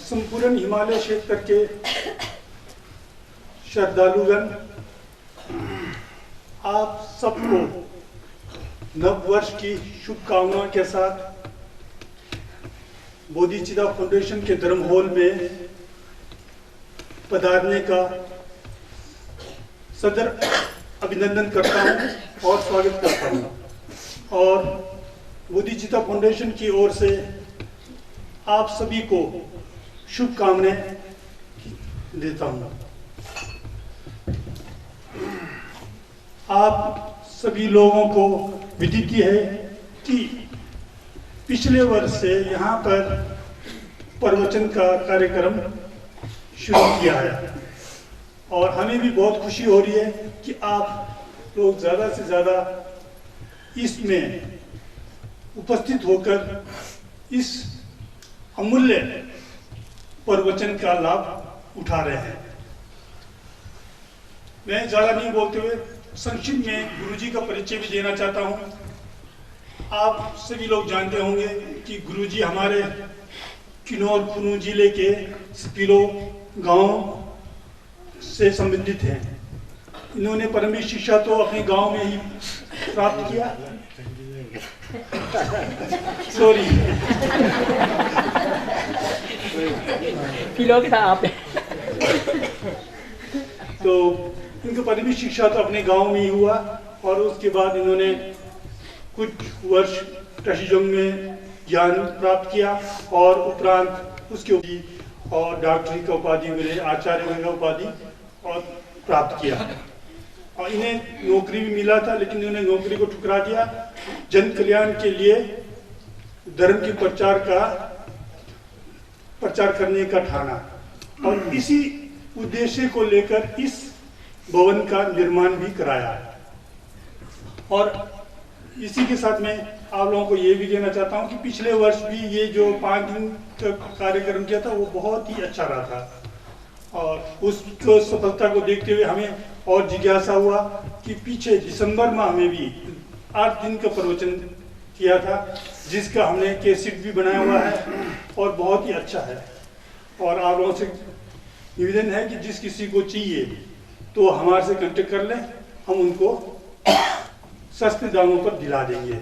संपूर्ण हिमालय क्षेत्र के श्रद्धालुगण, आप सबको नव वर्ष की शुभकामनाओं के साथ बोधिचिता फाउंडेशन के धर्म हॉल में पधारने का सदर अभिनंदन करता हूं और स्वागत करता हूं। और बोधिचिता फाउंडेशन की ओर से आप सभी को शुभकामनाएं देता हूं। आप सभी लोगों को विदित है कि पिछले वर्ष से यहाँ पर प्रवचन का कार्यक्रम शुरू किया है और हमें भी बहुत खुशी हो रही है कि आप लोग ज़्यादा से ज़्यादा इसमें उपस्थित होकर इस अमूल्य प्रवचन का लाभ उठा रहे हैं। मैं ज़्यादा नहीं बोलते हुए संक्षिप्त में गुरुजी का परिचय भी देना चाहता हूं। आप सभी लोग जानते होंगे कि गुरुजी हमारे किन्नौर कुल्लू जिले के स्पीलो गांव से संबंधित हैं। इन्होंने परम शिक्षा तो अपने गांव में ही प्राप्त किया। सॉरी था आप। तो इनका परम शिक्षा तो अपने गांव में ही हुआ और उसके बाद इन्होंने कुछ वर्ष टशीजोंग में ज्ञान प्राप्त किया और उपरांत उसके और डॉक्टरी का उपाधि मिले, आचार्य का उपाधि और प्राप्त किया। और इन्हें नौकरी भी मिला था, लेकिन इन्होंने नौकरी को ठुकरा दिया। जन कल्याण के लिए धर्म के प्रचार करने का ठाना और इसी उद्देश्य को लेकर इस भवन का निर्माण भी कराया। और इसी के साथ मैं आप लोगों को ये भी कहना चाहता हूँ कि पिछले वर्ष भी ये जो 5 दिन का कार्यक्रम किया था वो बहुत ही अच्छा रहा था और उस सफलता को देखते हुए हमें और जिज्ञासा हुआ कि पीछे दिसंबर में हमें भी 8 दिन का प्रवचन किया था, जिसका हमने कैसेट भी बनाया हुआ है और बहुत ही अच्छा है। और आप लोगों से निवेदन है कि जिस किसी को चाहिए तो हमारे से कांटेक्ट कर लें, हम उनको सस्ते दामों पर दिला देंगे।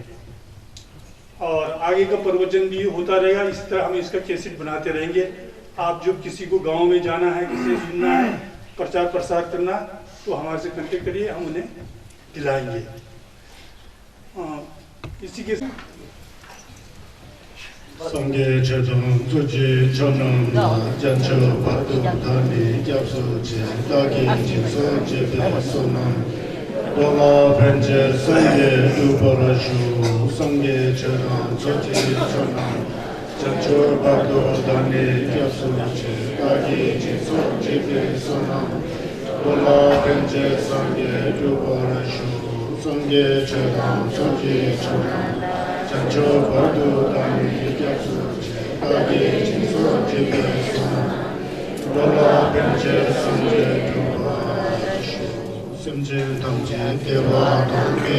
और आगे का प्रवचन भी होता रहेगा, इस तरह हम इसका कैसेट बनाते रहेंगे। आप जब किसी को गांव में जाना है, किसी से सुनना है, प्रचार प्रसार करना, तो हमारे से कांटेक्ट करिए, हम उन्हें दिलाएंगे। इसी के संगे चेतन तुझे चनम जंचो पातु धानी क्यासो चे ताकि जिसो जेबे सोनम दोला फ्रेंचे संगे दुपरशु संगे चेतन तुझे चनम जंचो पातु धानी क्यासो चे ताकि जिसो जेबे सोनम दोला फ्रेंचे संगे दुपरशु संगे चेतन तुझे चनम जंचो पातु धानी ताकि जिसो जेबे सोनम दोला फ्रेंचे संगे दुपरशु समझे तमजे देवा तमके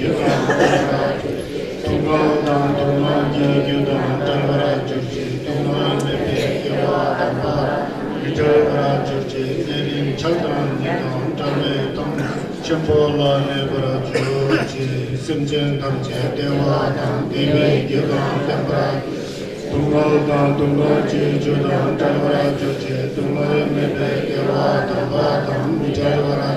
युगा तुमा दान तुमा युगा तंगरा जुजे तुमा मेपे युगा तंगा विजयरा जुजे देरिम छलदान निदान तमे तम चंपोला नेबरा जुजे समझे तमजे देवा तमके युगा तंगरा Tungal Tungaji Judan Tavara Joche Tungal Mebe Kewa Tava Tam Vijayavara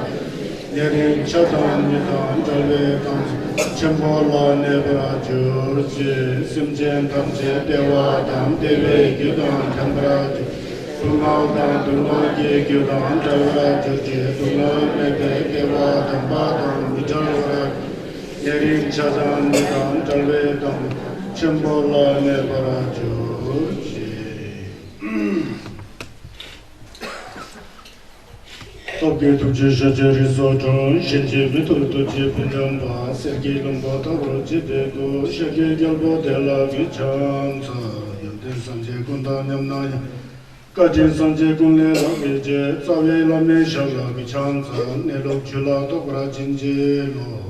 Yeri Chatan Nidan Jalve Tam Chambola Nebra Jorje Simjen Tamje Dewa Tam Deve Gyudan Tambra Tungal Tungaji Gyudan Tavara Joche Tungal Mebe Kewa Tava Tam Vijayavara Yeri Chatan Nidan Jalve Tam Chambola Nebra Jorje Tobe Tuje Jajari Sojon, Shenje Vitor Toje Pinjamba, Sergei Lomba Tavro Jibego, Shage Galbo Della Vichanza, Yamden Sanje Kunda Nyamnaya, Kajin Sanje Kunle Lavije, Save Lame Shala Vichanza, Nelok Chula Tokra Jinjelo.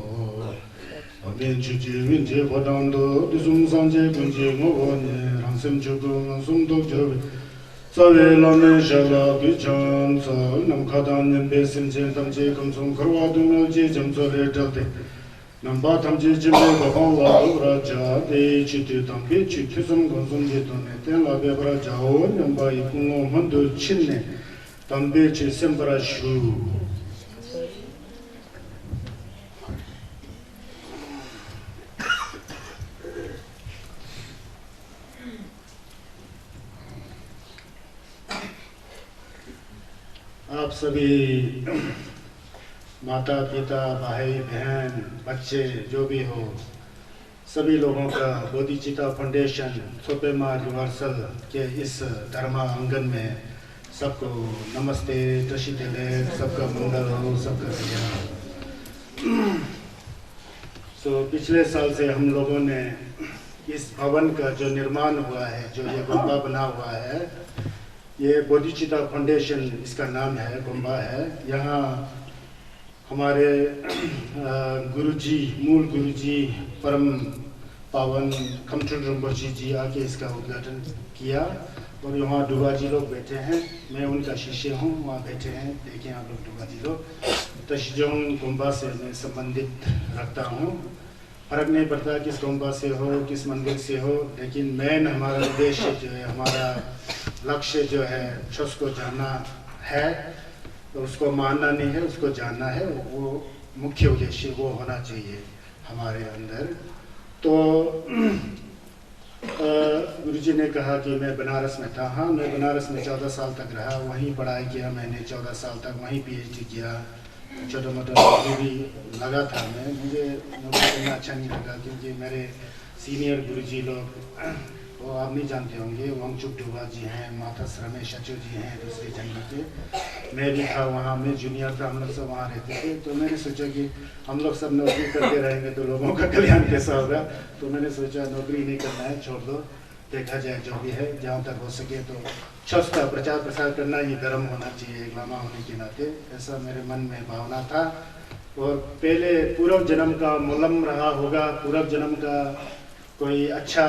Amen Chuji Winje Vodando, Dizum Sanje Kunje Movone, Ransem Chugung, Sum Dokjovi, Save Lame Shala Vichanza, Namkadan Besim Tamje Kamsum Karwa Dungaji Jamsore Tate, Namba Tamji Jimbe Bahala Raja, De Chitu Tambi Chitusum Gonsum Jetone, Tela Bebra Jao, Namba Ikuno Hundu Chinne, Tambi Chisembra Shu. आप सभी माता पिता भाई बहन बच्चे जो भी हो सभी लोगों का बोधिचिता फाउंडेशन सोपेमा रिवर्सल के इस धर्मा आंगन में सबको नमस्ते तशितेले सबका मंगल हो सबका कल्याण। तो पिछले साल से हम लोगों ने इस भवन का जो निर्माण हुआ है, जो ये गुम्बा बना हुआ है, ये बोधिचिता फाउंडेशन इसका नाम है, गुम्बा है। यहाँ हमारे गुरुजी, मूल गुरुजी परम पावन खमचुन रिम्पोछे जी आके इसका उद्घाटन किया और यहाँ डुबा जी लोग बैठे हैं। मैं उनका शिष्य हूँ, वहाँ बैठे हैं, देखें आप लोग डुबा जी लोग। तशिजोंग गुम्बा से मैं संबंधित रखता हूँ। फर्क नहीं पड़ता किस गुम्बा से हो, किस मंदिर से हो, लेकिन मेन हमारा उद्देश्य जो है, हमारा लक्ष्य जो है, उसको जानना है, तो उसको मानना नहीं है, उसको जानना है। वो मुख्य उद्देश्य वो होना चाहिए हमारे अंदर। तो गुरुजी ने कहा कि मैं बनारस में था। हाँ, मैं बनारस में 14 साल तक रहा, वहीं पढ़ाई किया मैंने 14 साल तक, वहीं PhD किया। छोटा मोटा नौकरी भी लगा था मैं, मुझे नौकरी करना अच्छा नहीं लगा क्योंकि मेरे सीनियर गुरुजी लोग, वो आप नहीं जानते होंगे, वांगचुक डुबा जी हैं, माता रमेश अचू जी हैं दूसरे जंगल के। मैं भी था वहाँ, मैं जूनियर था, हम लोग सब वहाँ रहते थे। तो मैंने सोचा कि हम लोग सब नौकरी करते रहेंगे तो लोगों का कल्याण कैसा होगा। तो मैंने सोचा नौकरी नहीं करना है, छोड़ दो, देखा जाए जो भी है, जहाँ तक हो सके तो छस का प्रचार प्रसार करना ये धर्म होना चाहिए एक लामा होने के नाते, ऐसा मेरे मन में भावना था। और पहले पूर्व जन्म का मुलम रहा होगा, पूर्व जन्म का कोई अच्छा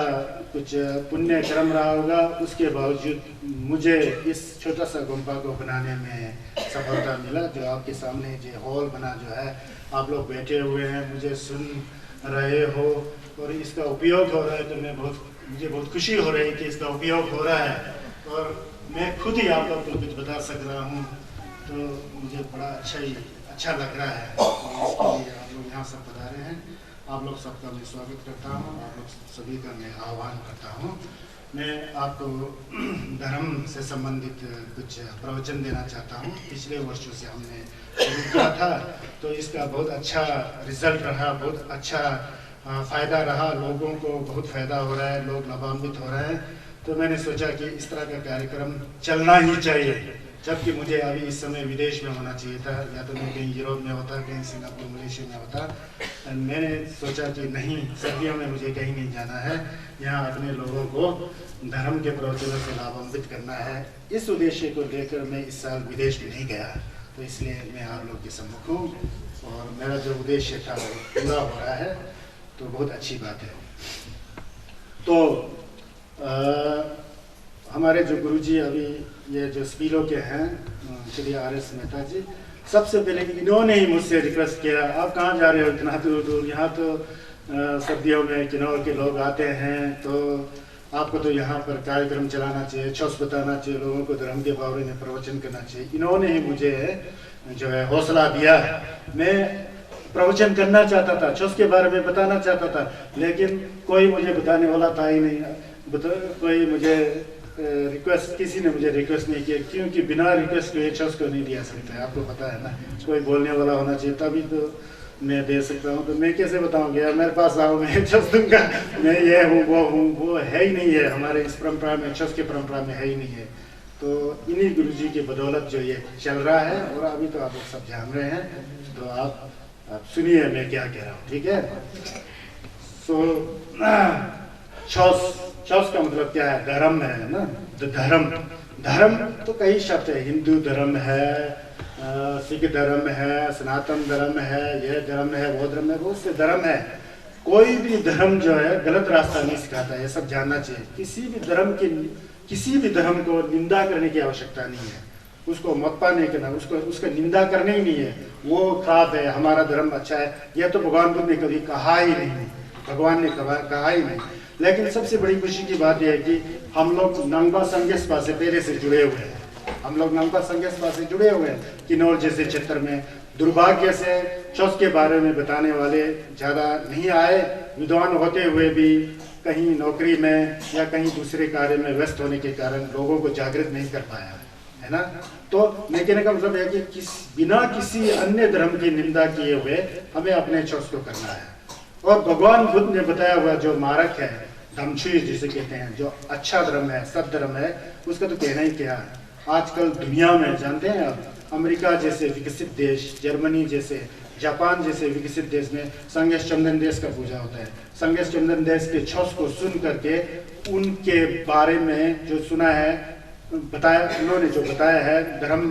कुछ पुण्य कर्म रहा होगा, उसके बावजूद मुझे इस छोटा सा गुम्बा को बनाने में सफलता मिला। जो आपके सामने जो हॉल बना जो है, आप लोग बैठे हुए हैं, मुझे सुन रहे हो और इसका उपयोग हो रहा है, तो मुझे बहुत खुशी हो रही है कि इसका उपयोग हो रहा है और मैं खुद ही आप लोग को कुछ बता सक रहा हूँ, तो मुझे बड़ा अच्छा लग रहा है। इसके लिए आप लोग यहाँ सब पधारे हैं, आप लोग सबका मैं स्वागत करता हूँ, आप लोग सभी का मैं आह्वान करता हूँ। मैं आपको धर्म से संबंधित कुछ प्रवचन देना चाहता हूँ। पिछले वर्षों से हमने शुरू किया था, तो इसका बहुत अच्छा रिजल्ट रहा, बहुत अच्छा फ़ायदा रहा, लोगों को बहुत फ़ायदा हो रहा है, लोग लाभान्वित हो रहे हैं। तो मैंने सोचा कि इस तरह का कार्यक्रम चलना ही चाहिए, जबकि मुझे अभी इस समय विदेश में होना चाहिए था, या तो मैं कहीं यूरोप में होता, कहीं सिंगापुर मलेशिया में होता। मैंने सोचा कि नहीं, सर्दियों में मुझे कहीं नहीं जाना है, यहाँ अपने लोगों को धर्म के प्रवचनों से लाभान्वित करना है। इस उद्देश्य को लेकर मैं इस साल विदेश में नहीं गया, तो इसलिए मैं आप लोग के सम्मुख हूँ और मेरा जो उद्देश्य था वो पूरा हो रहा है, तो बहुत अच्छी बात है। तो हमारे जो गुरुजी अभी ये जो स्पीलो के हैं, श्री RS मेहता जी, सबसे पहले इन्होंने ही मुझसे रिक्वेस्ट किया, आप कहाँ जा रहे हो इतना दूर दूर, यहाँ तो सर्दियों में किन्नौर के लोग आते हैं, तो आपको तो यहाँ पर कार्यक्रम चलाना चाहिए, छस बताना चाहिए, लोगों को धर्म के बारे में प्रवचन करना चाहिए। इन्होंने ही मुझे जो है हौसला दिया है। मैं प्रवचन करना चाहता था, छस के बारे में बताना चाहता था, लेकिन कोई मुझे बताने वाला था ही नहीं। कोई मुझे रिक्वेस्ट, किसी ने मुझे रिक्वेस्ट नहीं किया, क्योंकि बिना रिक्वेस्ट के छस को नहीं दिया सकता है, आपको पता है ना। कोई बोलने वाला होना चाहिए तभी तो मैं दे सकता हूँ। तो मैं कैसे बताऊँगी यार, मेरे पास आओ मैं छस दूंगा, मैं ये हूँ वो है ही नहीं है। हमारे इस परंपरा में, छस के परंपरा में है ही नहीं है। तो इन्हीं गुरु जी की बदौलत जो ये चल रहा है, और अभी तो आप लोग सब जान रहे हैं। तो आप सुनिए मैं क्या कह रहा हूँ, ठीक है। सो छस का मतलब क्या है? धर्म है ना। धर्म तो कई शब्द है। हिंदू धर्म है, सिख धर्म है, सनातन धर्म है, यह धर्म है, वो धर्म है, बहुत से धर्म है। कोई भी धर्म जो है गलत रास्ता नहीं सिखाता है, ये सब जानना चाहिए। किसी भी धर्म को निंदा करने की आवश्यकता नहीं है, उसको मत पाने के ना, उसका निंदा करने ही नहीं है। वो खराब है, हमारा धर्म अच्छा है, यह तो भगवान बुद्ध ने कभी कहा ही नहीं, भगवान ने कहा ही नहीं। लेकिन सबसे बड़ी खुशी की बात यह है कि हम लोग नंगबा संगेस्पा से पहले से जुड़े हुए हैं। हम लोग नंगबा संगेस्पा से जुड़े हुए हैं। किन्नौर जैसे क्षेत्र में दुर्भाग्य से छस के बारे में बताने वाले ज़्यादा नहीं आए। विद्वान होते हुए भी कहीं नौकरी में या कहीं दूसरे कार्य में व्यस्त होने के कारण लोगों को जागृत नहीं कर पाया है ना। तो मैं कहने का मतलब है कि बिना किसी अन्य धर्म की निंदा किए हुए हमें अपने छस को करना है। और भगवान बुद्ध ने बताया हुआ जो मार्ग है, धम्मचुई जिसे कहते हैं, जो अच्छा धर्म है, सद्धर्म है, उसका तो कहना ही क्या है। आजकल दुनिया में जानते हैं आप, अमेरिका जैसे विकसित देश, जर्मनी जैसे, जापान जैसे विकसित देश में संगेश चंदन देश का पूजा होता है। संगेश चंदन देश के छस को सुन करके उनके बारे में जो सुना है, बताया, उन्होंने जो बताया है, धर्म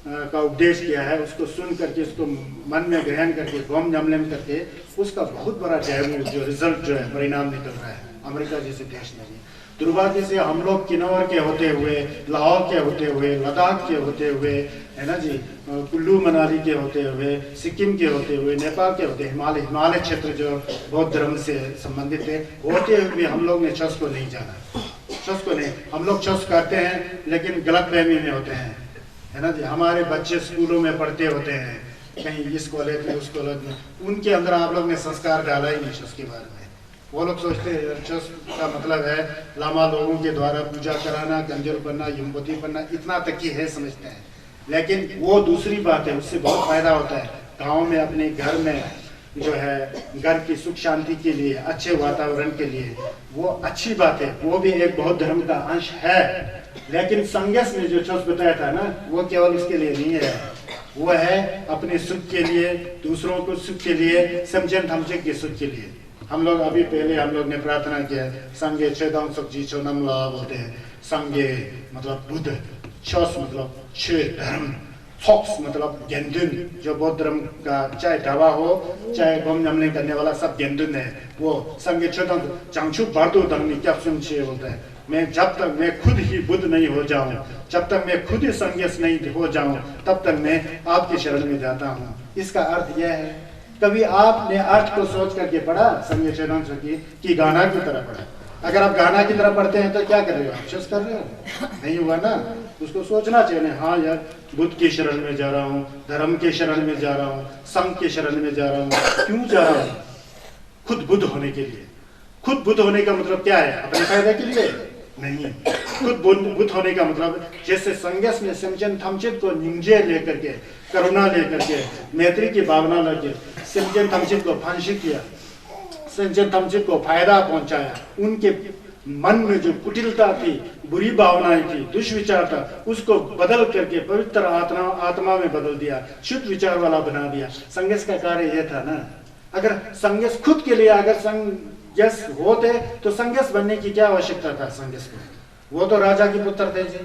का उपदेश किया है, उसको सुन करके, उसको मन में ग्रहण करके, गोम जमलेम करके, उसका बहुत बड़ा जो रिजल्ट जो है, परिणाम निकल रहा है अमेरिका जैसे देश में भी। दुर्भाग्य से हम लोग किन्नौर के होते हुए, लाहौर के होते हुए, लद्दाख के होते हुए, है ना जी, कुल्लू मनाली के होते हुए, सिक्किम के होते हुए, नेपाल के होते, हिमालय क्षेत्र जो बौद्ध धर्म से संबंधित है, होते हुए हम लोग ने छस को नहीं जाना। छस को नहीं, हम लोग छस करते हैं लेकिन गलत फहमी में होते हैं, है ना जी। हमारे बच्चे स्कूलों में पढ़ते होते हैं, कहीं इस कॉलेज में, उस कॉलेज में, उनके अंदर आप लोग ने संस्कार डाला ही नहीं छस के बारे में। वो लोग सोचते हैं छस का मतलब है लामा लोगों के द्वारा पूजा कराना, गंजर बनना, युमपति बनना, इतना तक ही है समझते हैं। लेकिन वो दूसरी बात है, उससे बहुत फायदा होता है। गाँव में, अपने घर में जो है, घर की सुख शांति के लिए, अच्छे वातावरण के लिए, वो अच्छी बात है, वो भी एक बौद्ध धर्म का अंश है। लेकिन संगेस ने जो छस बताया था ना, वो केवल उसके लिए नहीं है, वो है अपने सुख के लिए, दूसरों को सुख के लिए, समझन थमचक के सुख के लिए। हम लोग अभी पहले हम लोग ने प्रार्थना किया, संगे छेदम सुख जी छो नमला बोलते हैं। संगे मतलब बुद्ध, छस मतलब छे धर्म, फोक्स मतलब गेंदुन, जो बौद्ध धर्म का चाहे ढाबा हो चाहे गोम जमने करने वाला सब गेंदुन है। वो संगे छेदम चांगचू बार्दो दंगनी क्या सुन छे बोलता है। मैं जब तक मैं खुद ही बुद्ध नहीं हो जाऊं, जब तक मैं खुद ही संगेस नहीं हो जाऊं, तब तक मैं आपके शरण में जाता हूं। इसका अर्थ यह है, कभी आपने अर्थ को सोच करके पढ़ा संगे छेदम की गाना की तरह पढ़ा? अगर आप गाना की तरह पढ़ते हैं तो क्या कर रहे हो? आप छस कर रहे हो? नहीं हुआ ना। उसको सोचना चाहिए, हाँ यार, बुद्ध की शरण में जा रहा हूँ, धर्म के शरण में जा रहा हूँ, संघ के शरण में जा रहा हूँ। क्यों जा रहा हूँ? खुद बुद्ध होने के लिए। खुद बुद्ध होने का मतलब क्या है? अपने फायदे के लिए नहीं। खुद बुद्ध होने का मतलब, जैसे संगेस में सिमचन थमचित को निंजे लेकर के, करुणा लेकर के, मैत्री की भावना लेकर सिमचन थमचित को फांसी किया, सिमचन थमचित को फायदा पहुंचाया, उनके मन में जो कुटिलता थी, बुरी भावनाएं थी, दुष्विचार था, उसको बदल करके पवित्र आत्मा में बदल दिया, शुद्ध विचार वाला बना दिया। संगेस का कार्य यह था ना। अगर संगेस खुद के लिए, अगर संगेस होते तो संगेस बनने की क्या आवश्यकता था संगेस को? वो तो राजा के पुत्र थे जी,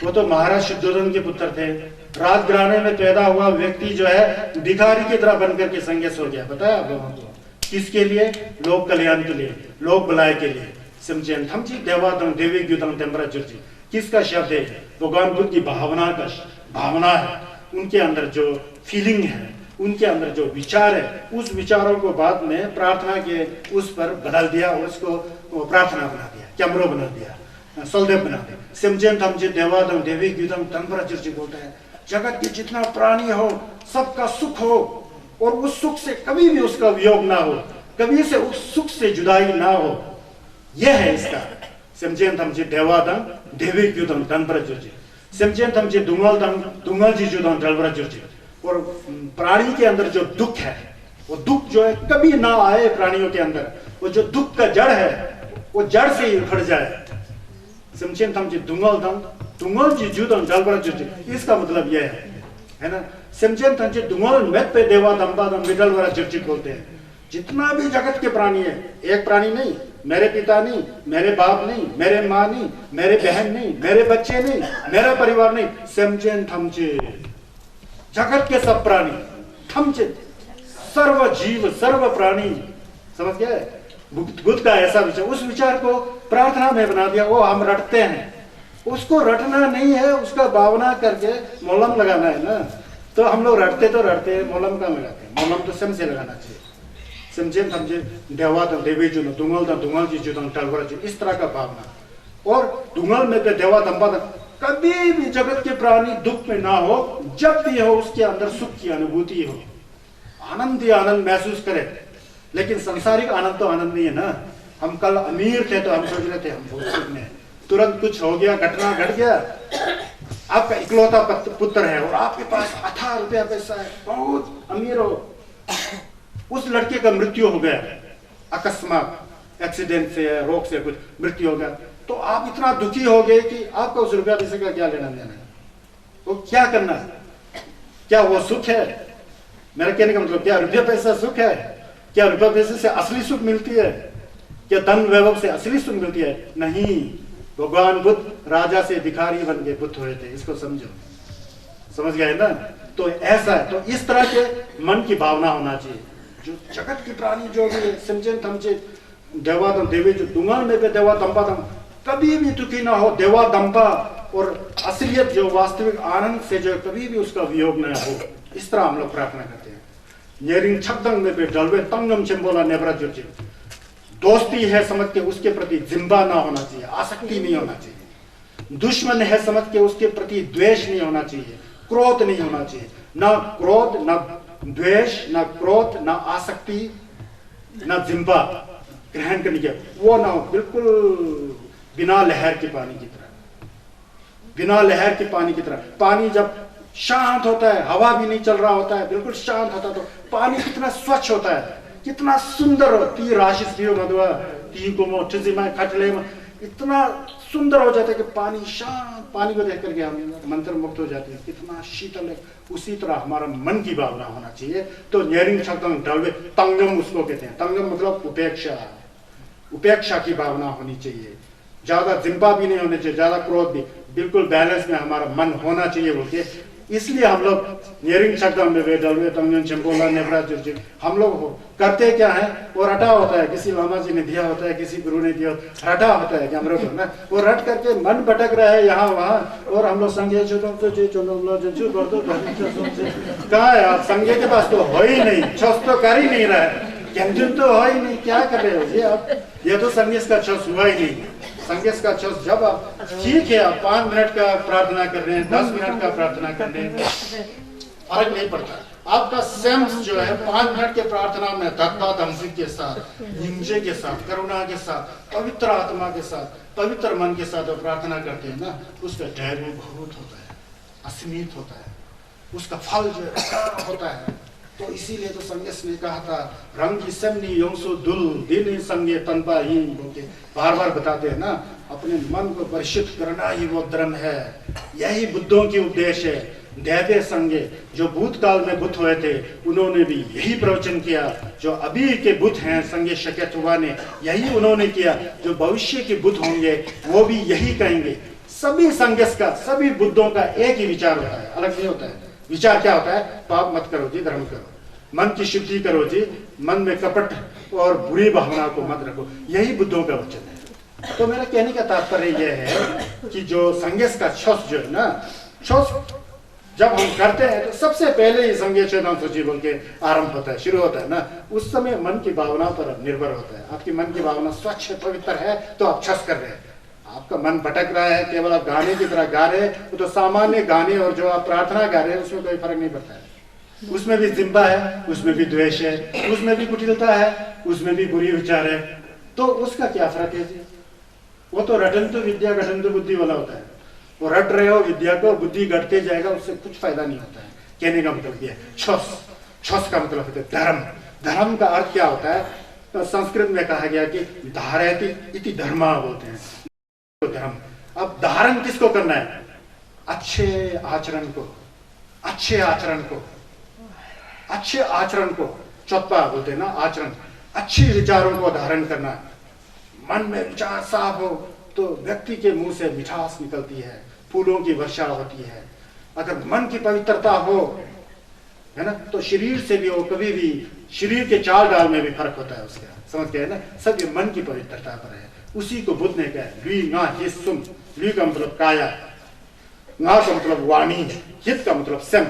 वो तो महाराज शुद्धोधन के पुत्र थे। राजघराने में पैदा हुआ व्यक्ति जो है भिखारी की तरह बनकर के संगेस हो गया। बताया आप लोगों को? किसके लिए? लोक कल्याण के लिए, लोक भलाई के लिए। समझें थमची देवादम देवी ग्युदम टेम्परेचर जी, किसका शब्द है? भगवान बुद्ध की भावना है। उनके अंदर जो फीलिंग है, उनके अंदर जो विचार है उस विचारों को बाद में प्रार्थना के उस पर बदल दिया, उसको प्रार्थना बना दिया, कैमरो बना दिया, सलदेव बना दिया। सिमजेन थमजे देवादम देवी गीतम तंबरा चिर्ची बोलता है, जगत के जितना प्राणी हो सबका सुख हो और उस सुख से कभी भी उसका वियोग ना हो, कभी से उस सुख से जुदाई ना हो। यह है इसका सिमजेन थमजे देवादम देवी गीतम तंबरा चिर्ची, सिमजेन थमजे दुंगल जी जुदम डलबरा चिर्ची। और प्राणी के अंदर जो दुख है, वो दुख जो है कभी ना आए प्राणियों के अंदर, वो जो दुख का जड़ है वो जड़ से ही उखड़ जाए। समझें थम जी दुंगल जी जुदम डलबरा चिर्ची, इसका मतलब यह है ना। समझें थम जी दुंगल मेत पे देवा दंबा दम मिडल वाला चिर्ची बोलते हैं। जितना भी जगत के प्राणी है, एक प्राणी नहीं, मेरे पिता नहीं, मेरे बाप नहीं, मेरे माँ नहीं, मेरे बहन नहीं, मेरे बच्चे नहीं, मेरा परिवार नहीं, समझें थम जी जगत के सब प्राणी, थमचे सर्व जीव सर्व प्राणी, समझ गए। बुद्ध का ऐसा विचार, उस विचार को प्रार्थना में बना दिया। वो हम रटते हैं, उसको रटना नहीं है, उसका भावना करके मौलम लगाना है ना। तो हम लोग रटते तो रटते हैं, मौलम कहाँ लगाते हैं? मौलम तो सम से लगाना चाहिए। समझे समझे देवा तो देवी जो दुंगल जी जो टलवर जी, इस तरह का भावना। और दुंगल में तो देवा दंबा कभी भी जगत के प्राणी दुख में ना हो, जब भी हो उसके अंदर सुख की अनुभूति हो, आनंद ही आनंद महसूस करे। लेकिन सांसारिक आनंद तो आनंद नहीं है ना। हम कल अमीर थे तो हम सोच रहे थे हम बहुत सुख में, तुरंत कुछ हो गया, घटना घट गया, आपका इकलौता पुत्र है और आपके पास अथाह रुपया पैसा है, बहुत अमीर हो, उस लड़के का मृत्यु हो गया अकस्मात, एक्सीडेंट से, रोग से कुछ मृत्यु हो गया, तो आप इतना दुखी हो गए कि आपको उस रुपया पैसे का क्या लेना देना है? वो क्या करना है? क्या वो सुख है? मेरा कहने का मतलब, क्या रुपया पैसा सुख है? क्या रुपया पैसे से असली सुख मिलती है? क्या धन वैभव से असली सुख मिलती है? नहीं। भगवान बुद्ध राजा से भिखारी बन के बुद्ध हुए थे, इसको समझो, समझ गए ना। तो ऐसा है, तो इस तरह के मन की भावना होना चाहिए। जो जगत की प्राणी जो भी समझे थमचे देवादम देवी जो दुंगल में पे देवा दंपा कभी भी दुखी ना हो, देवा दंपा और असलियत जो वास्तविक आनंद से जो कभी भी उसका वियोग न हो, इस तरह हम लोग प्रार्थना करते हैं। नेरिंग छकदंग में पे डलवे तंगम चंबोला नेबरा जुर्जी, दोस्ती है समझ के उसके प्रति जिम्बा ना होना चाहिए, आसक्ति नहीं होना चाहिए। दुश्मन है समझ के उसके प्रति द्वेष नहीं होना चाहिए, क्रोध नहीं होना चाहिए। ना क्रोध, ना द्वेष, ना क्रोध, ना आसक्ति, ना जिम्बा ग्रहण करने के, वो ना हो। बिल्कुल बिना लहर के पानी की तरह, बिना लहर के पानी की तरह। पानी जब शांत होता है, हवा भी नहीं चल रहा होता है, बिल्कुल शांत होता है, तो पानी कितना स्वच्छ होता है, कितना सुंदर हो। ती राशिस दियो मधुआ ती को मोटिजिमा खटले में इतना सुंदर हो जाता है कि पानी शांत, पानी को देख करके हम मंत्र मुक्त हो जाते हैं, कितना शीतल है। उसी तरह हमारा मन की भावना होना चाहिए। तो न्यारिंग छकदंग डलवे तंगम उसको कहते हैं। तंगम मतलब उपेक्षा, उपेक्षा की भावना होनी चाहिए। ज्यादा जिम्बा भी नहीं होने चाहिए, ज्यादा क्रोध भी, बिल्कुल बैलेंस में हमारा मन होना चाहिए बोल के। इसलिए हम लोग नियरिंग शब्दों में डलवे तंगन चंपोला नेबरा जुर्जी हम लोग करते क्या है, वो रटा होता है, किसी लामा जी ने दिया होता है, किसी गुरु ने दिया, रटा होता है कैमरे पर ना, वो रट करके मन भटक रहा है यहाँ वहाँ, और हम लोग संगे कहाँ है आप? संगे के पास तो हो ही नहीं, छस तो कर ही नहीं रहा है, ज्ञान तो हो ही नहीं, क्या कर रहे हो ये आप? ये तो संगीत का छस हुआ ही नहीं। संगीत का छस जब आप ठीक है, आप 5 मिनट का प्रार्थना कर रहे हैं, 10 मिनट का प्रार्थना कर रहे हैं, फर्क नहीं पड़ता। आपका सेंस जो है 5 मिनट के प्रार्थना में दत्ता धमसी के साथ, हिंजे के साथ, करुणा के साथ, पवित्र आत्मा के साथ, पवित्र मन के साथ प्रार्थना करते हैं ना, उसका वैभव बहुत होता है, असीमित होता है, उसका फल जो है होता है। तो इसीलिए तो संगेश ने कहा था, रंग की समनी योंसो दुल दिन संगे तनपा ही बोलते बार बार बताते हैं ना, अपने मन को परिशुद्ध करना ही वो धर्म है। यही बुद्धों की उपदेश है। दैवे संगे जो भूतकाल में बुद्ध हुए थे, उन्होंने भी यही प्रवचन किया। जो अभी के बुद्ध हैं संगे शक्यतुवा ने, यही उन्होंने किया। जो भविष्य के बुद्ध होंगे वो भी यही कहेंगे। सभी संगेश का, सभी बुद्धों का एक ही विचार होता है, अलग नहीं होता है। विचार क्या होता है? पाप मत करो जी, धर्म करो, मन की शुद्धि करो जी, मन में कपट और बुरी भावना को मत रखो, यही बुद्धों का वचन है। तो मेरा कहने का तात्पर्य यह है कि जो संगेश का छस जो है ना, छस जब हम करते हैं तो सबसे पहले ही संज्ञा चेतन सूची बोल के आरंभ होता है, शुरू होता है ना, उस समय मन की भावना पर निर्भर होता है। आपकी मन की भावना स्वच्छ पवित्र है तो आप छस कर रहे हैं। आपका मन भटक रहा है, केवल आप गाने की तरह गा रहे हैं, तो सामान्य गाने और जो आप प्रार्थना गा रहे हैं उसमें कोई फर्क नहीं पड़ता है। उसमें भी जिम्बा है, उसमें भी द्वेष है, उसमें भी कुटिलता है, उसमें भी बुरी विचार है, तो उसका क्या फर्क है जी? वो तो रटंतु विद्या घटंतु बुद्धि वाला होता है। वो रट रहे हो विद्या को, बुद्धि घटते जाएगा, उससे कुछ फायदा नहीं होता है। कहने का मतलब ये छस, छस का मतलब होता है धर्म। धर्म का अर्थ क्या होता है? तो संस्कृत में कहा गया कि धारयति इति धर्मा बोलते हैं, धर्म। अब धारण किसको करना है? अच्छे आचरण को, अच्छे आचरण को, अच्छे आचरण को चौथा बोलते हैं ना, आचरण, अच्छे विचारों को धारण करना। मन में विचार साफ हो तो व्यक्ति के मुंह से मिठास निकलती है, फूलों की वर्षा होती है। अगर मन की पवित्रता हो, है ना, तो शरीर से भी वो कभी भी, शरीर के चाल डाल में भी फर्क होता है उसका, समझ गए ना? सब ये मन की पवित्रता पर है। उसी को बुद्ध ने कहा ली ना हित सुम, ली का मतलब काया, ना का मतलब वाणी, हित का मतलब सम।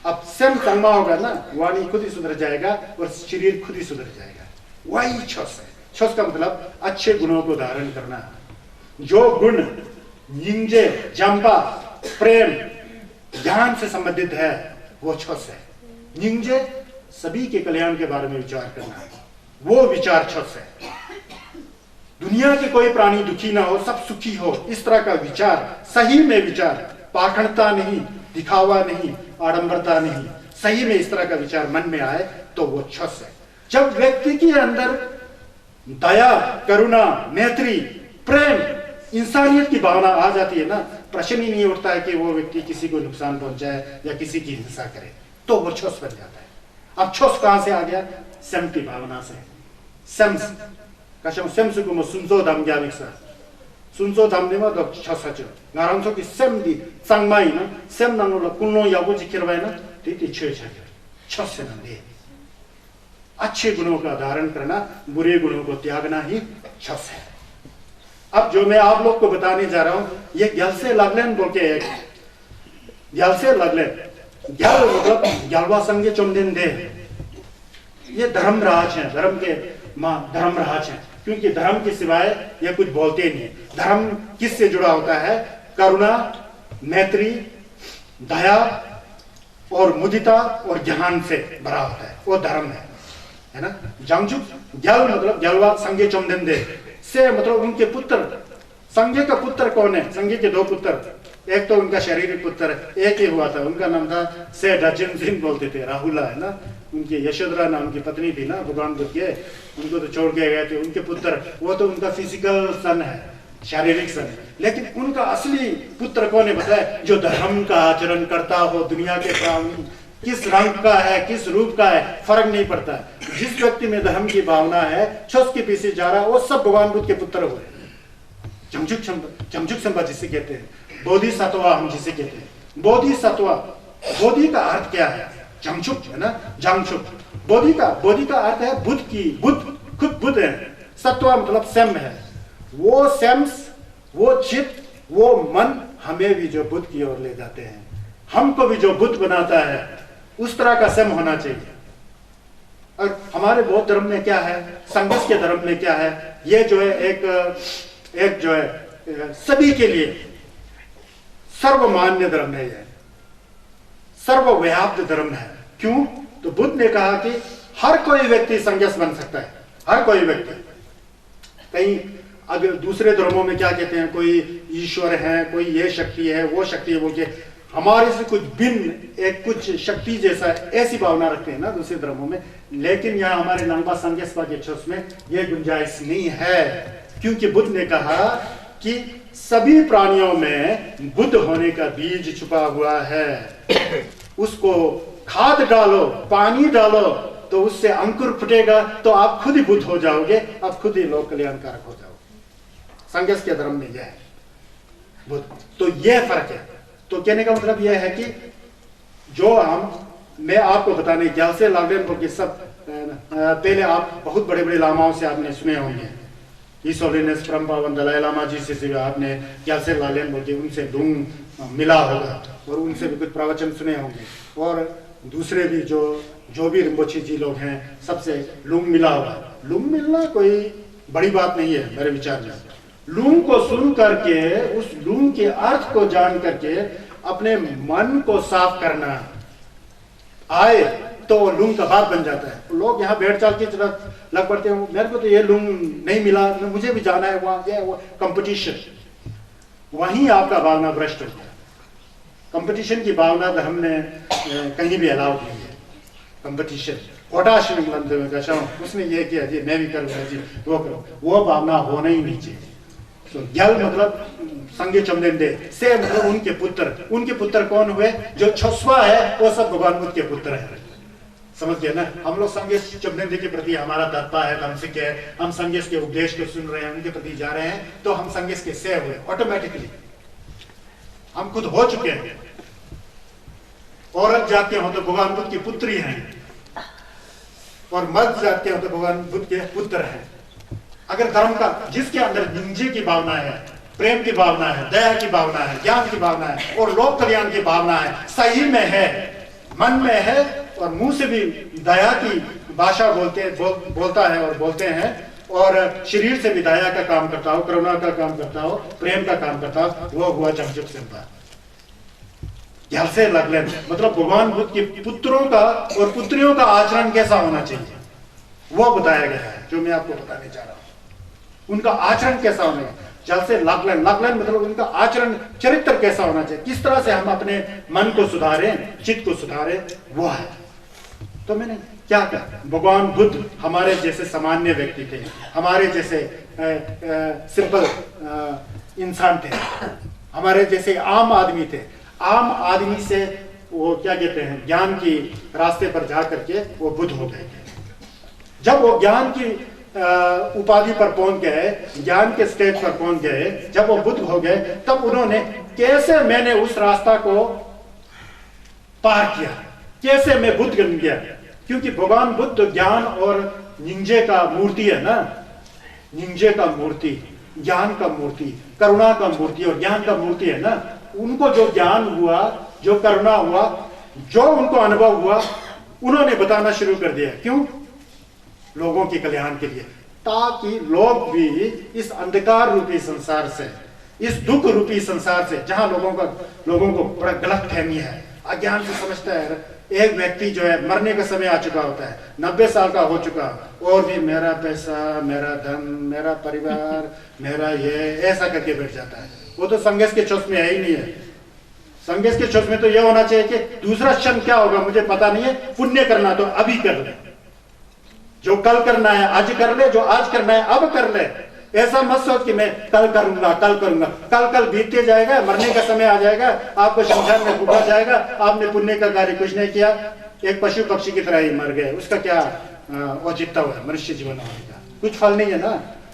अब सम तंगमा होगा ना, वाणी खुद ही सुधर जाएगा और शरीर खुद ही सुधर जाएगा। वही छस है। छस का मतलब अच्छे गुणों को धारण करना। जो गुण निंजे, जंपा, प्रेम, ज्ञान से संबंधित है वो छस है। निंजे सभी के कल्याण के बारे में विचार करना, वो विचार छस है। दुनिया के कोई प्राणी दुखी ना हो, सब सुखी हो, इस तरह का विचार, सही में विचार, पाखंडता नहीं, दिखावा नहीं, आडंबरता नहीं, सही में इस तरह का विचार मन में आए तो वो छस है। जब व्यक्ति के अंदर दया, करुणा, मैत्री, प्रेम, इंसानियत की भावना आ जाती है ना, प्रश्न ही नहीं उठता है कि वो व्यक्ति किसी को नुकसान पहुंचाए या किसी की हिंसा करे, तो वो छस बन जाता है। अब छस कहां से आ गया? सम की भावना से। सेम्स कशम सेम्स को मो सुनसो धाम गया विकसा, सुनसो धाम ने मो छसच नारायण सो की सेम दी संगमाई ना, सेम नांगलो कुनो याबो जिकिरवाय ना, तीती छे छे छस से नंदे। अच्छे गुणों का धारण करना, बुरे गुणों को त्यागना ही छस है। अब जो मैं आप लोग को बताने जा रहा हूं, ये ग्याल से लगलेन बोल के, ग्याल से लगलेन, ग्याल मतलब ग्यालवा संगे चुमदिन दे, ये धर्मराज है, धर्म के मां धर्मराज है, क्योंकि धर्म के सिवाय ये कुछ बोलते नहीं। धर्म किससे जुड़ा होता है? करुणा, मैत्री, दया और मुदिता और ज्ञान से भरा होता है, वो धर्म है ना? जांगजुक ग्याल मतलब ग्यालवा संगे चुमदिन दे से मतलब उनके पुत्र। संगे का पुत्र कौन है? संगे के दो पुत्र, एक तो उनका शारीरिक पुत्र एक ही हुआ था, उनका नाम था से डजन सिंह बोलते थे, राहुला है ना, उनकी यशोधरा नाम की पत्नी थी ना भगवान बुद्ध के, उनको तो छोड़ के गए थे। उनके पुत्र, वो तो उनका फिजिकल सन है, शारीरिक सन है, लेकिन उनका असली पुत्र कौन है बताए? जो धर्म का आचरण करता हो। दुनिया के प्राणी किस रंग का है, किस रूप का है, फर्क नहीं पड़ता है। जिस व्यक्ति में धर्म की भावना है, छस के पीछे जा रहा है, वो सब भगवान बुद्ध के पुत्र हुए। जमजुक संपा जिसे कहते हैं, बोधिसत्वा हम जिसे कहते हैं। बोधिसत्वा, बोधि का अर्थ क्या है? जमजुक है ना, जमजुक। बोधि का अर्थ है बुद्ध की, बुद्ध खुद बुद्ध है। सत्वा मतलब सेम है, वो सेम्स, वो चित्त, वो मन हमें भी जो बुद्ध की ओर ले जाते हैं, हमको भी जो बुद्ध बनाता है, उस तरह का सेम होना चाहिए। और हमारे बौद्ध धर्म में क्या है, संघर्ष के धर्म में क्या है? ये जो है एक जो है सभी के लिए सर्वमान्य धर्म है, ये सर्वव्याप्त धर्म है। क्यों? तो बुद्ध ने कहा कि हर कोई व्यक्ति संघर्ष बन सकता है, हर कोई व्यक्ति। कहीं अगर दूसरे धर्मों में क्या कहते हैं, कोई ईश्वर है, कोई ये शक्ति है, वो शक्ति है बोल के, हमारे से कुछ भिन्न एक कुछ शक्ति जैसा ऐसी भावना रखते हैं ना दूसरे धर्मों में। लेकिन यहाँ हमारे नांगबा संघर्षपा के छस में ये गुंजाइश नहीं है, क्योंकि बुद्ध ने कहा कि सभी प्राणियों में बुद्ध होने का बीज छुपा हुआ है। उसको खाद डालो, पानी डालो, तो उससे अंकुर फुटेगा, तो आप खुद ही बुद्ध हो जाओगे, आप खुद ही लोक कल्याणकारक हो जाओगे। संघर्ष के धर्म में यह है बुद्ध। तो यह फर्क है। तो कहने का मतलब यह है कि जो मैं आपको बताने ज्ञान से लालवेन को सब पहले आप बहुत बड़े बड़े लामाओं से आपने सुने होंगे, हिज होलिनेस परम पावन दलाई लामा जी से आपने ज्ञान से लालेन बोल के, उनसे डूंग मिला होगा और उनसे भी कुछ प्रवचन सुने होंगे, और दूसरे भी जो भी रिम्पोछे जी लोग हैं सबसे लुंग मिला होगा। लुंग मिलना कोई बड़ी बात नहीं है मेरे विचार में। लुंग को सुन करके, उस लुंग के अर्थ को जान करके अपने मन को साफ करना आए तो लुंग का बात बन जाता है। लोग यहाँ भेड़ चाल की तरफ लग पड़ते हैं, मेरे को तो ये लुंग नहीं मिला, मुझे भी जाना है वहां, ये वो कंपटीशन, वहीं आपका भावना भ्रष्ट हो गया। कंपटीशन की भावना तो हमने कहीं भी अलाउ नहीं है। कंपटीशन उसने ये किया जी, मैं भी करूंगा जी, वो करो, वो भावना होना ही नहीं चाहिए। तो जल मतलब संगे चमदेंदे से मतलब उनके पुत्र कौन हुए? जो छसवा है वो सब भगवान बुद्ध के पुत्र है। समझ गए ना? हम लोग संगे चमदेंदे के प्रति हमारा दत्ता है, धमसिक है, हम संगेश के उपदेश को सुन रहे हैं, उनके प्रति जा रहे हैं, तो हम संगेश के से हुए ऑटोमेटिकली, हम खुद हो चुके हैं। औरत जाते हो तो भगवान बुद्ध की पुत्री हैं, और मर्द जाते हो तो भगवान बुद्ध के पुत्र हैं। अगर धर्म का जिसके अंदर निंजे की भावना है, प्रेम की भावना है, दया की भावना है, ज्ञान की भावना है और लोक कल्याण की भावना है, सही में है, मन में है, और मुंह से भी दया की भाषा बोलता है और बोलते हैं, और शरीर से भी दया का काम करता हो, करुणा का काम करता हो, प्रेम का काम करता हो, वो हुआ जमजुक सेम्पा। ध्यान से लग लें, मतलब भगवान बुद्ध के पुत्रों का और पुत्रियों का आचरण कैसा होना चाहिए वो बताया गया है, जो मैं आपको बताने जा रहा हूं। उनका आचरण कैसा होना है, जल से लग लें मतलब उनका आचरण चरित्र कैसा होना चाहिए, किस तरह से हम अपने मन को सुधारें, चित्त को सुधारें, वो है। तो मैंने क्या कहा, भगवान बुद्ध हमारे जैसे सामान्य व्यक्ति थे, हमारे जैसे सिंपल इंसान थे, हमारे जैसे आम आदमी थे। आम आदमी से वो क्या कहते हैं, ज्ञान की रास्ते पर जा करके वो बुद्ध हो गए। जब वो ज्ञान की उपाधि पर पहुंच गए, ज्ञान के स्टेज पर पहुंच गए, जब वो बुद्ध हो गए, तब उन्होंने कैसे मैंने उस रास्ता को पार किया, कैसे मैं बुद्ध बन गया, क्योंकि भगवान बुद्ध ज्ञान और निंजे का मूर्ति है ना, निंजे का मूर्ति, ज्ञान का मूर्ति, करुणा का मूर्ति और ज्ञान का मूर्ति है ना। उनको जो ज्ञान हुआ, जो करुणा हुआ, जो उनको अनुभव हुआ, उन्होंने बताना शुरू कर दिया। क्यों? लोगों के कल्याण के लिए, ताकि लोग भी इस अंधकार रूपी संसार से, इस दुख रूपी संसार से, जहां लोगों को बड़ा गलत फहमी है, अज्ञान से समझता है एक व्यक्ति जो है मरने का समय आ चुका होता है, 90 साल का हो चुका, और भी मेरा पैसा, मेरा धन, मेरा परिवार, मेरा ये, ऐसा करके बैठ जाता है। वो तो संघर्ष के चौथ में है ही नहीं है। संघर्ष के चौथ में तो यह होना चाहिए कि दूसरा क्षण क्या होगा मुझे पता नहीं है, पुण्य करना तो अभी कर ले, जो कल करना है आज कर ले, जो आज करना है अब कर ले। ऐसा मत सोच कि मैं कल करूंगा, कल बीतते जाएगा, मरने का समय आ जाएगा, आपको शमशान में फूका जाएगा, आपने पुण्य का कार्य कुछ नहीं किया, एक पशु पक्षी की तरह ही मर गए, उसका क्या औचित्य हुआ मनुष्य जीवन होने का? कुछ फल नहीं है ना।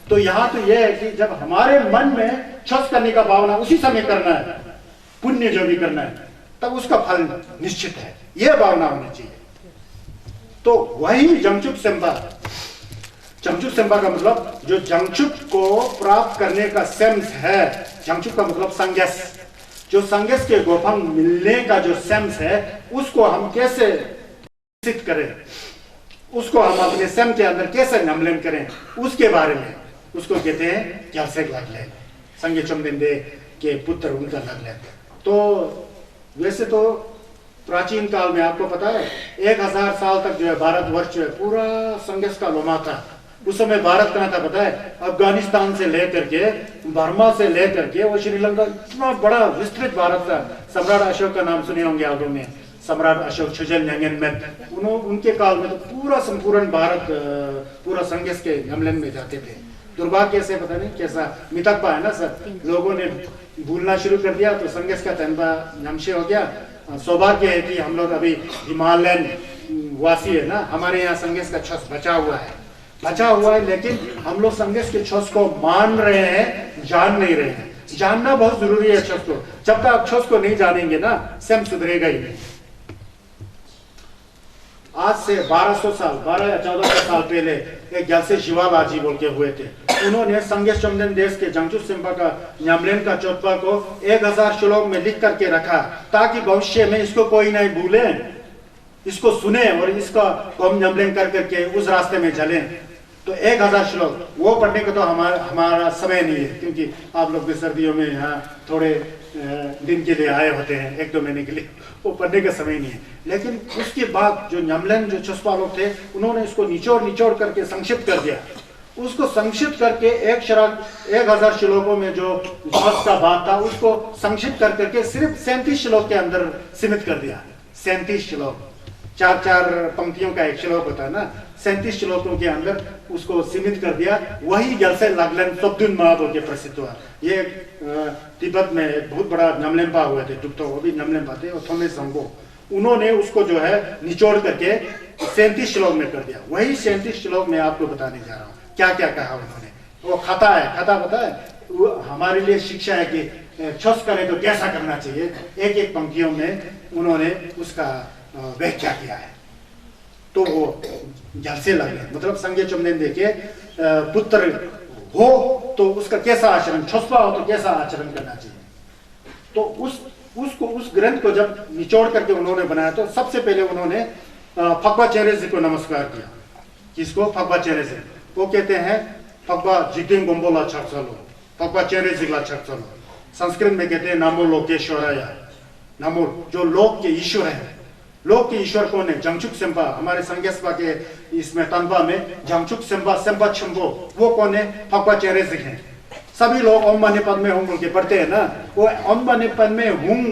तो यहाँ तो यह है कि जब हमारे मन में छस करने का भावना, उसी समय करना है पुण्य जो भी करना है, तब उसका फल निश्चित है, यह भावना होनी चाहिए। तो वही जमचुक सेम्पा, जमचुक सेम्पा का मतलब जो जमचुक को प्राप्त करने का सेंस है, जमचुक का मतलब संगस, जो संगस के गोफंग मिलने का जो सेंस है, उसको हम कैसे विकसित करें, उसको हम अपने सेम के अंदर कैसे नमलन करें, उसके बारे में, उसको कहते हैं क्यासेक लगले, संगे चमदेंदे के पुत्र उनका लगले। तो वैसे तो प्राचीन काल में आपको पता है 1000 साल तक जो है भारतवर्ष जो है पूरा संघर्ष का लोमा था। उस समय भारत कहाँ था पता है? अफगानिस्तान से लेकर के, बर्मा से लेकर के वो श्रीलंका, इतना बड़ा विस्तृत भारत था। सम्राट अशोक का नाम सुने होंगे आदों में, सम्राट अशोक छुजन में, उनके काल में तो पूरा संपूर्ण भारत पूरा संघर्ष के हमलन में जाते थे। दुर्भाग्य से पता नहीं कैसा मितकपा है ना सर, लोगों ने भूलना शुरू कर दिया तो संघर्ष का तनबा नमशे हो गया। सौभाग्य है कि हम लोग अभी हिमालयन वासी है ना, हमारे यहाँ संघर्ष का छस बचा हुआ है, लेकिन हम लोग संघर्ष के छस को मान रहे हैं, जान नहीं रहे हैं। जानना बहुत जरूरी है छस को। जब तक आप छस को नहीं जानेंगे ना, स्वयं सुधरेगा ही नहीं। आज से 1200 साल 12 या 1400 साल पहले एक जल से शिवाबाजी बोल के हुए थे। उन्होंने संगे चमदेन देश के जंगचुक सिम्बा का न्यामलेन का चोटपा को 1000 श्लोक में लिख करके रखा, ताकि भविष्य में इसको कोई नहीं भूले, इसको सुने और इसका हम न्यामलेन कर करके उस रास्ते में चले। तो 1000 श्लोक वो पढ़ने का तो हमारा समय नहीं है, क्योंकि आप लोग भी सर्दियों में यहाँ थोड़े दिन के लिए आए होते हैं, 1-2 महीने के लिए, वो पढ़ने का समय नहीं है। लेकिन उसके बाद जो न्यामलेन जो चोस्पा लोग थे, उन्होंने उसको निचोड़ करके संक्षिप्त कर दिया। उसको संक्षिप्त करके 1000 श्लोकों में जो छस का बात था उसको संक्षिप्त कर करके सिर्फ 37 श्लोक के अंदर सीमित कर दिया। 37 श्लोक, 4-4 पंक्तियों का एक श्लोक होता है ना, 37 श्लोकों के अंदर उसको सीमित कर दिया। वही गलसे लागलन सब्दुन महाबो के प्रसिद्ध हुआ। ये तिब्बत में एक बहुत बड़ा न्यामलेनपा हुए थे, टुकटो, वो भी न्यामलेनपा थे, और थोमे संगो, उन्होंने उसको जो है निचोड़ करके 37 श्लोक में कर दिया। वही 37 श्लोक में आपको बताने जा रहा हूँ क्या क्या कहा उन्होंने। वो खाता है, खाता पता है, वो हमारे लिए शिक्षा है कि छस करें तो कैसा करना चाहिए। एक पंक्तियों में उन्होंने उसका व्याख्या किया है। तो वो जलसे लगे, मतलब संगे चमदेन देखे पुत्र हो तो उसका कैसा आचरण, छुस्पा हो तो कैसा आचरण करना चाहिए। तो उस ग्रंथ को जब निचोड़ करके उन्होंने बनाया, तो सबसे पहले उन्होंने फकवा चेहरे जी को नमस्कार किया। किसको? फकवा चेहरे जी। वो कहते हैं फकवा जितिंग गोम्बोला छक्सलो, फकवा चेहरे जिगला छक्सलो। संस्कृत में कहते हैं नामो लोकेश्वराय, नामो जो लोक के ईश्वर है। लोक के ईश्वर कौन है? जंगचुक सेम्पा। हमारे संगेस्पा के इसमें तनपा में जंगचुक सेम्पा सेम्पा छम्बो, वो कौन है? फकवा चेहरे जिग है। सभी लोग ओम माने पद्मे हुम के पढ़ते हैं ना, वो ओम माने पद्मे हुम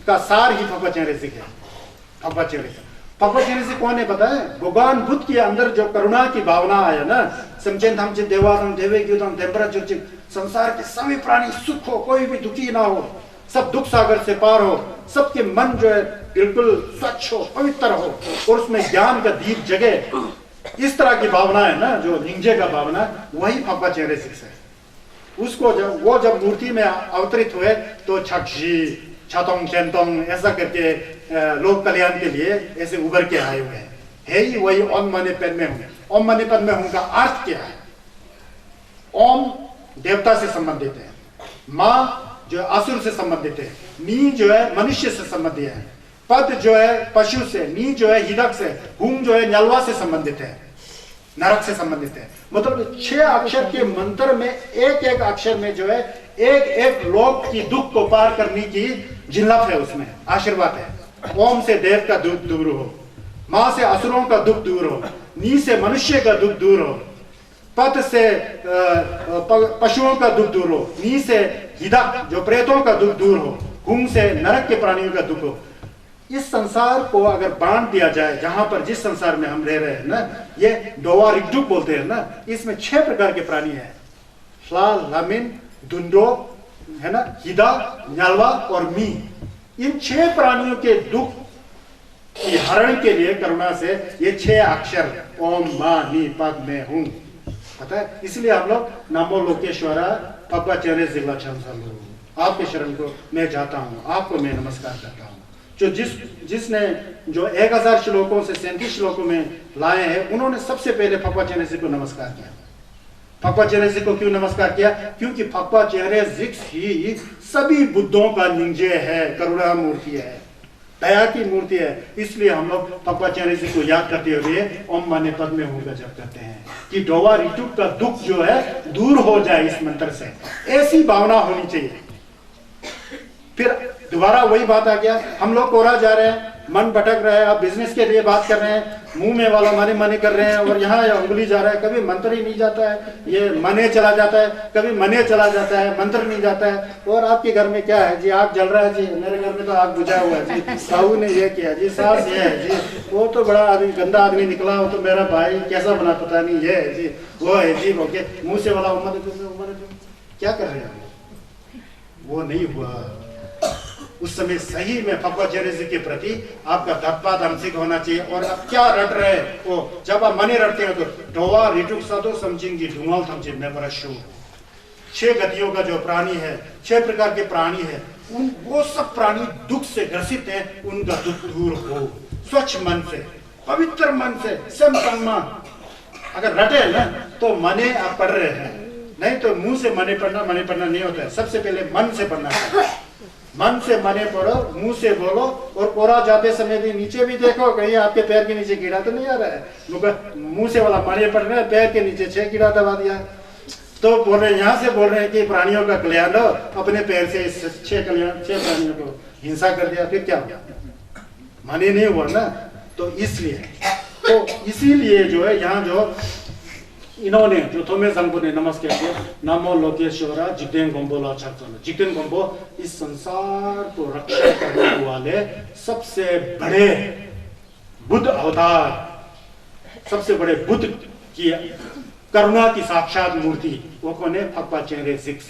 का सार ही फकवा चेहरे जिग है। फकवा चेहरे जिग, फकवा चेहरे जिग कौन है पता है? भगवान बुद्ध के अंदर जो करुणा की भावना है ना, समचेन हमचे देवादम देवे ग्युदम टेम्परेचर, संसार के सभी प्राणी सुख हो, कोई भी दुखी ना हो, सब दुख सागर से पार हो, सबके मन जो है बिल्कुल स्वच्छ हो, पवित्र हो, और उसमें ज्ञान का दीप जगे, इस तरह की भावना है ना, जो निंजे का भावना, वही फकवा चेहरे जिग है। उसको जब मूर्ति में अवतरित हुए तो छक्षी छतोंग चेंतोंग ऐसा करके लोक कल्याण के लिए ऐसे उभर के आए हुए हैं। है ही वही ओम माने पद्मे हुम। ओम माने पद्मे हुम का अर्थ क्या है? ओम देवता से संबंधित है, माँ जो असुर से संबंधित है, नी जो है मनुष्य से संबंधित है, पद जो है पशु से, नी जो है हिदक से, हुम जो है नलवा से संबंधित है, नरक से संबंधित है। मतलब 6 अक्षर के मंत्र में एक अक्षर में जो है एक लोक की दुख को पार करने की जिल्लत है, उसमें आशीर्वाद है। ओम से देव का दुख दूर हो, माँ से असुरों का दुख दूर हो, नी से मनुष्य का दुख दूर हो, पद से पशुओं का दुख दूर हो, नी से हिदक जो प्रेतों का दुख दूर हो, हुम से नरक के प्राणियों का दुख हो। इस संसार को अगर बांट दिया जाए, जहां पर जिस संसार में हम रह रहे हैं ना, ये डोवा रिक्डुक बोलते हैं ना, इसमें 6 प्रकार के प्राणी हैं, फ्ला, लामिन, दुंडो है ना, हिदा, न्यालवा और मी। इन 6 प्राणियों के दुख की हरण के लिए करुणा से ये 6 अक्षर ओम मा नी पद में हूं, पता है। इसलिए हम लोग नामो लोकेश्वरा फकवा चेहरे जिगला छमसलो, आपके शरण को मैं जाता हूं, आपको मैं नमस्कार करता हूं। जो जिसने जो 1000 श्लोकों से 37 श्लोकों में लाए हैं, उन्होंने सबसे पहले फकवा चेहरे जिग को नमस्कार किया। फकवा चेहरे जिग को क्यों नमस्कार किया? क्योंकि फकवा चेहरे जिग ही सभी बुद्धों का निंजे है, करुणा मूर्ति है, दया की मूर्ति है। इसलिए हम लोग फकवा चेहरे जिग को याद करते हुए ओम माने पद में हूं का जप करते हैं कि डोवा रिटुक का दुख जो है दूर हो जाए इस मंत्र से। ऐसी भावना होनी चाहिए। फिर दोबारा वही बात आ गया, हम लोग कोरा जा रहे हैं, मन भटक रहा है, आप बिजनेस के लिए बात कर रहे हैं, मुंह में वाला माने कर रहे हैं, और यहाँ उंगली जा रहा है, कभी मंत्र ही नहीं जाता है, ये मने चला जाता है, कभी मने चला जाता है, मंत्र नहीं जाता है। और आपके घर में क्या है जी? आग जल रहा है जी, मेरे घर में तो आग बुझा हुआ है जी, साहू ने ये किया जी, सास ये है जी, वो तो बड़ा आदमी गंदा आदमी निकला, वो तो मेरा भाई कैसा बना पता नहीं, ये है जी, वो है जी, ओके, मुंह से वाला उम्र क्या कर रहे हैं? वो नहीं हुआ। उस समय सही में फकवा चेहरे जिग के प्रति आपका तत्पाद हमसिक होना चाहिए। और अब क्या रट रहे हो? जब आप मने रटते हो तो ढोवा रिटुक सदो समझेंगी ढूंढाल थमचे मैं परशु। 6 गतियों का जो प्राणी है, 6 प्रकार के प्राणी है, वो सब प्राणी दुख से ग्रसित हैं, उनका दुख दूर हो स्वच्छ मन से, पवित्र मन से, सम अगर रटे ना तो मने आप पढ़ रहे हैं, नहीं तो मुंह से मने पढ़ना नहीं होता है। सबसे पहले मन से पढ़ना है। मन से मने पढ़ो, मुंह से बोलो, और कोरा जाते समय भी नीचे भी देखो कहीं आपके पैर के नीचे कीड़ा तो नहीं आ रहा है। मुंह से वाला मने पढ़ रहे हैं, पैर के नीचे 6 कीड़ा दबा दिया। तो बोल रहे यहाँ से बोल रहे हैं कि प्राणियों का कल्याण लो, अपने पैर से इस 6 प्राणियों को हिंसा कर दिया, फिर क्या हुआ? माने नहीं हुआ ना। तो इसीलिए जो है यहाँ जो इन्होंने जो थोमे संघ ने नमस्कार किया, नमो लोकेश्वरा जितेन गोम्बोला छक्चन। जितेन गोम्बो इस संसार को रक्षा करने वाले सबसे बड़े बुद्ध अवतार, सबसे बड़े बुद्ध की करुणा की साक्षात मूर्ति, वो कौन है? फक्पा चेहरे 6,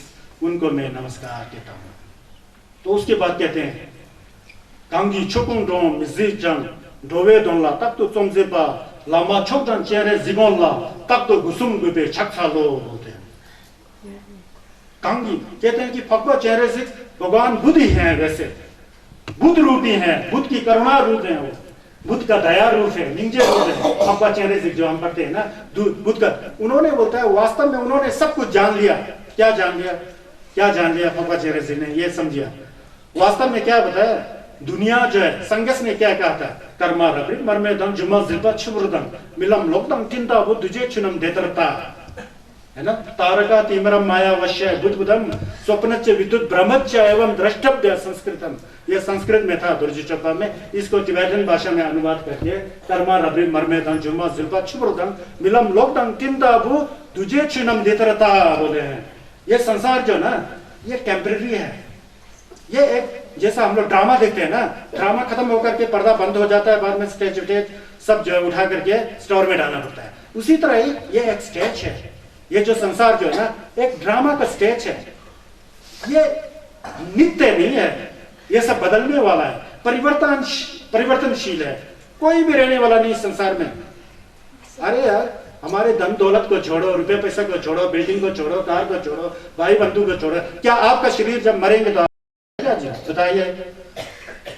उनको मैं नमस्कार कहता हूँ। तो उसके बाद कहते हैं कांगी छुकुंग डोम मिजी जंग डोवे डोंला तक तो चोमजेपा लामा छोकन चेहरे जिगोंला तक तो गुसुम गुबे छक्सा लो बोलते हैं। कांगी कहते हैं कि फक्पा चेहरे 6 भगवान बुद्ध ही हैं, वैसे बुद्ध रूपी हैं, बुद्ध की करुणा रूप है, वो बुद्ध का दया रूप है, निंजे रूप है। फक्पा चेहरे 6 जो हम पढ़ते हैं ना, बुद्ध का, उन्होंने बोलता है वास्तव में उन्होंने सब कुछ जान लिया। क्या जान लिया फक्पा चेहरे 6 ने? ये समझिया वास्तव में क्या बताया। दुनिया जो है, संगस ने क्या कहा था? कर्मा रबि मर्मेदम जुमा जिल्पा छुबुरदम मिलम लोकदम चिंता वो तुझे चुनम देतरता, है ना? तारका तिमरम माया वश्य बुद्धबुदम स्वप्नच्च विद्युत ब्रह्मच्च एवं द्रष्टव्य संस्कृतम। ये संस्कृत में था दुर्जिचपा में, इसको तिबेटन भाषा में अनुवाद करके कर्मा रबि मर्मेदम जुमा जिल्पा छुबुरदम मिलम लोकदम चिंता वो तुझे चुनम देतरता बोले हैं। ये संसार जो ना, ये टेम्परेरी है। ये एक जैसा हम लोग ड्रामा देखते हैं ना, ड्रामा खत्म होकर के पर्दा बंद हो जाता है, बाद में स्टेज सब जो है उठा करके स्टोर में डालना पड़ता है। उसी तरह ही ये एक स्टेज है। ये जो संसार जो है ना, एक ड्रामा का स्टेज है। ये नित्य नहीं है, ये सब बदलने वाला है, परिवर्तनशील है। कोई भी रहने वाला नहीं संसार में। अरे यार, हमारे धन दौलत को छोड़ो, रुपए पैसा को छोड़ो, बिल्डिंग को छोड़ो, कार को छोड़ो, भाई बंधु को छोड़ो, क्या आपका शरीर जब मरेंगे तो बताइए?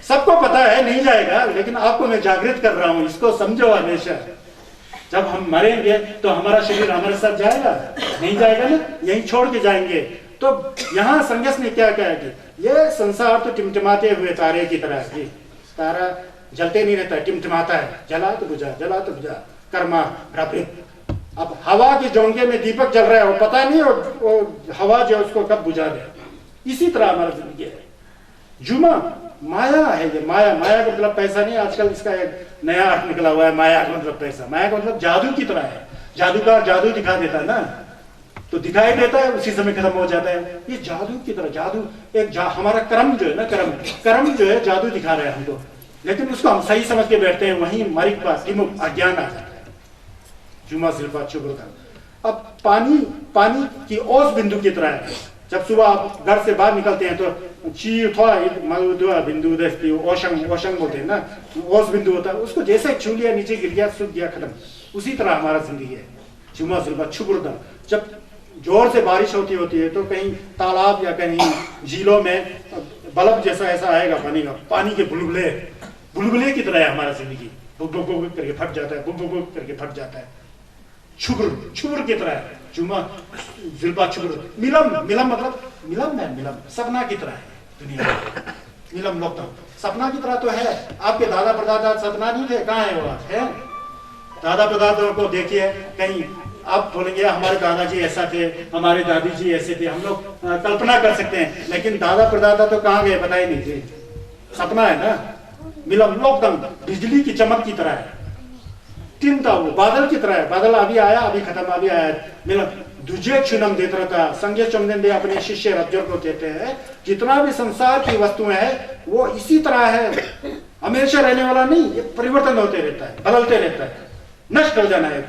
सबको पता है नहीं जाएगा, लेकिन आपको मैं जागृत कर रहा हूं, इसको समझो हमेशा। जब हम मरेंगे तो हमारा शरीर हमारे साथ जाएगा? नहीं जाएगा ना, यहीं छोड़ के जाएंगे। तो यहाँ संन्यास ने क्या कहा कि ये संसार तो टिमटिमाते हुए तारे की तरह है। तारा जलते नहीं रहता, टिमटिमाता है, जला तो बुझा कर्मा रबित। अब हवा के जोंगे में दीपक जल रहा है, वो पता नहीं वो हवा जो उसको कब बुझा दे। इसी तरह हमारा जिंदगी है। जुमा माया है। ये माया का मतलब पैसा नहीं, आजकल इसका एक नया अर्थ निकला हुआ है, माया का मतलब पैसा। माया का मतलब जादू की तरह है। जादूकार जादू दिखा देता है ना, तो दिखाई देता है, उसी समय खत्म हो जाता है। ये जादू की तरह, जादू एक हमारा कर्म जो है ना, कर्म जो है जादू दिखा रहा है हमको, लेकिन उसको हम सही समझ के बैठते हैं, वहीं हमारी पास अज्ञान आ जाता है। जुमा सिल्फा चुगल का। अब पानी की ओस बिंदु की तरह है। जब सुबह आप घर से बाहर निकलते हैं तो बिंदु ओशंग बोलते हैं ना, ओस बिंदु होता है, उसको जैसे छू लिया नीचे गिर गया, सूख गया, खत्म। उसी तरह हमारा जिंदगी है। जुमा सिल्फा छुगुरदम। जब जोर से बारिश होती है तो कहीं तालाब या कहीं झीलों में बल्ब जैसा ऐसा आएगा, बनेगा, पानी के बुलबुले की तरह है हमारा जिंदगी। बुक करके फट जाता है, बुक करके फट जाता है। छुबर की तरह है। जुमा जिल्पा छुबर। मिलम मतलब मिलम सपना की तरह है दुनिया। मिलम लोकतम सपना की तरह तो है। आपके दादा परदादा सपना नहीं थे, कहाँ है वो आज है? दादा परदादा को देखिए, कहीं आप बोलेंगे हमारे दादाजी ऐसा थे, हमारे दादी जी ऐसे थे, हम लोग कल्पना कर सकते हैं, लेकिन दादा परदादा तो कहाँ गए पता ही नहीं थे। सपना है ना। मिलम लोकतम बिजली की चमक की तरह है। चिंता वो बादल की तरह है। बादल अभी आया, अभी खत्म, अभी आया। मिलम दुजे चुनम देता था। संजय चंदेंदे अपने शिष्य रब्जर को कहते हैं, जितना भी संसार की वस्तुएं है वो इसी तरह है, हमेशा रहने वाला नहीं, ये परिवर्तन होते रहता है, बदलते रहता है, नष्ट हो जाना है।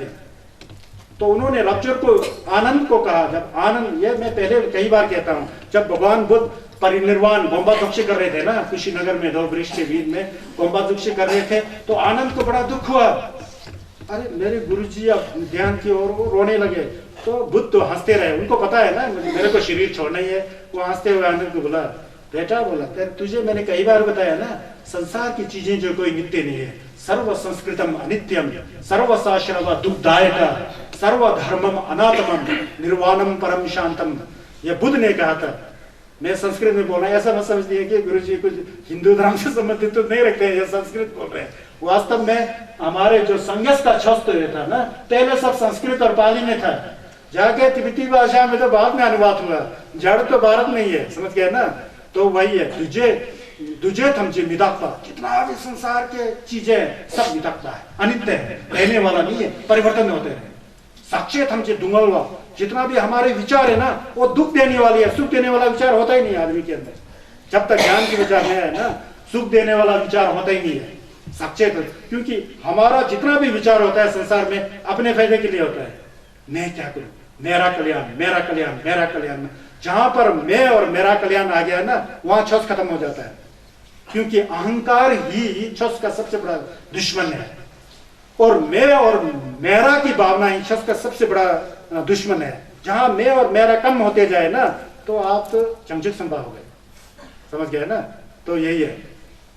तो उन्होंने रब्जर को आनंद को कहा। जब आनंद, ये मैं पहले कई बार कहता हूं, जब भगवान बुद्ध परिनिर्वाण गोम्बादुक्षी कर रहे थे ना, कुशीनगर में 2 वृक्ष के बीच में गोम्बादुक्षी कर रहे थे, तो आनंद को बड़ा दुख हुआ। अरे मेरे गुरुजी अब ध्यान की ओर रोने लगे। तो बुद्ध तो हंसते रहे, उनको पता है ना मेरे को शरीर छोड़ना ही है। वो हंसते हुए आनंद को बोला, बेटा बोला तुझे मैंने कई बार बताया ना, संसार की चीजें जो कोई नित्य नहीं है। सर्व संस्कृतम अनित्यम सर्वसाश्रव दुग्धायता सर्वधर्मम अनातमम निर्वाणम परम शांतम, ये बुद्ध ने कहा था। मैं संस्कृत में बोल रहा हूँ, ऐसा मत समझिए कि गुरु जी कुछ हिंदू धर्म से संबंधित तो नहीं रखते हैं, ये संस्कृत बोल रहे हैं। वास्तव में हमारे जो संघर्ष का छस्त था ना, पहले सब संस्कृत और पाली में था, जाके तिब्बती भाषा में तो बाद में अनुवाद हुआ, जड़ तो भारत में ही है, समझ गए ना। तो वही है, तुझे थमचे मिताक्ता, जितना भी संसार के चीजें सब मिताक्ता है, अनित्य है, रहने वाला नहीं है, परिवर्तन होते रहे। साक्षी थमचे दुंगलवा, जितना भी हमारे विचार है ना वो दुख देने वाली है, सुख देने वाला विचार होता ही नहीं आदमी के अंदर। जब तक ज्ञान की विचार है ना, सुख देने वाला विचार होता ही नहीं है सचेत, क्योंकि हमारा जितना भी विचार होता है संसार में अपने फायदे के लिए होता है। मैं क्या करूं, मेरा कल्याण, मेरा कल्याण, मेरा कल्याण। जहां पर मैं और मेरा कल्याण आ गया ना, वहां छस खत्म हो जाता है, क्योंकि अहंकार ही छस का सबसे बड़ा दुश्मन है, और मैं और मेरा की भावना ही छस का सबसे बड़ा दुश्मन है। जहां मैं और मेरा कम होते जाए ना, तो आप तो चमचक संभा हो गए, समझ गए ना। तो यही है,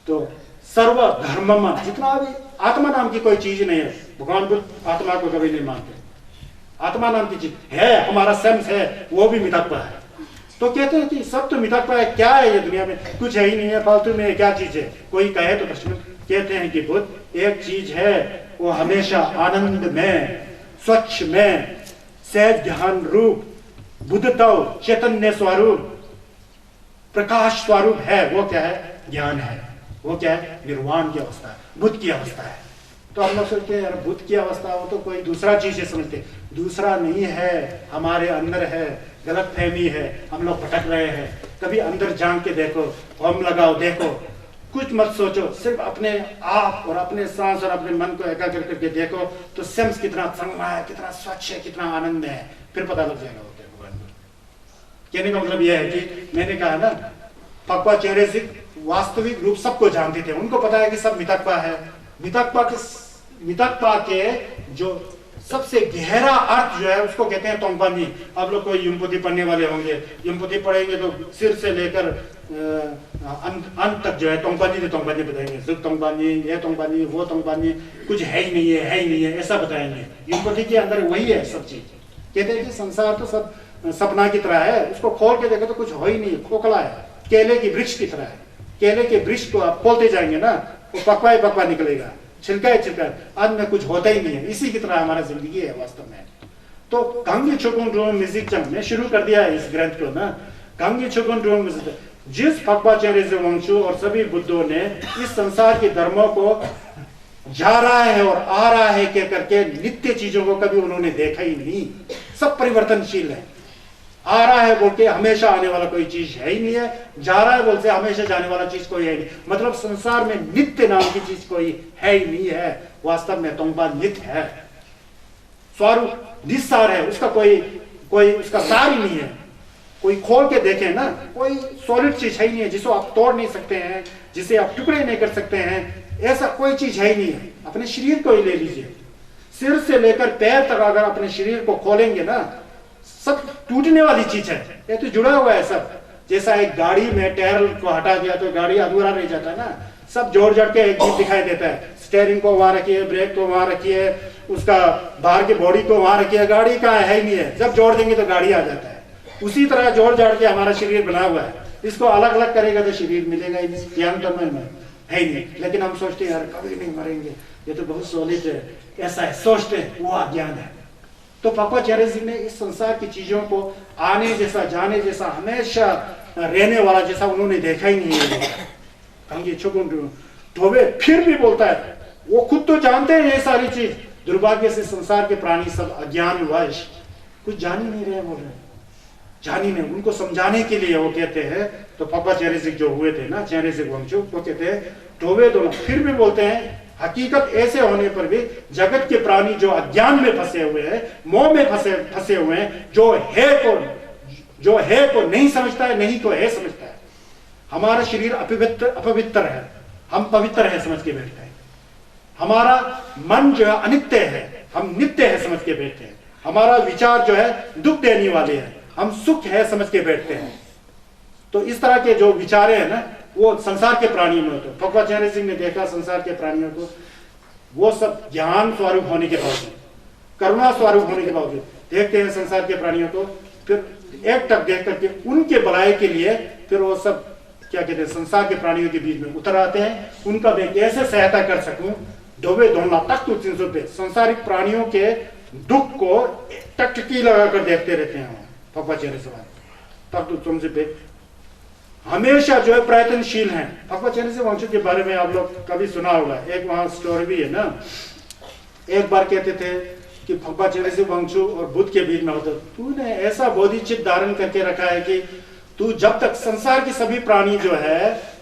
तो सर्व धर्म, जितना भी आत्मा नाम की कोई चीज नहीं है। भगवान बुद्ध आत्मा को कभी नहीं मानते, आत्मा नाम की चीज है, हमारा सेंस है, वो भी मितात्मा है। तो कहते हैं कि सब तो मितात्मा है, क्या है ये दुनिया में, कुछ है ही नहीं है, फालतू में क्या चीज है। कोई कहे तो प्रश्न, कहते हैं कि बुद्ध एक चीज है, वो हमेशा आनंद में, स्वच्छ में, सहज ध्यान रूप, बुद्धत्व, चैतन्य स्वरूप, प्रकाश स्वरूप है। वो क्या है? ज्ञान है। वो क्या है? निर्वाण की अवस्था है, बुद्ध की अवस्था है। तो हम लोग सोचते हैं यार बुद्ध की अवस्था हो तो कोई दूसरा चीज है, समझते। दूसरा नहीं है, हमारे अंदर है, गलत फहमी है, हम लोग भटक रहे हैं। कभी अंदर झांक के देखो, होम लगाओ, देखो, कुछ मत सोचो, सिर्फ अपने आप और अपने सांस और अपने मन को एकाग्र करके देखो, तो सेंस कितना चंगा है, कितना स्वच्छ है, कितना आनंद है, फिर पता लग जाएगा होते भगवान को। कहने का मतलब यह है कि मैंने कहा ना, फक्वा चेहरे से वास्तविक रूप सबको जानते थे, उनको पता है कि सब मितक्वा है। मितक्वा के जो सबसे गहरा अर्थ जो है उसको कहते हैं तोंगपानी। आप लोग कोई युमपुति पढ़ने वाले होंगे, युमपुति पढ़ेंगे तो सिर से लेकर अंत तक जो है तोंगपानी बताएंगे, जुग तोंगपानी, ये तोंगपानी, वो तोंगपानी, कुछ है ही नहीं है, है ही नहीं है, ऐसा बताएंगे। युमपुति के अंदर वही है सब चीज। कहते हैं कि संसार तो सब सपना की तरह है, उसको खोल के देखो तो कुछ हो ही नहीं, खोखला है, केले की वृक्ष की तरह है। केले के वृक्ष को आप खोलते जाएंगे ना, वो पकवा ही पकवा निकलेगा, छिलका ही छिलका, अंत में कुछ होता ही नहीं है। इसी की तरह हमारा जिंदगी है वास्तव में। तो गांगी चुकुन ड्रोम म्यूजिक चंग ने शुरू कर दिया है इस ग्रंथ को ना, गांगी चुकुन ड्रोम म्यूजिक। जिस फक्वाचार्य से वंशु और सभी बुद्धों ने इस संसार के धर्मों को जा रहा है और आ रहा है कह करके नित्य चीजों को कभी उन्होंने देखा ही नहीं। सब परिवर्तनशील है। आ रहा है बोल के हमेशा आने वाला कोई चीज है ही नहीं है, जा रहा है बोल से हमेशा जाने वाला चीज कोई है नहीं। मतलब संसार में नित्य नाम की चीज कोई है ही नहीं है। वास्तव में तोंगपा नित्य है, स्वरूप निस्सार है, उसका कोई उसका सार ही नहीं है। कोई खोल के देखे ना, कोई सॉलिड चीज है ही नहीं है जिसको आप तोड़ नहीं सकते हैं, जिसे आप टुकड़े नहीं कर सकते हैं, ऐसा कोई चीज है ही नहीं है। अपने शरीर को ही ले लीजिए, सिर से लेकर पैर तक अगर अपने शरीर को खोलेंगे ना, सब टूटने वाली चीज है, ये तो जुड़ा हुआ है सब। जैसा एक गाड़ी में टायर को हटा दिया तो गाड़ी अधूरा रह जाता है ना, सब जोड़ जोड़ के एक चीज दिखाई देता है। स्टीयरिंग को वहां रखिए, ब्रेक को वहां रखिए, उसका बाहर की बॉडी को वहां रखिए, गाड़ी कहाँ है ही नहीं है। जब जोड़ देंगे तो गाड़ी आ जाता है। उसी तरह जोड़ जोड़ के हमारा शरीर बना हुआ है, इसको अलग अलग करेगा तो शरीर मिलेगा ही नहीं, ज्ञान तो में है ही नहीं। लेकिन हम सोचते हैं यार कभी नहीं मरेंगे, ये तो बहुत सॉलिड है, ऐसा है सोचते हैं, वो अज्ञान है। तो फक्वाचार्य जी ने इस संसार की चीजों को आने जैसा, जाने जैसा, हमेशा रहने वाला जैसा उन्होंने देखा ही नहीं है। तो फिर भी बोलता है, वो खुद तो जानते हैं ये सारी चीज, दुर्भाग्य से संसार के प्राणी सब अज्ञानवश कुछ जान ही नहीं रहे, बोल रहे जान ही नहीं। उनको समझाने के लिए वो कहते हैं, तो फक्वाचार्य जी जो हुए थे ना, चेहरे से वंशु, वो कहते हैं टोवे दोनों। फिर भी बोलते हैं हकीकत ऐसे होने पर भी जगत के प्राणी जो अज्ञान में फंसे हुए हैं, मोह में फंसे हुए हैं, जो है को नहीं समझता है, नहीं तो है समझता है। हमारा शरीर अपवित्र है, हम पवित्र है समझ के बैठते हैं। हमारा मन जो है अनित्य है, हम नित्य है समझ के बैठते हैं। हमारा विचार जो है दुख देने वाले हैं, हम सुख है समझ के बैठते हैं। तो इस तरह के जो विचारे हैं ना, वो संसार के प्राणियों में होते। फक्वाचार्य सिंह ने देखा संसार के प्राणियों को, वो सब ज्ञान स्वरूप होने के बावजूद, करुणा स्वरूप होने के बावजूद देखते हैं संसार के प्राणियों को, फिर एक टक देख करके उनके भलाई के लिए फिर वो सब क्या कहते हैं संसार के प्राणियों के बीच में उतर आते हैं। उनका मैं कैसे सहायता कर सकूं, डोबे धोना तक तो 300 पे संसारिक प्राणियों के दुख को टकटकी लगाकर देखते रहते हैं भगवान चेहरे से तब तो तुमसे पे हमेशा जो है प्रयत्नशील हैं। भगवान चेहरे से वंशों के बारे में आप लोग कभी सुना होगा, एक वहां स्टोरी भी है ना। एक बार कहते थे कि भगवान चेहरे से वंशु और बुद्ध के बीच में होता, तूने ऐसा बोधिचित्त धारण करके रखा है कि तू जब तक संसार के सभी प्राणी जो है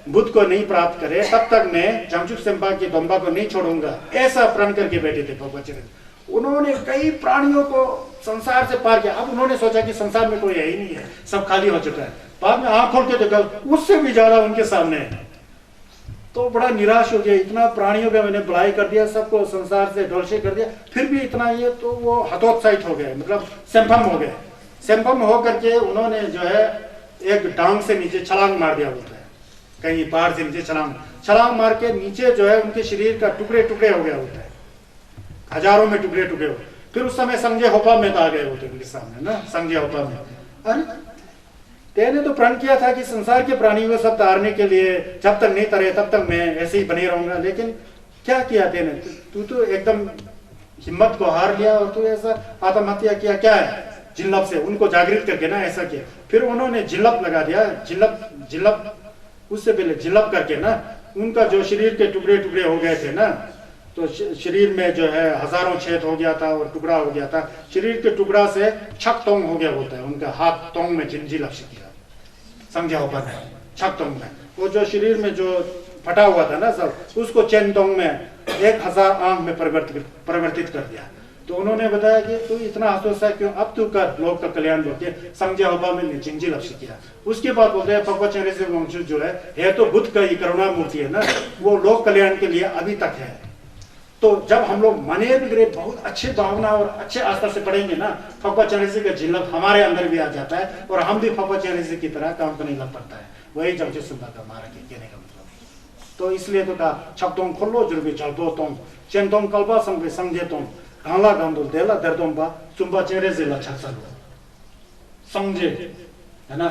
बुद्ध को नहीं प्राप्त करे तब तक मैं जमशुक सेम्पा की दोंबा को नहीं छोड़ूंगा, ऐसा प्रण करके बैठे थे भगवान चेहरे। उन्होंने कई प्राणियों को संसार से पार किया। अब उन्होंने सोचा कि संसार में कोई है ही नहीं है, सब खाली हो चुका है। बाद में आंख खोल के देखा उससे भी ज्यादा उनके सामने है, तो बड़ा निराश हो गया। इतना प्राणियों का मैंने भलाई कर दिया, सबको संसार से ढोलसे कर दिया, फिर भी इतना ये, तो वो हतोत्साहित हो गए, मतलब सेम्पम हो गए। सेम्पम हो करके उन्होंने जो है एक टांग से नीचे छलांग मार दिया होता है, कहीं पहाड़ से नीचे छलांग मार के नीचे जो है उनके शरीर का टुकड़े टुकड़े हो गया होता है, हजारों में टुकड़े टुकड़े हो। फिर उस समय संजय होपा में आ गए होते उनके सामने ना, संजय होपा में, अरे तेने तो प्रण किया था कि संसार के प्राणियों को सब तारने के लिए जब तक नहीं तरे तब तक मैं ऐसे ही बने रहूंगा, लेकिन क्या किया तेने, तू तो एकदम हिम्मत को हार लिया और तू ऐसा आत्महत्या किया, क्या है जिल्लप से उनको जागृत करके ना ऐसा किया। फिर उन्होंने जिल्लप लगा दिया, जिल्लप उससे पहले जिल्लप करके ना उनका जो शरीर के टुकड़े टुकड़े हो गए थे ना, तो शरीर में जो है हजारों छेद हो गया था और टुकड़ा हो गया था। शरीर के टुकड़ा से छक तोंग हो गया होता है, उनका हाथ तोंग में जिंजी लक्ष्य किया, समझा होगा ना, छक तोंग में वो जो शरीर में जो फटा हुआ था ना सब, उसको चेन तोंग में 1000 आंख में परिवर्तित कर दिया। तो उन्होंने बताया कि तू इतना हतोत्साह क्यों, अब तू कर लोक का कल्याण बोल के समझा होगा में जिंजी लक्ष्य किया। उसके बाद बोलते हैं भगवत चेहरे से वंशज जो है तो बुद्ध का ही करुणा मूर्ति है ना, वो लोक कल्याण के लिए अभी तक है। तो जब हम लोग मने बिगड़े बहुत अच्छे भावना और अच्छे आस्था से पढ़ेंगे ना, फप्पा चरणसी का जिल्लत हमारे अंदर भी आ जाता है और हम भी फप्पा चरणसी की तरह काम करने लग पड़ता है। वही जमशेद सिंह का मारा के कहने का मतलब। तो इसलिए तो कहा छपतों खोलो जुर्बी चलबो तुम चेंतों कल्पा संगे संगे तुम गाला गांदुल देला दर्दों बा चुंबा चेहरे से लच्छा चलो समझे, है ना।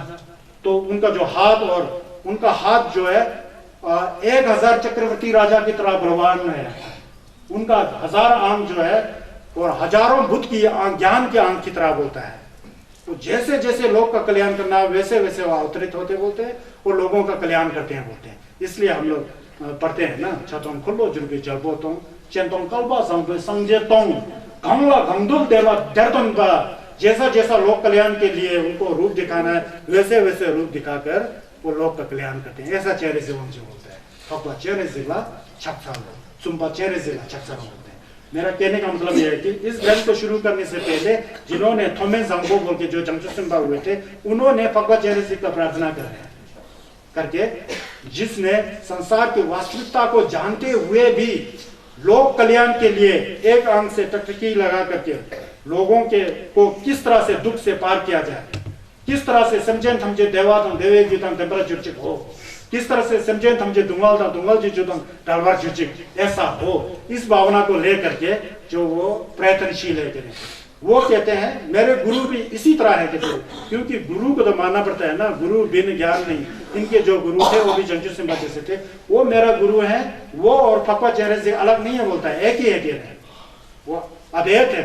तो उनका जो हाथ और उनका हाथ जो है 1000 चक्रवर्ती राजा की तरह बलवान है। उनका 1000 आंख जो है और हजारों बुद्ध की ज्ञान की आंख की तरह बोलता है। तो जैसे जैसे लोग का कल्याण करना है वैसे वैसे वो अवतरित होते बोलते हैं और लोगों का कल्याण करते हैं बोलते हैं। इसलिए हम लोग पढ़ते हैं ना, छतों खुल्लो जुर्गे जलबो तुम चेंतों कल्बा संगे संजय तुम घंगला घंगदुल देवा दर्दन बा। जैसा जैसा लोक कल्याण के लिए उनको रूप दिखाना है वैसे वैसे रूप दिखाकर वो लोक का कल्याण करते हैं। ऐसा चेहरे से उनसे बोलता है फप्पा चेहरे जिला छक्सा चुंबा चेहरे जिला छक्सा बोलते हैं। मेरा कहने का मतलब यह है कि इस ग्रंथ को शुरू करने से पहले जिन्होंने थोमे जंगो बोल के जो जमशेद सिंह हुए थे उन्होंने फप्पा चेहरे जी का प्रार्थना करके जिसने संसार की वास्तविकता को जानते हुए भी लोक कल्याण के लिए एक आंख से टकटकी लगा करके लोगों के को किस तरह से दुख से पार किया जाए, किस तरह से समझें थमजे देवातम देवे जीतम टेम्परा जुर्चिक हो, किस तरह से समझें थमजे दुंगल जी जुतम डालवार जुर्चिक ऐसा हो, इस भावना को लेकर के जो वो प्रयत्नशील है। वो कहते हैं मेरे गुरु भी इसी तरह है कहते, क्योंकि गुरु को तो मानना पड़ता है ना, गुरु बिन ज्ञान नहीं। इनके जो गुरु थे वो भी जमशेद सिंह जैसे थे, वो मेरा गुरु है। वो और फप्पा चेहरे से अलग नहीं है बोलता है, एक ही है, वो अभेद है,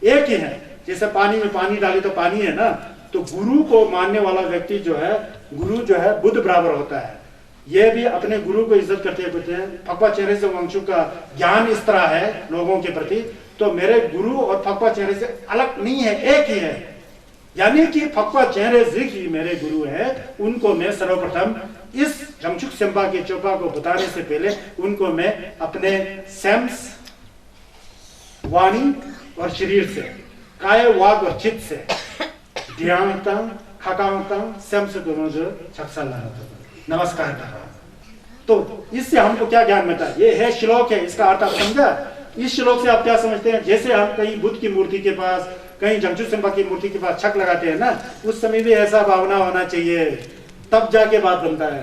एक ही है। जैसे पानी में पानी डाली तो पानी है ना, तो गुरु को मानने वाला व्यक्ति जो है गुरु जो है बुद्ध बराबर होता है। ये भी अपने गुरु को इज्जत करते हैं। फप्पा चेहरे से वंशु का ज्ञान इस तरह है लोगों के प्रति, तो मेरे गुरु और फप्पा चेहरे से अलग नहीं है, एक ही है। यानी कि फप्पा चेहरे जी ही मेरे गुरु है। उनको मैं सर्वप्रथम इस जमशेद सिंह के चोपा को बताने से पहले उनको मैं अपने सेंस वाणी और शरीर से, काय वाक और चित्त से ध्यानता खकावता सेंस दोनों जो छक्सा लगा नमस्कार कर रहा हूं। तो इससे हमको क्या ज्ञान मिलता है? ये है श्लोक है, इसका अर्थ आप समझा? इस श्लोक से आप क्या समझते हैं? जैसे हम कहीं बुद्ध की मूर्ति के पास, कहीं जमशेद सिंह की मूर्ति के पास छक लगाते हैं ना, उस समय भी ऐसा भावना होना चाहिए, तब जाके बात बनता है।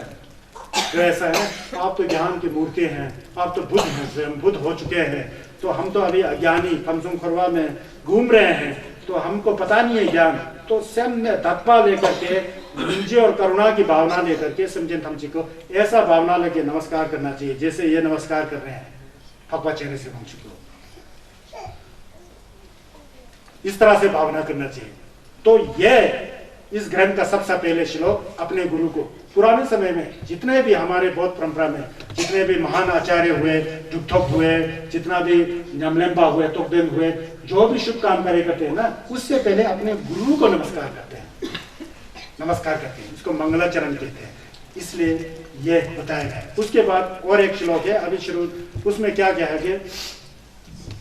तो ऐसा है, आप तो ज्ञान की मूर्ति हैं, आप तो बुद्ध हैं, स्वयं बुद्ध हो चुके हैं, तो हम तो अभी अज्ञानी फमसुम खुरवा में घूम रहे हैं, तो हमको पता नहीं है ज्ञान। तो स्वयं ने तत्पा लेकर के मुझे और करुणा की भावना लेकर के समझे हमजी को ऐसा भावना लेके नमस्कार करना चाहिए, जैसे ये नमस्कार कर रहे हैं फकवा चेहरे से हमजी को, इस तरह से भावना करना चाहिए। तो यह इस ग्रंथ का सबसे पहले श्लोक अपने गुरु को, पुराने समय में जितने भी हमारे बौद्ध परंपरा में जितने भी महान आचार्य हुए, डुकथोक हुए, जितना भी न्यामलेम्बा हुए, तोकदेन हुए, जो भी शुभ काम करे करते हैं ना, उससे पहले अपने गुरु को नमस्कार करते हैं, नमस्कार करते हैं, उसको मंगलाचरण कहते हैं। इसलिए यह बताया गया है। उसके बाद और एक श्लोक है अभी शुरू, उसमें क्या क्या है कि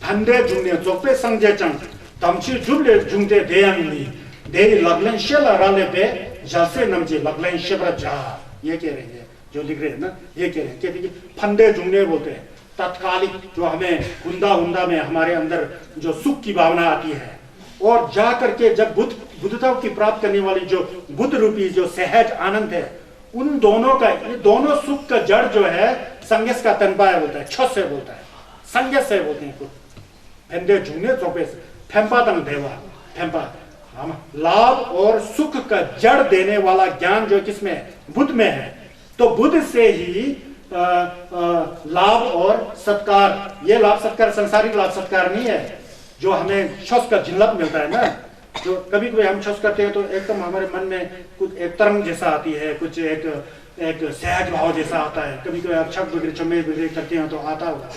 ठंडे जुंगने जोपे संजय चंग तमची जुबले जुंगते देयंगनी दे लगलन शेला राले पे जैसे नमजे लगलन शेबरा जा, ये कह रहे हैं जो लिख रहे हैं ना, ये कह रहे हैं कहते हैं फंदे जुंगने बोलते हैं तत्कालिक जो हमें हुंदा में हमारे अंदर जो सुख की भावना आती है, और जा करके जब बुद्धता की प्राप्त करने वाली जो बुद्ध रूपी जो सहज आनंद है, उन दोनों का, ये दोनों सुख का जड़ जो है संगस का तनपा बोलता है, छस से बोलता है, संगस से बोलते हैं कुछ फंदे जुंगने चौपे फेंपा तंग देवा फेंपा, हम लाभ और सुख का जड़ देने वाला ज्ञान जो किसमें, बुद्ध में है। तो बुद्ध से ही लाभ और सत्कार, ये लाभ सत्कार संसारिक लाभ सत्कार नहीं है जो हमें छस का जिल्लत मिलता है ना, जो कभी कभी हम छस करते हैं तो एकदम हमारे मन में कुछ एक तरंग जैसा आती है, कुछ एक सहज भाव जैसा आता है। कभी कभी आप छक बिगड़े चम्मे बिगड़े करते हैं तो आता होगा,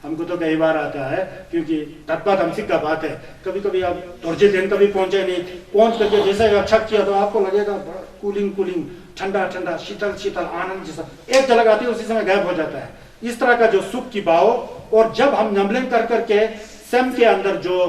हमको तो कई बार आता है, क्योंकि तत्पा तमसिक का बात है। कभी कभी आप तोरजे दिन कभी पहुंचे नहीं, पहुंच करके जैसे छक किया तो आपको लगेगा कूलिंग ठंडा ठंडा शीतल आनंद जैसा, एक झलक आती है उसी समय गायब हो जाता है। इस तरह का जो सुख की भाव, और जब हम नमलिंग कर करके स्वयं के अंदर जो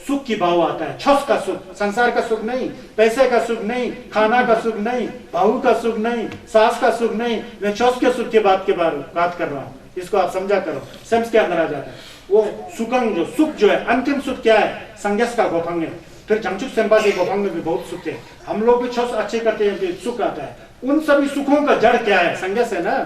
सुख की भाव आता है, छस का सुख, संसार का सुख नहीं, पैसे का सुख नहीं, खाना का सुख नहीं, बहू का सुख नहीं, सास का सुख नहीं, मैं छस के सुख के बात कर रहा हूँ, इसको आप समझा करो, सेंस के अंदर आ जाता है। वो सुखंग जो सुख जो है, अंतिम सुख क्या है, संगस का गोफंग है। फिर जंगचुक सेंपा के गोफंग में भी बहुत सुख है। हम लोग भी छस अच्छे करते हैं, सुख आता है। उन सभी सुखों का जड़ क्या है, संगस है ना।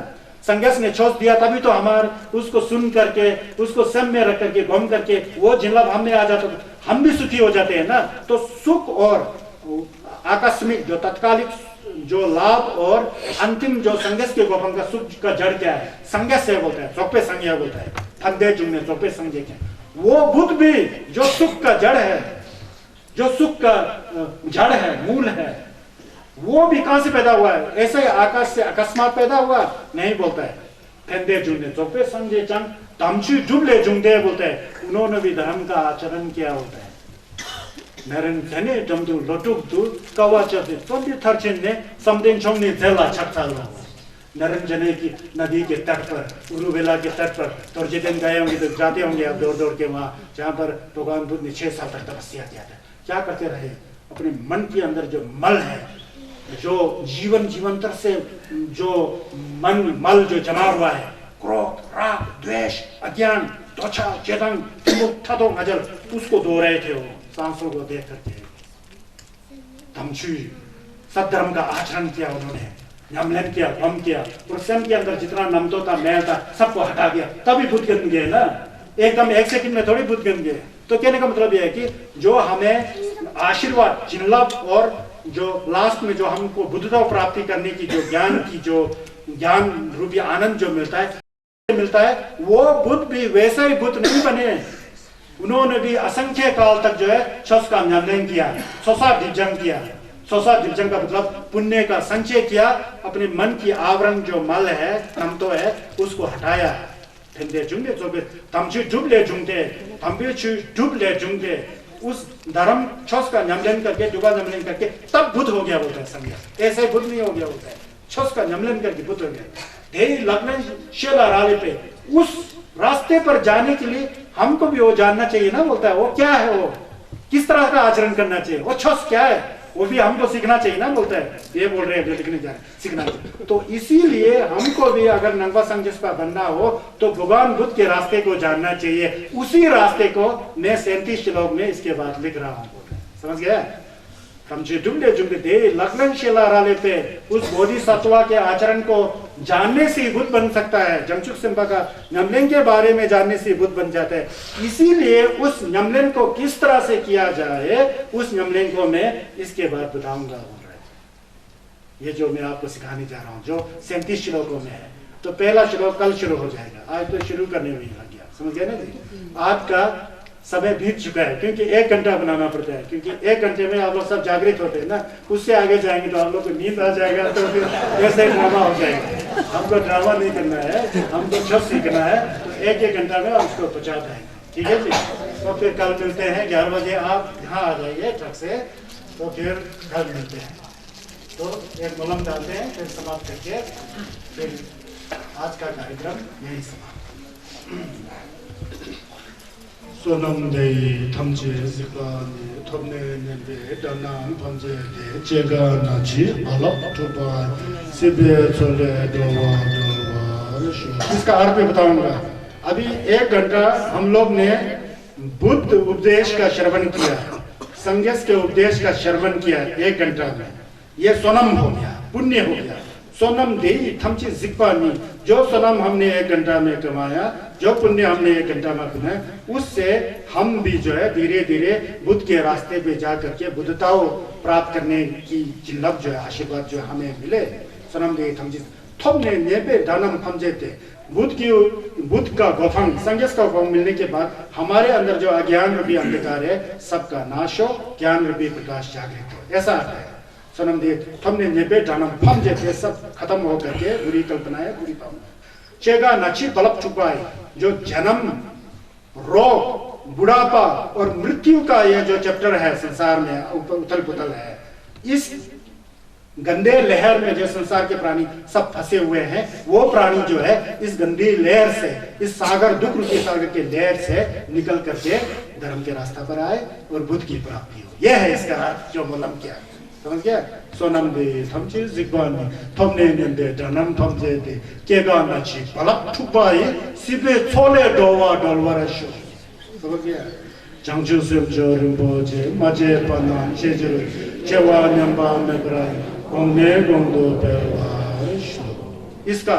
संगस ने छस दिया तभी तो हमारे उसको सुन करके, उसको सम में रख करके, घूम करके वो जिल्लत हमने आ जाता, हम भी सुखी हो जाते हैं ना। तो सुख और आकस्मिक जो तत्कालिक जो लाभ और अंतिम जो संगस के गोपन का सुख का जड़ क्या है, संगस से बोलता है, चौपे संज्ञा बोलता है, फंदे जुमने चौपे संज्ञा क्या, वो बुद्ध भी जो सुख का जड़ है, जो सुख का जड़ है, मूल है, वो भी कहां से पैदा हुआ है, ऐसे आकाश से अकस्मात पैदा हुआ नहीं बोलता है। फंदे जुमने चौपे संजय चंग तमची जुबले जुंगदे बोलते हैं, उन्होंने भी धर्म का आचरण किया होता है। नरन जने जमदु लोटुकदु कवाचते तोंदी थरचिन ने समदेन छोंगने जेला छकचालवा, नरन जने की नदी के तट पर, उरुवेला के तट पर तोरजेदन गए होंगे तो जाते होंगे आप दौड़ के वहां, जहां पर भगवान बुद्ध ने 6 साल तक तपस्या किया था। क्या करते रहे, अपने मन के अंदर जो मल है, जो जीवंतर से जो मल जो जमा हुआ है, क्रोध, राग, द्वेष, अज्ञान, दोछा, चेतन, ठदो नजर, उसको धो रहे थे वो सांसों को देख करके। तमची सद्धर्म का आचरण किया उन्होंने, नमलन किया, गम किया, और स्वयं के अंदर जितना नमतो था, मैल था, सबको हटा दिया, तभी बुद्ध गन गए ना। एकदम 1 सेकंड में थोड़ी बुद्ध गन गए। तो कहने का मतलब यह है कि जो हमें आशीर्वाद जिनलब और जो लास्ट में जो हमको बुद्धता प्राप्ति करने की जो ज्ञान रूपी आनंद जो मिलता है, वो बुद्ध भी वैसे ही बुद्ध नहीं बने। उन्होंने भी असंख्य काल तक जो है छस का न्यामलेंग किया, सोसा दिव्जंग किया। सोसा दिव्जंग का मतलब पुण्य का संचय किया, अपने मन की आवरण जो मल है, तमतो है, उसको हटाया। फंदे जुंगदे चोबे तमची डुबले जुंगदे तंबेची डुबले जुंगदे, उस धर्म छस का न्यामलेंग करके, दुबा न्यामलेंग करके तब बुद्ध हो गया बोलता है संज्ञा। ऐसे बुद्ध नहीं हो गया बोलता है, छस का न्यामलेंग करके बुद्ध हो गया। ढेरी लगन शेला राले पे, उस रास्ते पर जाने के लिए हमको भी वो जानना चाहिए ना बोलता है। वो क्या है, वो किस तरह का आचरण करना चाहिए, वो छस क्या है, वो भी हमको सीखना चाहिए ना बोलता है। ये बोल रहे हैं जो लिखने जा रहे हैं, सीखना चाहिए। तो इसीलिए हमको भी अगर नंगा संगस का बनना हो तो भगवान बुद्ध के रास्ते को जानना चाहिए। उसी रास्ते को मैं 37 श्लोक में इसके बाद लिख रहा हूँ, समझ गया। तमचे दुमले जुमले दे लग्न शिला राले पे उस बोधिसत्व के आचरण को जानने से बुद्ध बन सकता है। जमचुक सिंपा का न्यमलिंग के बारे में जानने से बुद्ध बन जाता है। इसीलिए उस न्यमलिंग को किस तरह से किया जाए उस न्यमलिंग को मैं इसके बाद बताऊंगा। ये जो मैं आपको सिखाने जा रहा हूँ जो 37 श्लोकों में है। तो पहला श्लोक कल शुरू हो जाएगा, आज तो शुरू करने में ही लग गया, समझ गए ना जी। आज का समय बीत चुका है क्योंकि 1 घंटा बनाना पड़ता है, क्योंकि 1 घंटे में आप लोग सब जागृत होते हैं ना। उससे आगे जाएंगे तो आप लोग को नींद आ जाएगा, तो फिर ऐसे ड्रामा हो जाएगा। हमको ड्रामा नहीं करना है, हमको सब सीखना है। तो 1-1 घंटा में उसको पहुँचा पाएंगे, ठीक है जी। तो फिर कल मिलते हैं 11 बजे, आप यहाँ आ जाइए ट्रक से, तो फिर कल मिलते हैं। तो एक मलम डालते हैं, फिर समाप्त करके फिर आज का कार्यक्रम यही समाप्त। सोनम दे थमजे जिकाने थमने नेबे दनाम थमजे दे जेगा नाची अलग टोपा सिबे चले दोवा दोवा। इसका अर्थ भी बताऊंगा। अभी 1 घंटा हम लोग ने बुद्ध उपदेश का श्रवण किया, संन्यास के उपदेश का श्रवण किया 1 घंटा में। ये सोनम हो गया, पुण्य हो गया। सोनम दे थमचे जिक्वानी, जो सोनम हमने 1 घंटा में कमाया, जो पुण्य हमने 1 घंटा में कमाया, उससे हम भी जो है धीरे धीरे बुद्ध के रास्ते पे जा करके बुद्धताओ प्राप्त करने की जिल्लत जो है, आशीर्वाद जो हमें मिले। सोनम दे थमचे थमने नेबे दानम थमजे थे। बुद्ध का गौथंग, संन्यास का गौथंग मिलने के बाद हमारे अंदर जो अज्ञान रूपी अंधकार है सबका नाश हो, ज्ञान रूपी प्रकाश जागृत हो, ऐसा अर्थ है। सनम दे थमने नेबे डानम फम जैसे सब खत्म हो करके बुरी कल्पनाएं, बुरी भावना चेगा नची बलप चुपाई। जो जन्म, रोग, बुढ़ापा और मृत्यु का यह जो चैप्टर है संसार में उथल पुथल है, इस गंदे लहर में जो संसार के प्राणी सब फंसे हुए हैं, वो प्राणी जो है इस गंदी लहर से, इस सागर दुख रूपी सागर के लहर से निकल करके धर्म के रास्ता पर आए और बुद्ध की प्राप्ति हो। यह है इसका अर्थ जो मोलम किया, समझ गया। सोनम दे थमचे जिग्वानी थमने नेंदे धनम थमजे दे केगा नाची बलप ठुपाई सिबे छोले डोवा डोलवरशो, समझ गया। 장주 셈저름 보제 마제 빠나 제저르 제와 년바 मेबराई 공내 공도 बेवाशो। इसका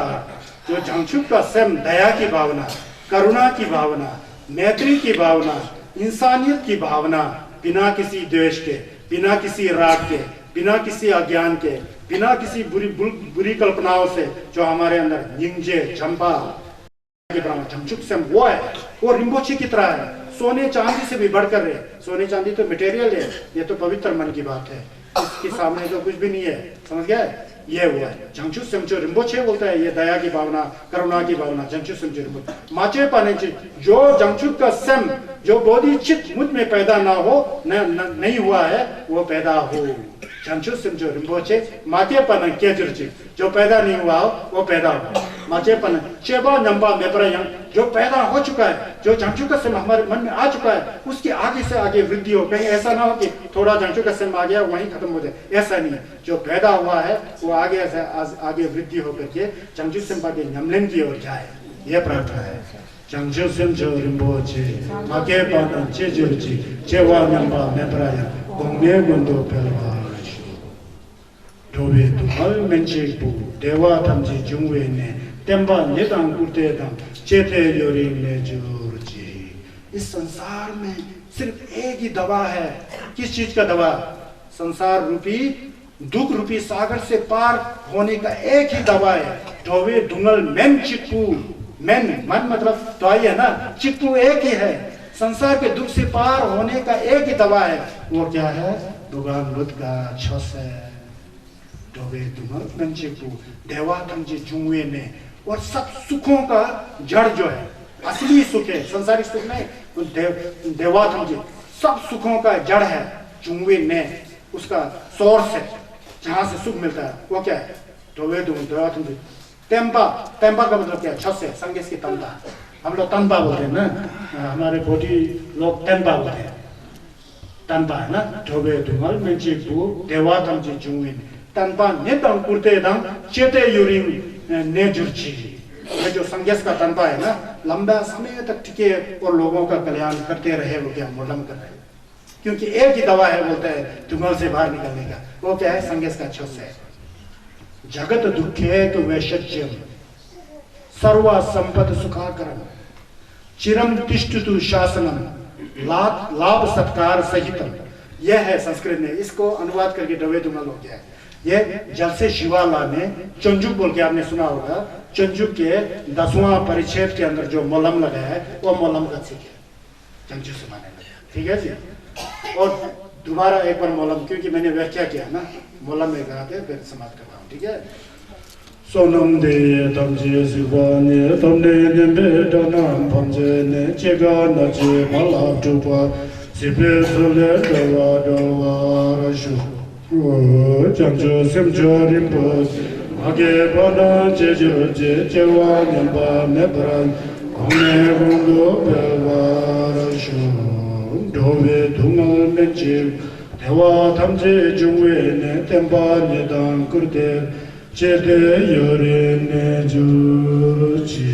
जो जंगचुक का सेम दया की भावना, करुणा की भावना, मैत्री की भावना, इंसानियत की भावना, बिना किसी द्वेष के, बिना किसी राग के, बिना किसी अज्ञान के, बिना किसी बुरी कल्पनाओं से जो हमारे अंदर निंजे चंपा के ब्रह्म जंगचुक सेम वो है, वो रिम्बोची की तरह है। सोने चांदी से भी बढ़कर है। सोने चांदी तो मटेरियल है, ये तो पवित्र मन की बात है, इसके सामने तो कुछ भी नहीं है, समझ गया। ये हुआ है जंगचू समझो रिम्बोचे बोलता है, ये दया की भावना, करुणा की भावना, जंगचू समझो रिम्बोचे माचे पाने जो जंगचू का सम जो बोधि चित्त मुझ में पैदा ना हो, नहीं हुआ है, वो पैदा हो। जंगचू समझो रिम्बोचे माचे पाने के जुर्ची जो पैदा नहीं हुआ हो वो पैदा हो। माचे पाने चेबा नंबा मेबरायंग जो पैदा हो चुका है, जो जंगचू का सम हमारे मन में आ चुका है, उसकी आगे से आगे वृद्धि हो। कहीं ऐसा ना हो कि थोड़ा जंगचू का सम आ गया वहीं खत्म हो जाए, ऐसा नहीं है। जो पैदा हुआ है वो आगे से आगे वृद्धि होकर के जंगचू सिंपा के न्यमलिन की ओर जाए, यह प्रार्थना है। जंगचू सिंचो रिम्बोचे माके पाना चेजुर्ची चेवा नंबा मेबरायंग 공내 군도 별와시오 도베 두할 menchek부 देवा 탐지 중외네 템바 नेतांग कुर्तेदांग चेते योरिने जोरजी। इस संसार में सिर्फ एक ही दवा है। किस चीज का दवा? संसार रूपी दुख रूपी सागर से पार होने का एक ही दवा है। ढोवे ढुंगल मेन चिक्कू, मेन मन मतलब तो आई है ना, चिक्कू एक ही है। संसार के दुख से पार होने का एक ही दवा है, वो क्या है? भगवान बुद्ध का छस है। ढोवे ढुंगल मेन चिक्कू देवा तंजी जुंगे ने। और सब सुखों का जड़ जो है, असली सुख है, संसारिक सुख नहीं, देवा तंजी सब सुखों का जड़ है जुंगे ने, उसका सोर्स है जहां से सुख मिलता है। वो क्या है? टेम्पा, टेम्पा का मतलब क्या है? छत से, संगीत की तंबा। हम लोग तंबा बोलते हैं ना, हमारे बोटी लोग टेम्पा बोलते हैं, तंबा है ना। ढोबे धुमल में चिपू देवा तंजी जुंगे तंबा ने तंग कुर्ते दंग चेते यूरिंग ने जुर्ची। ये जो संगीत का तंबा है ना, लंबा समय तक टिके और लोगों का कल्याण करते रहे, वो क्या मोलम कर रहे हैं। क्योंकि एक ही दवा है बोलते हैं तुंगल से बाहर निकलने का, वो क्या है? संगेश का छस है। जगत दुखे तो वैशज्यम सर्व संपद सुखाकरम चिरम तिष्ठतु शासनम लाभ सत्कार सहितम। यह है संस्कृत में, इसको अनुवाद करके डबे दुंगल हो गया है। ये जब से शिवाला में चंजुक बोल के आपने सुना होगा, चंजुक के 10वां परिच्छेद के अंदर जो मोलम लगा है वो मोलम का ठीक है, चंजुक से माने लगा। ठीक है जी। और दोबारा एक बार मोलम, क्योंकि मैंने व्याख्या किया ना, मोलम में कहा थे, फिर समाप्त कर रहा हूँ। ठीक है। सोनम दे तमजे सिवाने तमने नेबे दनाम पंजे ने चेगा नचे मला टुपा सिपे सोले दवा दवा रशु चंचो सिमचो रिम्पोस आगे बना जेजो जे चेवा नेबा नेब्रान कोने गुंगो बेवा रशु दोवे धुंगल मेचे देवा तमजे जुवे ने तेंबा नेदान कुर्ते 제대 열애내 주지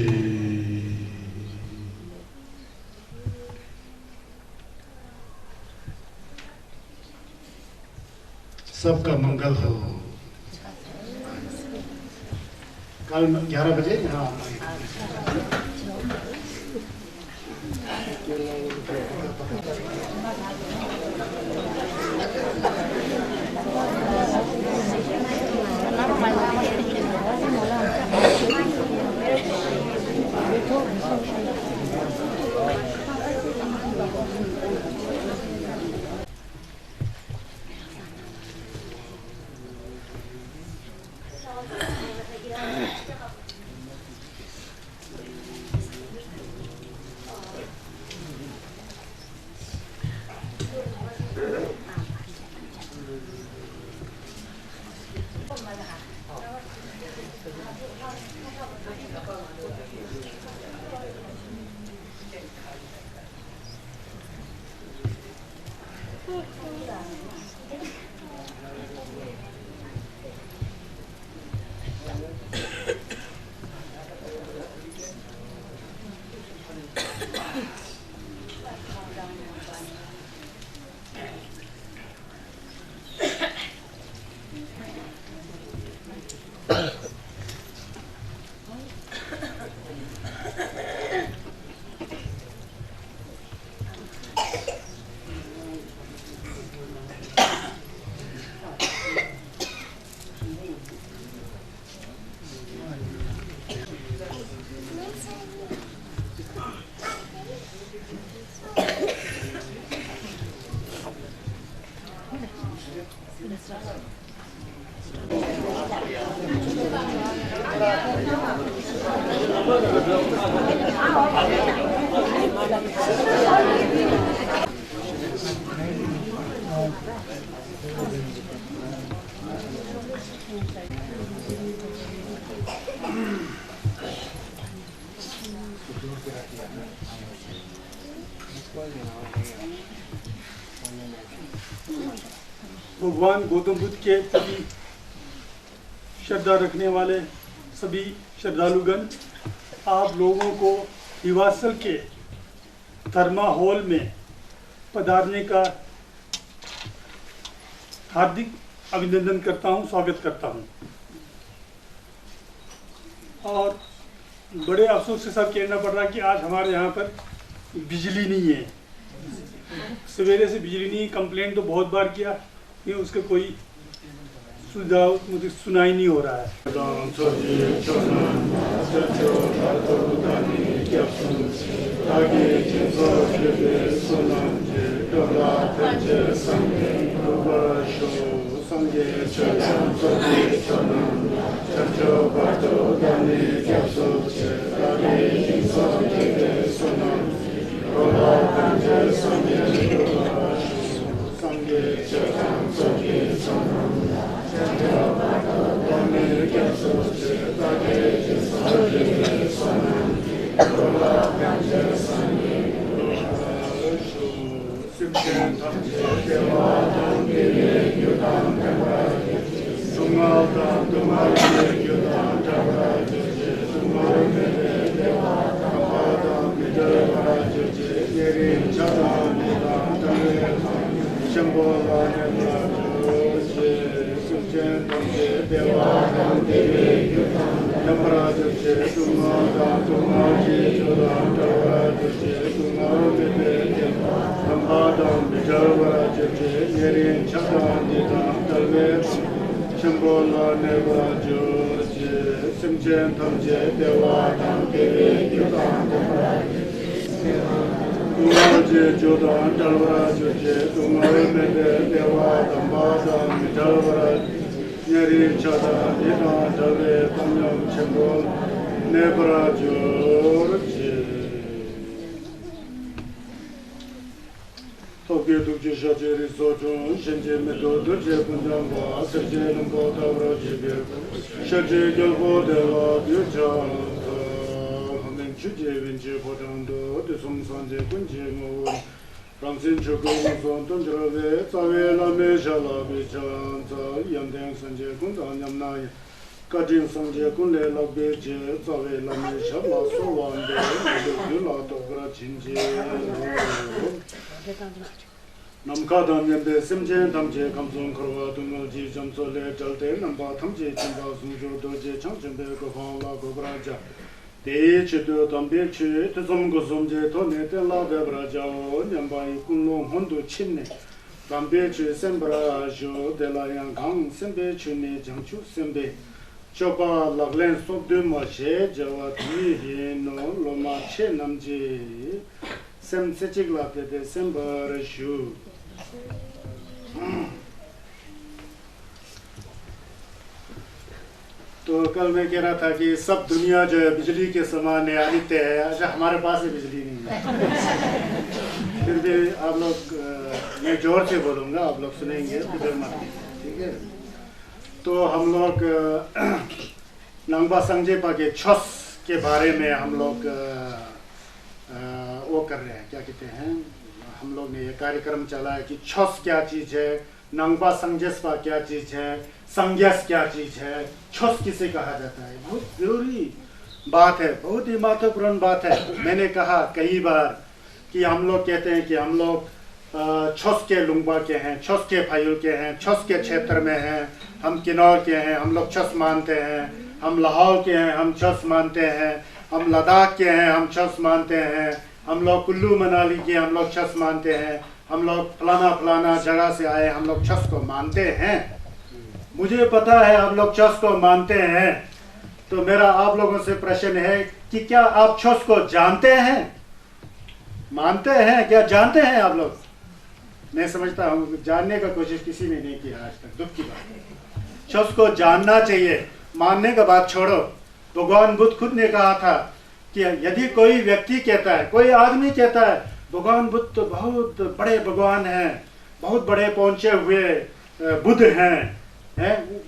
सबका मंगल हो। कल 11 बजे यहाँ भगवान गौतम बुद्ध के प्रति श्रद्धा रखने वाले सभी श्रद्धालुगण, आप लोगों को हिमाचल के थर्मा हॉल में पधारने का हार्दिक अभिनंदन करता हूं, स्वागत करता हूं। और बड़े अफसोस के साथ कहना पड़ रहा है कि आज हमारे यहाँ पर बिजली नहीं है। सवेरे से बिजली नहीं, कंप्लेंट तो बहुत बार किया, ये उसका कोई सुझाव मुझे सुनाई नहीं हो रहा है। शंभो लाने वाले सुचें तमजे देवा तमजे यमराज जे तुम्हारे जोड़ा टवराज जे तुम्हारे बेटे तंबादम बिजवराज जे मेरे छतान दिता तलवे शंभो लाने वाले सुचें तमजे देवा तमजे तुम्हारे जोड़ा टवराज जे तुम्हारे बेटे देवा तंबादम बिजवराज मेरे छतान दिता तलवे तमयम शंभो नेबराजोर जे तोके तुझे शजेरी सोचो शंजे में दो तुझे पुंजांगा सजे नंगो तवरा जेबे शजे गलबो देवा बिचां हमें चुजे विंजे पोटंदो देसुम संजे कुंजे मो Ramsin Chukung Son Tunjrave, Tavela Meshala Bichanza, Yandeng Sanje Kundan Yamnaya, Kajin Sanje Kunle Labeche, Tavela Meshala Sovande, Yula Togra Chinje, Namkadam Yambe Simje, Tamje, Kamson Korva, Tungalji, Jamsole, Jalte, Namba, Tamje, Chimba, Sujo, Doje, Changchimbe, Kohala, Gobraja. Te chido tambe chi te somgo somje to ne te la de brajao nyambai kunlo hondo chinne tambe chi sembra jo de la yang gang sembe chune jangchu sembe chopa laglen sob de ma che jawa ti he no lo ma che namje sem se chigla de sembra shu तो कल मैं कह रहा था कि सब दुनिया जो है बिजली के समान है अनित्य है अच्छा हमारे पास ही बिजली नहीं है फिर भी आप लोग मैं जोर से बोलूँगा आप लोग सुनेंगे फिर मत ठीक है तो हम लोग नंगबा संगजेपा के छस के बारे में हम लोग वो कर रहे हैं क्या कहते हैं हम लोग ने ये कार्यक्रम चला है कि छस क्या चीज़ है नंगबा संगजेपा क्या चीज़ है संज्ञास क्या चीज है छस किसे कहा जाता है बहुत जरूरी बात है बहुत ही महत्वपूर्ण बात है मैंने कहा कई बार कि हम लोग कहते हैं कि हम लोग छस के लुंगबा के हैं छस के फायुल के हैं छस के क्षेत्र में हैं हम किन्नौर के हैं हम लोग छस मानते हैं हम लाहौर के हैं हम छस मानते हैं हम लद्दाख के हैं हम छस मानते हैं हम लोग कुल्लू मनाली के हम लोग छस मानते हैं हम लोग फलाना जगह से आए हम लोग छस को मानते हैं मुझे पता है आप लोग छस को मानते हैं तो मेरा आप लोगों से प्रश्न है कि क्या आप छस को जानते हैं मानते हैं क्या जानते हैं आप लोग मैं समझता हूँ जानने का कोशिश किसी ने नहीं किया आज तक दुख की बात है छस को जानना चाहिए मानने का बात छोड़ो भगवान बुद्ध खुद ने कहा था कि यदि कोई व्यक्ति कहता है कोई आदमी कहता है भगवान बुद्ध तो बहुत बड़े भगवान हैं बहुत बड़े पहुंचे हुए बुद्ध हैं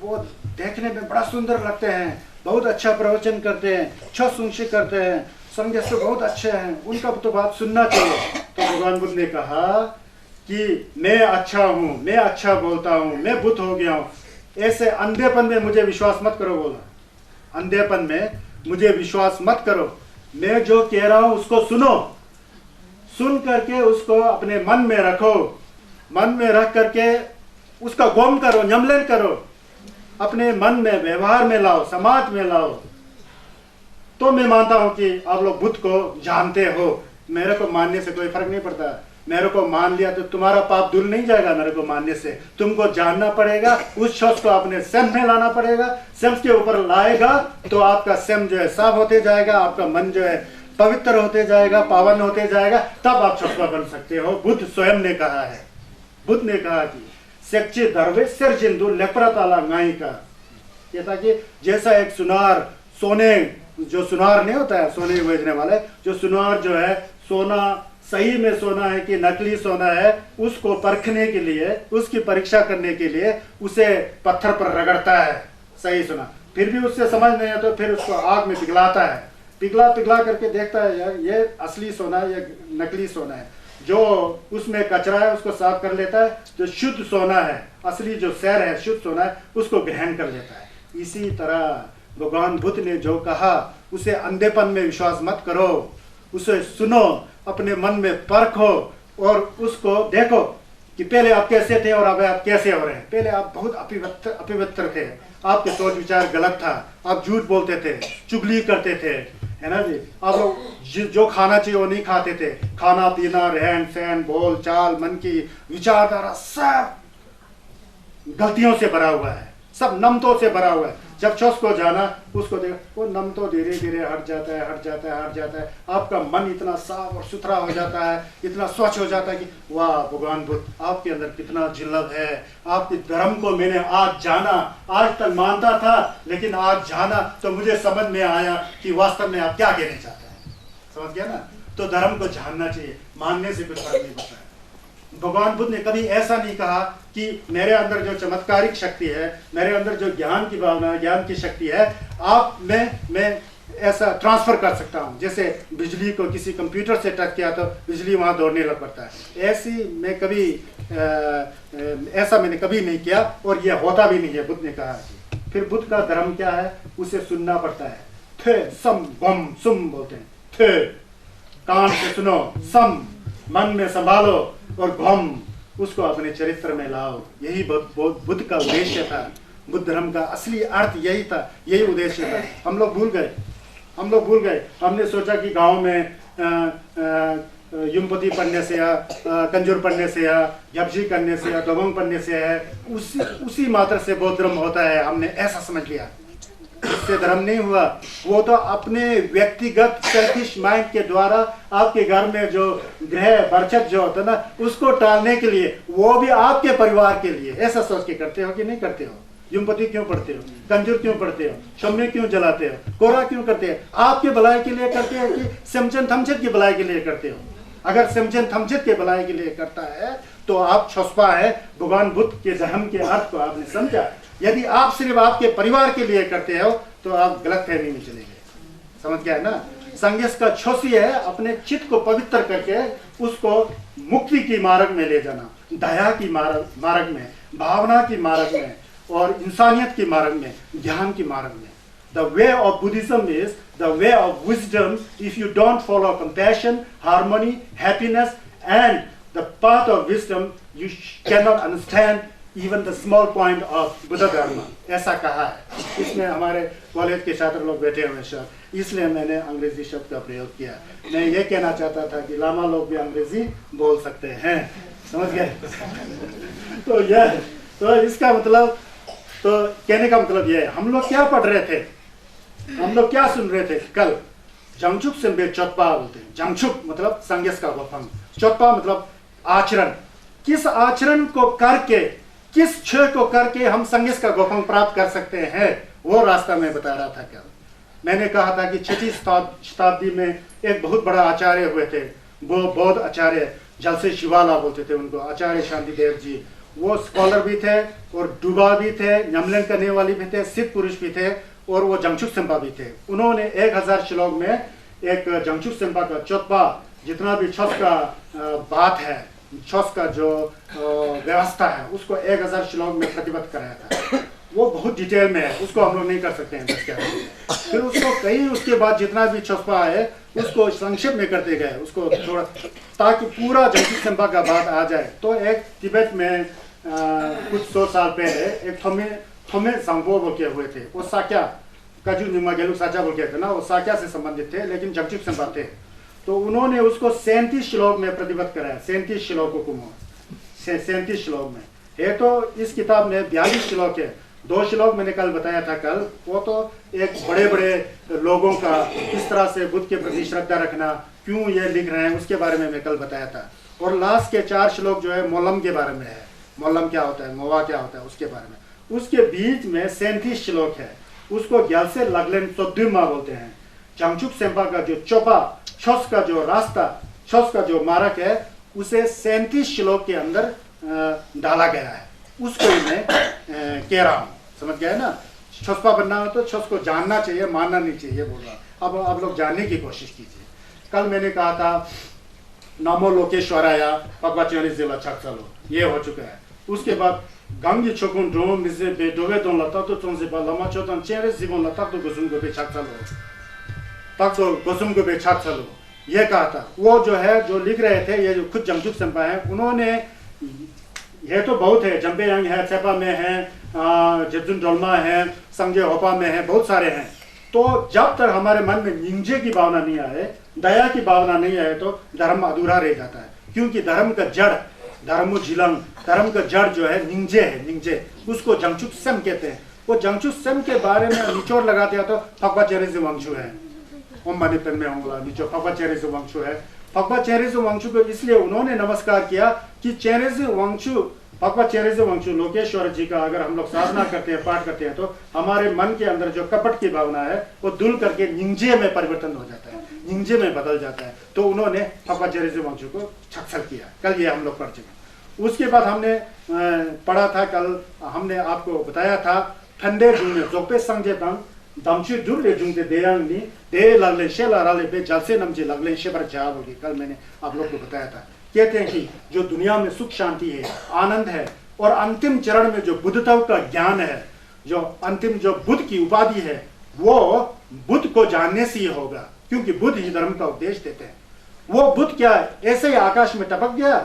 वो देखने में बड़ा सुंदर लगते हैं बहुत अच्छा प्रवचन करते हैं छस ऊंचे करते हैं संज्ञा से बहुत अच्छे हैं उनका तो बात सुनना चाहिए तो भगवान बुद्ध ने कहा कि मैं अच्छा हूँ मैं अच्छा बोलता हूँ मैं बुद्ध हो गया हूँ ऐसे अंधेपन में मुझे विश्वास मत करो बोला अंधेपन में मुझे विश्वास मत करो मैं जो कह रहा हूँ उसको सुनो सुन करके उसको अपने मन में रखो मन में रख करके उसका गौम करो न्यमलन करो अपने मन में व्यवहार में लाओ समाज में लाओ तो मैं मानता हूं कि आप लोग बुद्ध को जानते हो मेरे को मानने से कोई फर्क नहीं पड़ता मेरे को मान लिया तो तुम्हारा पाप दूर नहीं जाएगा मेरे को मानने से तुमको जानना पड़ेगा उस शख्स को अपने स्वयं में लाना पड़ेगा स्वयं के ऊपर लाएगा तो आपका स्वयं जो है साफ होते जाएगा आपका मन जो है पवित्र होते जाएगा पावन होते जाएगा तब आप शख्स बन सकते हो बुद्ध स्वयं ने कहा है बुद्ध ने कहा कि सेक्चे दरवे सिर जिंदू लेपरा ताला गाय का ये था कि जैसा एक सुनार सोने जो सुनार नहीं होता है सोने बेचने वाले जो सुनार जो है सोना सही में सोना है कि नकली सोना है उसको परखने के लिए उसकी परीक्षा करने के लिए उसे पत्थर पर रगड़ता है सही सोना फिर भी उससे समझ नहीं है तो फिर उसको आग में पिघलाता है पिघला करके देखता है यार ये असली सोना है ये नकली सोना है जो उसमें कचरा है उसको साफ कर लेता है जो शुद्ध सोना है असली जो सैर है शुद्ध सोना है उसको ग्रहण कर लेता है इसी तरह भगवान बुद्ध ने जो कहा उसे अंधेपन में विश्वास मत करो उसे सुनो अपने मन में परखो और उसको देखो कि पहले आप कैसे थे और अब आप कैसे हो रहे हैं। पहले आप बहुत अपवित्र थे, आपके सोच विचार गलत था, आप झूठ बोलते थे, चुगली करते थे, है ना जी। आप लोग जो खाना चाहिए वो नहीं खाते थे, खाना पीना रहन सहन बोल चाल मन की विचारधारा सब गलतियों से भरा हुआ है, सब नमतों से भरा हुआ है। जब चौस को जाना उसको देखा, वो नम तो धीरे धीरे हट जाता है, हट जाता है, हट जाता है। आपका मन इतना साफ और सुथरा हो जाता है, इतना स्वच्छ हो जाता है कि वाह भगवान बुद्ध आपके अंदर कितना जिल्लत है। आपके धर्म को मैंने आज जाना, आज तक मानता था लेकिन आज जाना तो मुझे समझ में आया कि वास्तव में आप क्या कहना चाहते हैं। समझ गया ना। तो धर्म को जानना चाहिए, मानने से कुछ फर्क नहीं पड़ता है। भगवान बुद्ध ने कभी ऐसा नहीं कहा कि मेरे अंदर जो चमत्कारिक शक्ति है, मेरे अंदर जो ज्ञान की भावना, ज्ञान की शक्ति है, आप मैं ऐसा ट्रांसफर कर सकता हूँ। जैसे बिजली को किसी कंप्यूटर से टच किया तो बिजली वहाँ दौड़ने लग पड़ता है। ऐसी मैं कभी ऐसा मैंने कभी नहीं किया और यह होता भी नहीं है। बुद्ध ने कहा कि फिर बुद्ध का धर्म क्या है, उसे सुनना पड़ता है। थे सम बम सुम बोलते हैं। थे कान से सुनो, सम मन में संभालो और घम उसको अपने चरित्र में लाओ। यही बुद्ध का उद्देश्य था। बुद्ध धर्म का असली अर्थ यही था, यही उद्देश्य था। हम लोग भूल गए। हमने सोचा कि गांव में युमपति पढ़ने से या कंजूर पढ़ने से या जपजी करने से या दबंग पढ़ने से है, उसी मात्र से बौद्ध धर्म होता है। हमने ऐसा समझ लिया, इससे धर्म नहीं हुआ। वो तो अपने व्यक्तिगत सेल्फिश माइंड के द्वारा आपके घर में जो ग्रह बरछत जो होता है ना, उसको टालने के लिए, वो भी आपके परिवार के लिए, ऐसा सोच के करते हो कि नहीं करते हो। युमपति क्यों पढ़ते हो, कंजूर क्यों पढ़ते हो, शम्य क्यों जलाते हो, कोरा क्यों करते हो? आपके भलाई के लिए करते हो कि सेमचंद थमचंद की भलाई के लिए करते हो? अगर सेमचंद थमचंद के भलाई के लिए करता है तो आप छुपा है। भगवान बुद्ध के धर्म के अर्थ को आपने समझा। यदि आप सिर्फ आपके परिवार के लिए करते हो तो आप गलत फहमी में चले गए। समझ गया है ना। संघर्ष का छोसी है अपने चित्त को पवित्र करके उसको मुक्ति की मार्ग में ले जाना, दया की मार्ग में, भावना की मार्ग में और इंसानियत की मार्ग में, ज्ञान की मार्ग में। The way of Buddhism is the way of wisdom. If you don't follow compassion, harmony, happiness and the path of wisdom, you cannot understand even the small point of Buddha Dharma. ऐसा कहा है। इसमें हमारे college के छात्र लोग बैठे हुए सर, इसलिए मैंने अंग्रेजी शब्द का प्रयोग किया। मैं ये कहना चाहता था कि लामा लोग भी अंग्रेजी बोल सकते हैं। समझ गए। तो इसका मतलब, तो कहने का मतलब ये है, हम लोग क्या पढ़ रहे थे, हम लोग क्या सुन रहे थे कल? जंगचुक सिंबे चोत्पा बोलते हैं। जंगचुक मतलब संगेस का गोफंग, चोत्पा मतलब आचरण। किस आचरण को करके, किस क्षय को करके हम संगेस का गोफंग प्राप्त कर सकते हैं, वो रास्ता मैं बता रहा था कल। मैंने कहा था कि 6वीं शताब्दी में एक बहुत बड़ा आचार्य हुए थे, वो बौद्ध आचार्य, जलसे शिवाला बोलते थे उनको, आचार्य शांति देव जी। वो स्कॉलर भी थे और डूबा भी थे, न्यमलन करने वाली भी थे, सिद्ध पुरुष भी थे और वो जंगचुक सेम्पा भी थे। उन्होंने 1000 श्लोक में एक जंगचुक सेम्पा का चोत्पा, जितना भी छस का बात है, छस का जो व्यवस्था है, उसको 1000 श्लोक में प्रतिबद्ध कराया था। वो बहुत डिटेल में है, उसको हम लोग नहीं कर सकते हैं 10 के। फिर उसको कई, उसके बाद जितना भी छुपा है उसको संक्षेप में करते गए, उसको थोड़ा, ताकि पूरा जंगचुक सेम्पा का बात आ जाए। तो एक तिब्बत में कुछ 100 साल पहले एक थोमे सांगपो बोल के हुए थे। वो साक्या काजू निमा गेलू साचा बोल के थे ना, वो साक्या से संबंधित थे लेकिन जंगचुक सेम्पा थे। तो उन्होंने उसको 37 श्लोक में प्रतिबद्ध कराया। 37 श्लोकों को 37 श्लोक में है। तो इस किताब में 42 श्लोक है। 2 श्लोक मैंने कल बताया था कल, वो तो एक बड़े बड़े लोगों का किस तरह से बुद्ध के प्रति श्रद्धा रखना, क्यों ये लिख रहे हैं, उसके बारे में मैं कल बताया था। और लास्ट के 4 श्लोक जो है मोलम के बारे में है। मोलम क्या होता है, मोवा क्या होता है, उसके बारे में। उसके बीच में 37 श्लोक है, उसको ग्यालसे लगलेन सोद्युमा बोलते हैं। जंगचुक सेम्पा का जो चोपा, छस का जो रास्ता, छस का जो मार्ग है, उसे 37 श्लोक के अंदर डाला गया है। उसको मैं कह रहा हूँ। समझ गया ना। छसपा बनना हो तो छस को जानना चाहिए, मानना नहीं चाहिए बोल रहा। अब आप लोग जानने की कोशिश कीजिए। कल मैंने कहा था नमो लोकेश्वराया पगवाचियानी जिला छक्सलो, ये हो चुका है। उसके बाद गंगी छोकुन ड्रोम मिसे बेडोवे दोन लता तो चोंसे बा लमा चोतन चेरे जीवन लता तो गुसुम को बेछाक चलो, तक तो गुसुम को बेछाक चलो, ये कहा था। वो जो है, जो लिख रहे थे, ये जो खुद जंगचुक सेम्पा है, उन्होंने ये तो बहुत है, जम्पेयांग है, सेपा में है, जेजुन डोलमा है, संजय होपा में है, बहुत सारे हैं। तो जब तक हमारे मन में निंजे की भावना नहीं आए, दया की भावना नहीं आए, तो धर्म अधूरा रह जाता है। क्योंकि धर्म का जड़, धर्म जिलंग, धर्म का जड़ जो है निंजे है, निंजे, उसको जंगचुक सेम कहते हैं। वो जंगचुक सेम के बारे में निचोड़ लगाते हैं तो फकवा चेरेज़ वांगचू है, ओम मानी पेन होंगे निचोड़ फकवा चेरेज़ वांगचू है। फकवा चेरेज़ वांगचू को इसलिए उन्होंने नमस्कार किया कि चेरेज़ वांगचू, फकवा चेरेज़ वांगचू लोकेश्वर जी का अगर हम लोग साधना करते हैं, पाठ करते हैं, तो हमारे मन के अंदर जो कपट की भावना है वो धुल करके निंजे में परिवर्तन हो जाता है, निंजे में बदल जाता है। तो उन्होंने फकवा चेरेज़ वांगचू को छक्सर किया। कल ये हम लोग पढ़ चुके। उसके बाद हमने पढ़ा था, कल हमने आपको बताया था, ठंडे जूने जोपे संजय तंग दमची दुर्ले जुंगते देयांगनी दे लगले शेला राले पे जलसे नमचे लगले शेबर जाब होगी। कल मैंने आप लोग को बताया था। कहते हैं कि जो दुनिया में सुख शांति है, आनंद है, और अंतिम चरण में जो बुद्धत्व का ज्ञान है, जो अंतिम जो बुद्ध की उपाधि है, वो बुद्ध को जानने से ही होगा। क्योंकि बुद्ध ही धर्म का उपदेश देते हैं। वो बुद्ध क्या ऐसे ही आकाश में टपक गया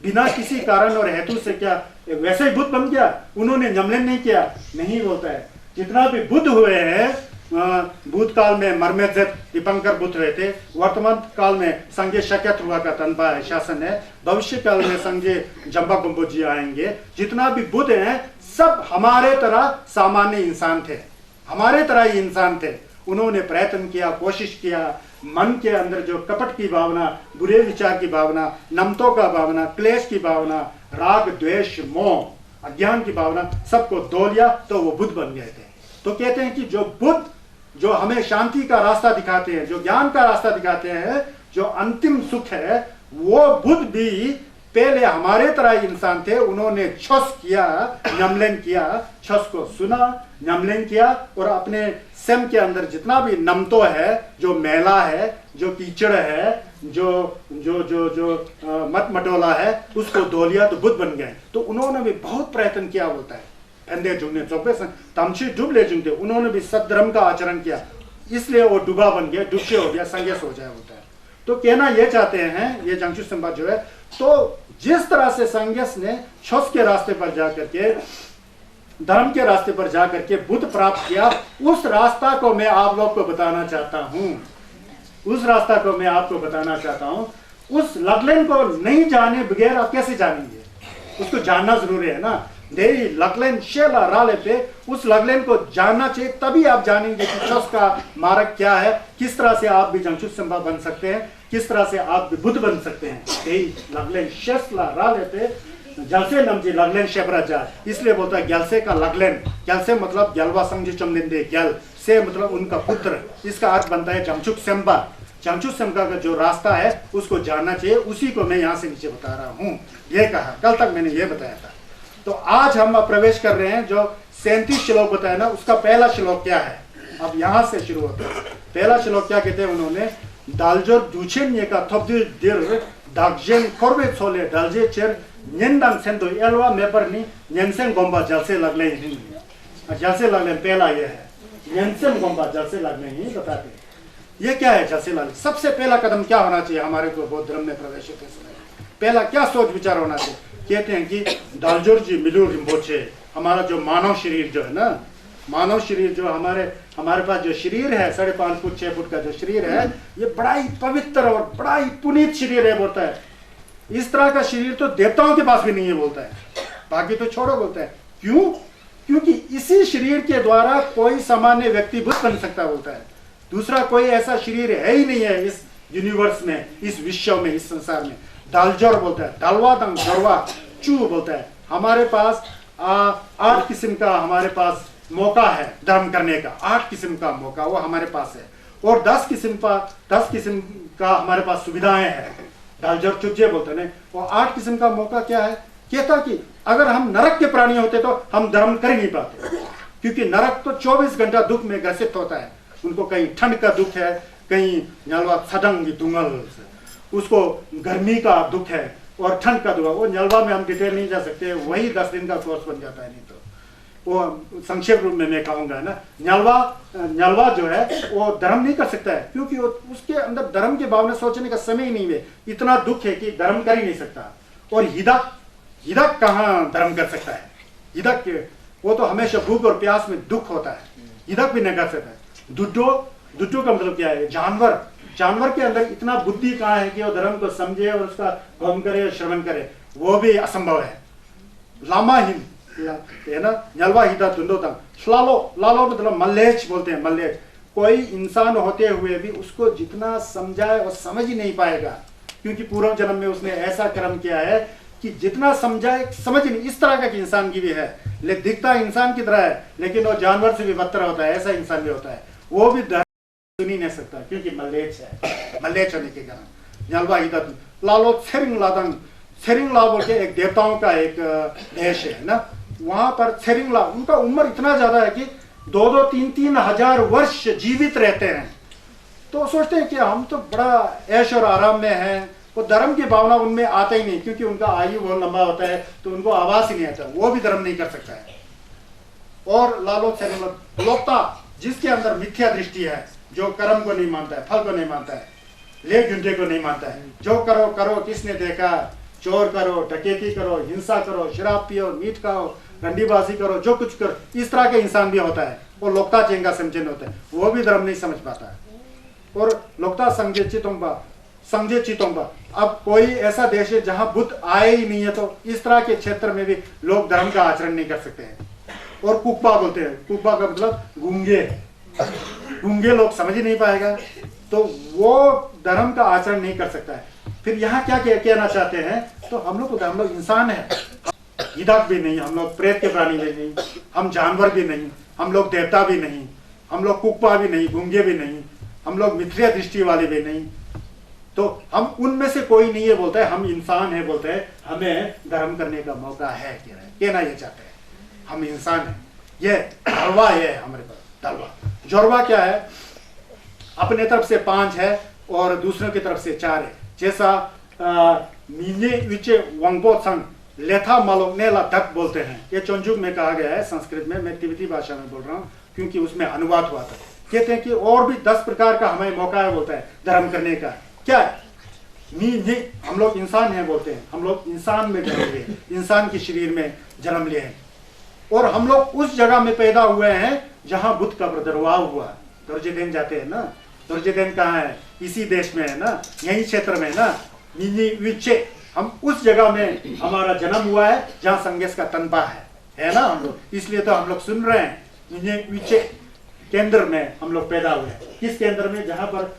बिना किसी कारण और हेतु से, क्या वैसे ही बुद्ध बन गया? उन्होंने जमलन नहीं किया, नहीं बोलता है। जितना भी बुद्ध हुए हैं, भूतकाल में मरमेजेत दीपंकर बुद्ध हुए थे, वर्तमान काल में संजय शक्यत हुआ का तनपा है, शासन है, भविष्य काल में संजय जम्बा बम्बो जी आएंगे। जितना भी बुद्ध हैं सब हमारे तरह सामान्य इंसान थे, हमारे तरह ही इंसान थे। उन्होंने प्रयत्न किया, कोशिश किया, मन के अंदर जो कपट की भावना, बुरे विचार की भावना, नमतों का भावना, क्लेश की भावना, राग द्वेष मोह अज्ञान की भावना, सबको धो लिया तो वो बुद्ध बन गए थे। तो कहते हैं कि जो बुद्ध जो हमें शांति का रास्ता दिखाते हैं, जो ज्ञान का रास्ता दिखाते हैं, जो अंतिम सुख है, वो बुद्ध भी पहले हमारे तरह इंसान थे। उन्होंने छस किया, नमलन किया, छस को सुना, नमलन किया, और अपने स्वयं के अंदर जितना भी नमतो है, जो मैला है, जो कीचड़ है, जो जो जो जो मत मटोला है, उसको धो लिया तो बुद्ध बन गए। तो उन्होंने भी बहुत प्रयत्न किया बोलता है। फंदे जुगने चौपे तमची डूब ले जुगते, उन्होंने भी सद्धर्म का आचरण किया, इसलिए वो डूबा बन गया, डुबसे हो गया, संगेस हो जाए होता है। तो कहना ये चाहते हैं ये जंगचू संबा जो है, तो जिस तरह से संगेस ने छस के रास्ते पर जाकर के, धर्म के रास्ते पर जाकर के बुद्ध प्राप्त किया, उस रास्ता को मैं आप लोग को बताना चाहता हूं। उस रास्ता को मैं आपको बताना चाहता हूं। उस लगलेन को नहीं जाने बगैर आप कैसे जानेंगे? उसको जानना जरूरी है ना। दे लगलेन शेला राले पे, उस लगलेन को जानना चाहिए, तभी आप जानेंगे कि छस का मार्ग क्या है, किस तरह से आप भी जंगचू संभा बन सकते हैं, किस तरह से आप भी बुद्ध बन सकते हैं। दे लगलेन शेला राले पे जलसे नमजी लगलेन शेबरा जा, इसलिए बोलता है गलसे का लगलेन। गलसे मतलब गलवा समझे चमलिंदे, गल से मतलब उनका पुत्र। इसका अर्थ बनता है जंगचुक सेम्बा। जंगचुक सेम्बा का जो रास्ता है उसको जानना चाहिए, उसी को मैं यहाँ से नीचे बता रहा हूँ। ये कहा, कल तक मैंने ये बताया था। तो आज हम प्रवेश कर रहे हैं, जो 37 श्लोक बताया ना, उसका पहला श्लोक क्या है, अब यहाँ से शुरू होता है। पहला श्लोक क्या कहते हैं उन्होंने, दालजोर दूचेन ये का थोपदिर दिर दागजेन कोरबे छोले दालजे चेर निंदंग सेंदो एलवा मेपरनी निंसेन गोंबा जलसे लगले ही। जलसे लगले पहला ये है, निंसेन गोंबा जलसे लगले ही बताते हैं। ये क्या है जलसे लगले? सबसे पहला कदम क्या होना चाहिए हमारे को बौद्ध धर्म में प्रवेश होते समय? पहला क्या सोच विचार होना चाहिए? कहते हैं कि दालजोर जी मिलू रिम्बोचे, हमारा जो मानव शरीर जो है ना, मानव शरीर जो हमारे पास जो शरीर है, 5.5 फुट 6 फुट का जो शरीर है, ये बड़ा ही पवित्र और बड़ा ही पुनीत शरीर है बोलता है। इस तरह का शरीर तो देवताओं के पास भी नहीं है बोलता है, बाकी तो छोड़ो बोलता है। क्यों? क्योंकि इसी शरीर के द्वारा कोई सामान्य व्यक्ति बुद्ध बन सकता बोलता है। दूसरा कोई ऐसा शरीर है ही नहीं है इस यूनिवर्स में, इस विश्व में, इस संसार में। दालजोर बोलता है, दालवा दंग जरवा चू बोलता है। हमारे पास 8 किस्म का हमारे पास मौका है धर्म करने का, 8 किस्म का मौका वो हमारे पास है, और 10 किस्म का हमारे पास सुविधाएं हैं। दालजोर चुजे बोलते हैं। वो 8 किस्म का मौका क्या है? कहता कि अगर हम नरक के प्राणी होते तो हम धर्म कर ही नहीं पाते, क्योंकि नरक तो 24 घंटा दुख में ग्रसित होता है। उनको कहीं ठंड का दुख है, कहीं न्यालवा सडंग दुंगल, उसको गर्मी का दुख है और ठंड का दुख है। वो न्यालवा में हम डिटेल नहीं जा सकते, वही 10 दिन का कोर्स बन जाता है। नहीं तो वो संक्षेप रूप में मैं कहूंगा ना, न्यालवा जो है वो धर्म नहीं कर सकता है, क्योंकि उसके अंदर धर्म के भावना सोचने का समय ही नहीं है। इतना दुख है कि धर्म कर ही नहीं सकता। और हिदा हिदक कहाँ धर्म कर सकता है? हिदक वो तो हमेशा भूख और प्यास में दुख होता है, हिदक भी नहीं कर सकता है। दुड्डो का मतलब क्या है? जानवर के अंदर इतना बुद्धि कहाँ है कि वो धर्म को समझे और उसका गम करे, श्रवण करे, वो भी असंभव है। लामा हिम है ना, न्यलवा हिदा दुंडो तंग लालो मतलब मल्लेच बोलते हैं, मल्लेच। कोई इंसान होते हुए भी उसको जितना समझाए वो समझ ही नहीं पाएगा, क्योंकि पूर्व जन्म में उसने ऐसा कर्म किया है कि जितना समझाए समझ नहीं। इस तरह का कि इंसान की भी है, लेकिन दिखता इंसान की तरह है, लेकिन वो जानवर से भी बदतर होता है, ऐसा इंसान भी होता है। वो भी सुन ही नहीं सकता क्योंकि मल्लेच है, मल्लेच होने के कारण। न्यलवा हिदा लालो सेरिंगला बोल के एक देवताओं का एक देश है ना, वहां पर सेरिंगला, उनका उम्र इतना ज्यादा है कि 2-2, 3-3 हजार वर्ष जीवित रहते हैं। तो सोचते हैं कि हम तो बड़ा ऐश और आराम में हैं, वो धर्म की भावना उनमें आता ही नहीं, क्योंकि उनका आयु बहुत लंबा होता है तो उनको आवास ही नहीं आता, वो भी धर्म नहीं कर सकता है। और लालो सेरिंगला लोकता, जिसके अंदर मिथ्या दृष्टि है, जो कर्म को नहीं मानता है, फल को नहीं मानता है, ले झुंडे को नहीं मानता है, जो करो करो किसने देखा, चोर करो, डकैती करो, हिंसा करो, शराब पियो, मीट खाओ, रंडीबाजी करो, जो कुछ करो, इस तरह के इंसान भी होता है। वो लोकता चेंगा समझे होता है, वो भी धर्म नहीं समझ पाता है। और लोकता संजय चितोंबा, अब कोई ऐसा देश है जहां बुद्ध आए ही नहीं है, तो इस तरह के क्षेत्र में भी लोग धर्म का आचरण नहीं कर सकते हैं। और कुकबा बोलते हैं, कुकबा का मतलब गूंगे लोग समझ ही नहीं पाएगा, तो वो धर्म का आचरण नहीं कर सकता है। फिर यहाँ क्या कहना चाहते हैं, तो हम लोग इंसान है, हिदक भी नहीं, हम लोग प्रेत के प्राणी भी नहीं, हम जानवर भी नहीं, हम लोग देवता भी नहीं, हम लोग कुकपा भी नहीं, गूंगे भी नहीं, हम लोग मिथ्या दृष्टि वाले भी नहीं, तो हम उनमें से कोई नहीं है बोलता है, हम इंसान है बोलते हैं, हमें धर्म करने का मौका है, कहना ये चाहते हैं हम इंसान है। ये दलवा है हमारे पास, दलवा। जोरवा क्या है? अपने तरफ से 5 है और दूसरों की तरफ से 4 है। जैसा मीने विचे वंगबो संग लेथा मालोनेला तक बोलते हैं, ये चोंजुक में कहा गया है संस्कृत में, मैं तिब्बती भाषा में बोल रहा हूँ क्योंकि उसमें अनुवाद हुआ था। कहते हैं कि और भी 10 प्रकार का हमें मौका है बोलता है धर्म करने का। क्या है? मीने, हम लोग इंसान हैं बोलते हैं, हम लोग इंसान में जन्म लिए, इंसान के शरीर में जन्म लिए हैं, और हम लोग उस जगह में पैदा हुए हैं जहां बुद्ध का प्रादुर्भाव हुआ। दुर्जयदेन जाते हैं ना, दुर्जयदेन कहाँ है? इसी देश में है ना, यही क्षेत्र में है ना, मिनी विचे, हम उस जगह में हमारा जन्म हुआ है जहाँ संगेश का तनपा है ना हम लोग, इसलिए तो हम लोग सुन रहे हैं। मिनी विचे केंद्र में हम लोग पैदा हुए हैं, किस केंद्र में? जहाँ पर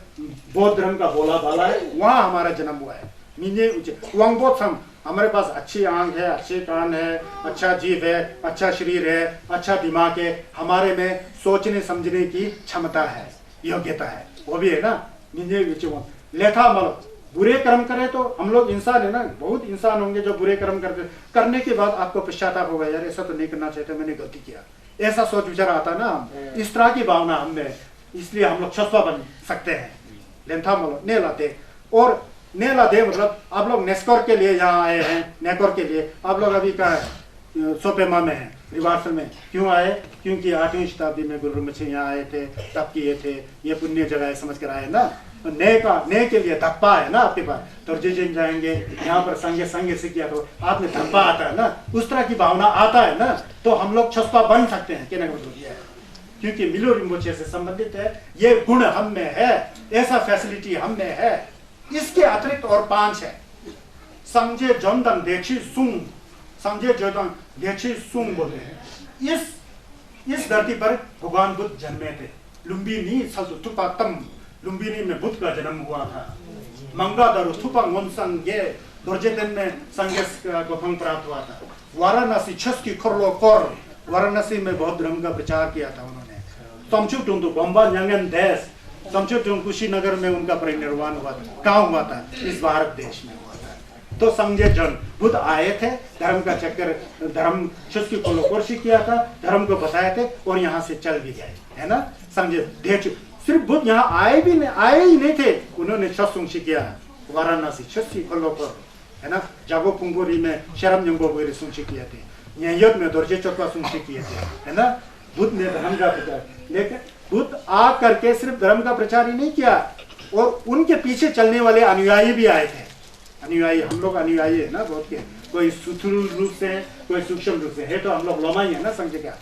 बौद्ध धर्म का बोला बाला है, वहाँ हमारा जन्म हुआ है। मिनी विचे वांगबोध हम, हमारे पास अच्छी आंख है, अच्छे कान है, अच्छा जीव है, अच्छा शरीर है, अच्छा दिमाग है, हमारे में सोचने समझने की क्षमता है, योग्यता है, वो भी है ना। लेथा मल, बुरे कर्म करें तो हम लोग इंसान है ना, बहुत इंसान होंगे जो बुरे कर्म करने के बाद आपको पश्चाताप होगा, यार ऐसा तो नहीं करना चाहिए, मैंने गलती किया, ऐसा सोच विचार आता ना, इस तरह की भावना हमें, इसलिए हम लोग छस्पा बन सकते हैं। लेथा मल ने लाते, और नेला दे मतलब आप लोग नेस्कोर के लिए यहाँ आए हैं, नेकोर के लिए आप लोग अभी कहाँ है? सोपेमा में है, रिवार्सल में। क्यों आए? क्योंकि 8वीं शताब्दी में गुरु मछली यहाँ आए थे, तप किए थे, ये पुण्य जगह है समझ कर आए ना। ने के लिए धप्पा है ना आपके पास, तो जिन जाएंगे यहाँ पर संगे से किया तो आप में धप्पा आता है ना, उस तरह की भावना आता है ना, तो हम लोग छस्पा बन सकते हैं, कहने का मतलब ये है, क्योंकि मिलो रिम्बोचे से संबंधित है, ये गुण हम में है, ऐसा फैसिलिटी हम में है। इसके अतिरिक्त और 5 है। समझे जोंदन देखी सुंग, समझे जोंदन देखी सुंग बोलते हैं। इस धरती पर भगवान बुद्ध जन्मे थे। लुम्बिनी सल्तुपातम, लुम्बिनी में बुद्ध का जन्म हुआ था। मंगादरु थुपंग वंसंगे, दुर्जयदेन में संगेस को फंग प्राप्त हुआ था। वाराणसी छस्की खोरलो कोर, वाराणसी में बौद्ध धर्म का प्रचार किया था उन्होंने। तमचु टुंदु बम्बा न्यांगन देश, समझो कुशीनगर में उनका परिनिर्वाण हुआ था। कहाँ हुआ था? इस भारत देश में हुआ था। तो समझे जन बुद्ध आए थे, धर्म का चक्कर, धर्म शुष्की को लोकोर्शी किया था, धर्म को बताए थे और यहाँ से चल भी गए, है ना। समझे देश, सिर्फ बुद्ध यहाँ आए ही नहीं थे, उन्होंने छुंशी किया, वाराणसी छुस्की को लोकोर, है ना, जागो पुंगोरी में शरम जंगो बोरी सुंशी किए थे, न्याययोग में दोर्जे चौका सुंशी किए थे, है ना। बुद्ध ने धर्म का प्रचार, लेकिन बुद्ध आ करके सिर्फ धर्म का प्रचार ही नहीं किया, और उनके पीछे चलने वाले अनुयायी भी आए थे। अनुयायी, हम लोग अनुयायी है ना बहुत के, कोई सूक्ष्म रूप से है, कोई सूक्ष्म रूप से है। तो हम लोग लोमा ही है ना संघ का।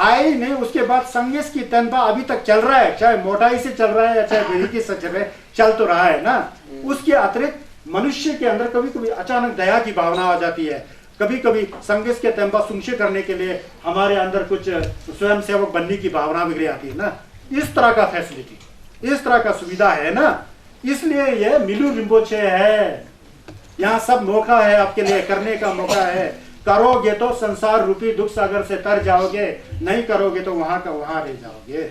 आई ने उसके बाद संघर्ष की तनबा अभी तक चल रहा है, चाहे मोटाई से चल रहा है या चाहे बेरीकी से चल रहा है, चल तो रहा है ना। उसके अतिरिक्त मनुष्य के अंदर कभी कभी अचानक दया की भावना आ जाती है, कभी कभी संघर्ष के तनबा सुंगशे करने के लिए हमारे अंदर कुछ स्वयं सेवक बनने की भावना बिगड़ी आती है ना। इस तरह का फैसिलिटी, इस तरह का सुविधा है ना, इसलिए ये मिलू रिम्पोचे है। यहाँ सब मौका है आपके लिए, करने का मौका है। करोगे तो संसार रूपी दुख सागर से तर जाओगे, नहीं करोगे तो वहां का वहां रह जाओगे।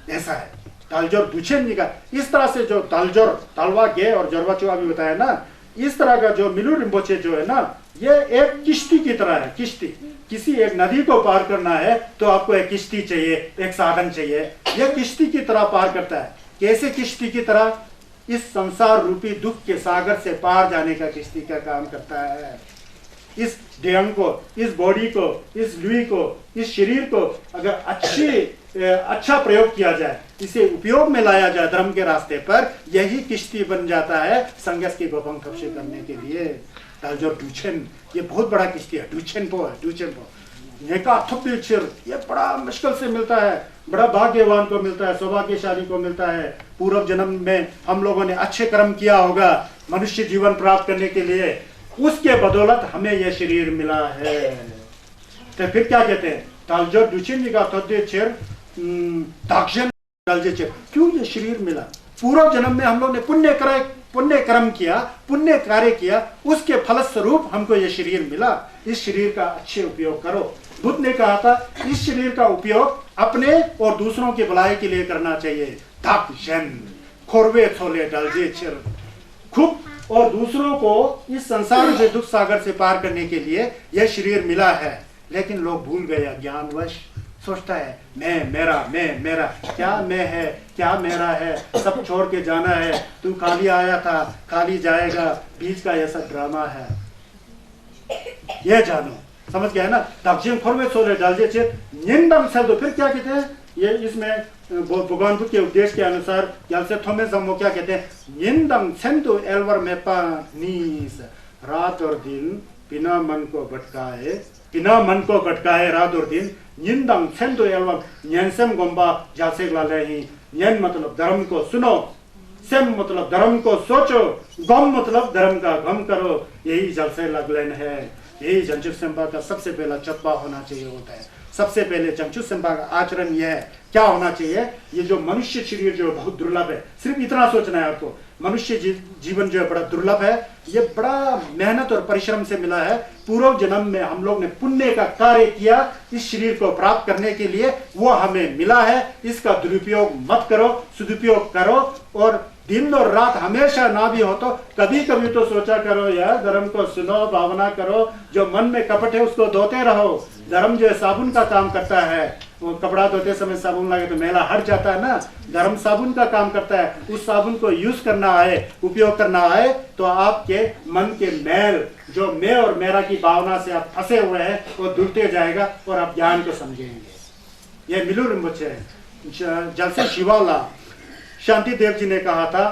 ऐसा है तालजोर दुचेन जी का। इस तरह से जो तालजोर तालवा गे और जोरवा चुआ भी बताया ना, इस तरह का जो मिलू रिम्पोचे जो है ना, ये एक किश्ती की तरह है। किश्ती, किसी एक नदी को पार करना है तो आपको एक किश्ती चाहिए, एक साधन चाहिए। यह किश्ती की तरह पार करता है। कैसे किश्ती की तरह? इस संसार रूपी दुख के सागर से पार जाने का किश्ती का काम करता है। इस देह को, इस बॉडी को, इस लुई को, इस शरीर को अगर अच्छा प्रयोग किया जाए, इसे उपयोग में लाया जाए धर्म के रास्ते पर, यही किश्ती बन जाता है संघर्ष की गोपंग कब्जे करने के लिए। जो डूचेन, ये बहुत बड़ा किश्ती है। डूचेन पो है, डूचेन पो ये बड़ा मुश्किल से मिलता है, बड़ा भाग्यवान को मिलता है, सौभाग्यशाली को मिलता है। पूर्व जन्म में हम लोगों ने अच्छे कर्म किया होगा मनुष्य जीवन प्राप्त करने के लिए, उसके बदौलत हमें यह शरीर मिला है। तो फिर क्या कहते हैं? तालजोर दुचिन का क्यों ये शरीर मिला? पूर्व जन्म में हम लोग ने पुण्य कर्म किया, पुण्य कार्य किया, उसके फलस्वरूप हमको ये शरीर मिला। इस शरीर का अच्छे उपयोग करो। बुद्ध ने कहा था इस शरीर का उपयोग अपने और दूसरों की भलाई के लिए करना चाहिए। खुद और दूसरों को इस संसार से दुख सागर से पार करने के लिए यह शरीर मिला है। लेकिन लोग भूल गए, ज्ञानवश सोचता है मैं मेरा, क्या मैं है, क्या मेरा है, सब छोड़ के जाना है, तू खाली आया था खाली जाएगा, बीच का ऐसा ड्रामा है। यह जानो, समझ गया है ना। दक्षिण खोरवे सोले डालजे छे निंदम से। तो फिर क्या कहते हैं ये इसमें भगवान बुद्ध के उपदेश के अनुसार से थोमे जम्मो क्या कहते हैं? निंदम सेंतु एल्वर मेपा नीस, रात और दिन बिना मन को भटकाए रात और दिन। निंदम सेंतु एल्वर न्यंसम गोम्बा जासे लाले ही। न्यन मतलब धर्म को सुनो, सेम मतलब धर्म को सोचो, गम मतलब धर्म का गम करो। यही जलसे लगलन है। यही जंचु संपा का सबसे पहला चप्पा होना चाहिए होता है। सबसे पहले जंचु संपा का आचरण यह है। क्या होना चाहिए? ये जो मनुष्य शरीर जो बहुत दुर्लभ है, सिर्फ इतना सोचना है आपको, मनुष्य जीवन जो है बड़ा दुर्लभ है। ये बड़ा मेहनत और परिश्रम से मिला है। पूर्व जन्म में हम लोग ने पुण्य का कार्य किया इस शरीर को प्राप्त करने के लिए, वो हमें मिला है। इसका दुरुपयोग मत करो, सदुपयोग करो। और दिन और रात हमेशा ना भी हो तो कभी कभी तो सोचा करो यार, धर्म को सुनो, भावना करो। जो मन में कपट है उसको धोते रहो। धर्म जो है साबुन का काम करता है। वो कपड़ा धोते समय साबुन लगे तो मैला हट जाता है ना। धर्म साबुन का काम करता है। उस साबुन को यूज करना है, उपयोग करना है, तो आपके मन के मैल जो मैं और मेरा की भावना से आप फंसे हुए हैं वो धुलते जाएगा और आप ज्ञान को समझेंगे। ये मिलू रिम्पोचे है। जैसे शिवाला शांति देव जी ने कहा था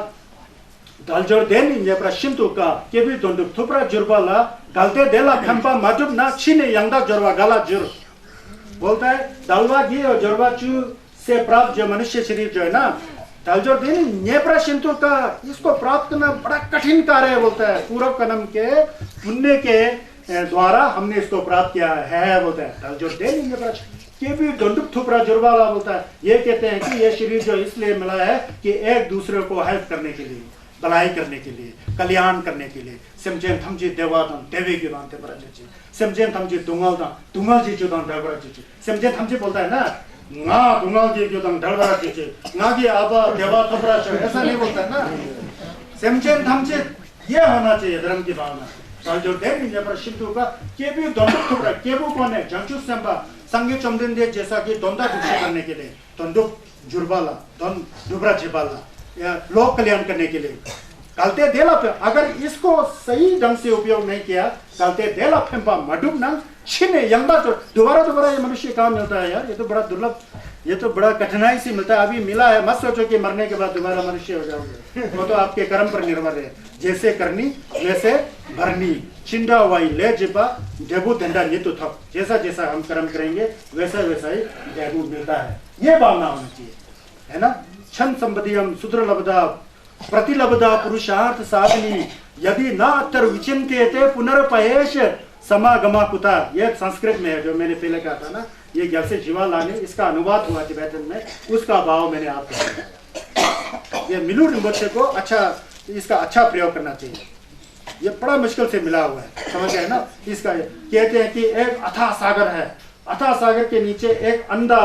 दालजोर देन ये प्रश्न का के भी दोंदु थुपरा जुर्बाला गलते देला खंपा मजुब ना छीने यंदा जुर्वा गला जुर। बोलता है दालवा घी और जुर्वा चू से प्राप्त जो मनुष्य शरीर जो है ना, दालजोर देन ये प्रश्न का इसको प्राप्त करना बड़ा कठिन कार्य है। बोलता है पूर्व कर्म के पुण्य के द्वारा हमने इसको प्राप्त किया है। बोलता है दालजोर देन ये प्रश्न के भी दंडुक थुपरा जुर्बाला। बोलता है ये कहते हैं कि ये शरीर जो इसलिए मिला है कि एक दूसरे को हेल्प करने के लिए, भलाई करने के लिए, कल्याण करने के लिए। समझें थमजी देवादान देवी की दान तेरा जी, समझें थमजी दुंगल जी जो दान ढलबरा जी, समझें थमजी बोलता है ना ना दुंगल जी जो दान ढलबरा जी ना कि आबा देवा थपरा छ, ऐसा नहीं बोलता ना। समझें थमजी ये होना चाहिए धर्म की भावना। जो देव ये प्रश्न का के भी दंडुक थुपरा के वो कौन है? जंचु संबा संगे चमदिन दे जैसा कि दोंदा दुष्ट करने के लिए, दंडुक जुर्बाला दन दुबरा जिबाला या लोक कल्याण करने के लिए। गलते देला पे अगर इसको सही ढंग से उपयोग नहीं किया, गलते देला फेंपा मडुब ना छिने यंदा तो दोबारा ये मनुष्य कहाँ मिलता है यार? ये तो बड़ा दुर्लभ ये तो बड़ा कठिनाई से मिलता है, अभी मिला है, मत सोचो कि मरने के बाद दोबारा मनुष्य हो जाओगे, वो तो आपके कर्म पर निर्भर है। जैसे करनी वैसे भरनी, चिंडा वाई ले जिपा डेबू धंडा नीतु थप, जैसा जैसा हम कर्म करेंगे वैसा वैसा ही डेबू मिलता है। ये भावना होनी चाहिए, है ना। क्षण संबधियम सुद्रलब्धा प्रतिलब्धा पुरुषार्थ साधनी यदि न अत्तर विचिंत्यते पुनर्पहेश समागमा कुता। ये संस्कृत में है, जो मैंने पहले कहा था ना, ये घर से जीवा लाने, इसका अनुवाद हुआ तिब्बतन में, उसका भाव मैंने आपको बताया। ये मिलू रिम्पोचे को इसका अच्छा प्रयोग करना चाहिए। ये बड़ा मुश्किल से मिला हुआ है, समझ गए ना। इसका कहते हैं कि एक अथाह सागर है, अथाह सागर के नीचे एक अंधा,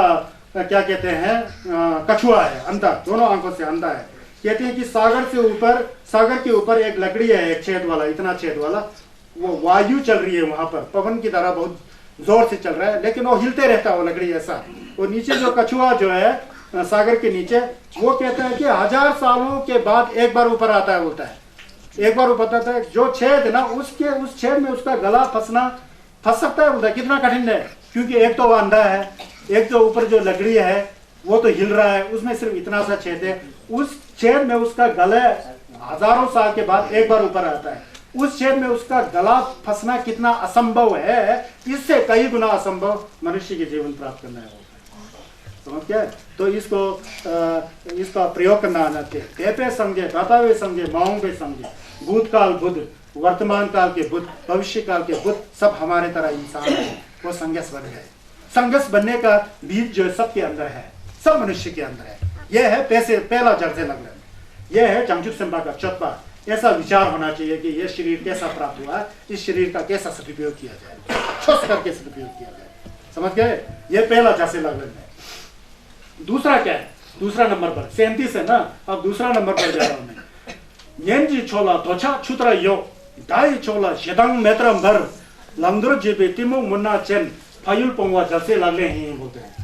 क्या कहते हैं, कछुआ है, अंधा, दोनों आंखों से अंधा है। कहते हैं कि सागर के ऊपर एक लकड़ी है, एक छेद वाला, इतना छेद वाला, वो वायु चल रही है वहां पर, पवन की तरह बहुत जोर से चल रहा है, लेकिन वो हिलते रहता है वो लकड़ी ऐसा। वो नीचे जो कछुआ जो है सागर के नीचे, वो कहता है कि 1000 सालों के बाद एक बार ऊपर आता है, बोलता है एक बार ऊपर आता है। जो छेद है ना, उस छेद में उसका गला फंस सकता है, बोलता है कितना कठिन है, क्योंकि एक तो वो अंधा है, एक तो ऊपर जो लकड़ी है वो तो हिल रहा है, उसमें सिर्फ इतना सा छेद है, उस छेद में उसका गला हजारों साल के बाद एक बार ऊपर आता है, उस छेद में उसका गला फंसना कितना असंभव है, इससे कई गुना असंभव मनुष्य के जीवन प्राप्त करना है। समझ गया। तो इसका प्रयोग करना आना चाहिए। तेपे समझे, दातावे समझे, माओ पे समझे, भूतकाल बुद्ध, वर्तमान काल के बुद्ध, भविष्य काल के बुद्ध, सब हमारे तरह इंसान है, वो संघर्ष बन गए। संघर्ष बनने का बीज जो सबके अंदर है, सब मनुष्य के अंदर है। यह है पहला जड़ से लगन, यह है जंगचुक संभा का चौथा। ऐसा विचार होना चाहिए कि यह शरीर कैसा प्राप्त हुआ है, इस शरीर का कैसा सदुपयोग किया जाए, छुस करके सदुपयोग किया जाए। समझ गए। यह पहला जड़ से लगन है। दूसरा क्या है, दूसरा नंबर पर 37 है ना, अब दूसरा नंबर पर जा रहा हूं मैं। येंजी छोला दोछा छुत्रा यो दाई छोला शेदंग मेत्रम भर लंगदुर जेबे तिमु मुन्ना चेन फायुल पोंगवा जैसे लाले हैं, बोलते हैं।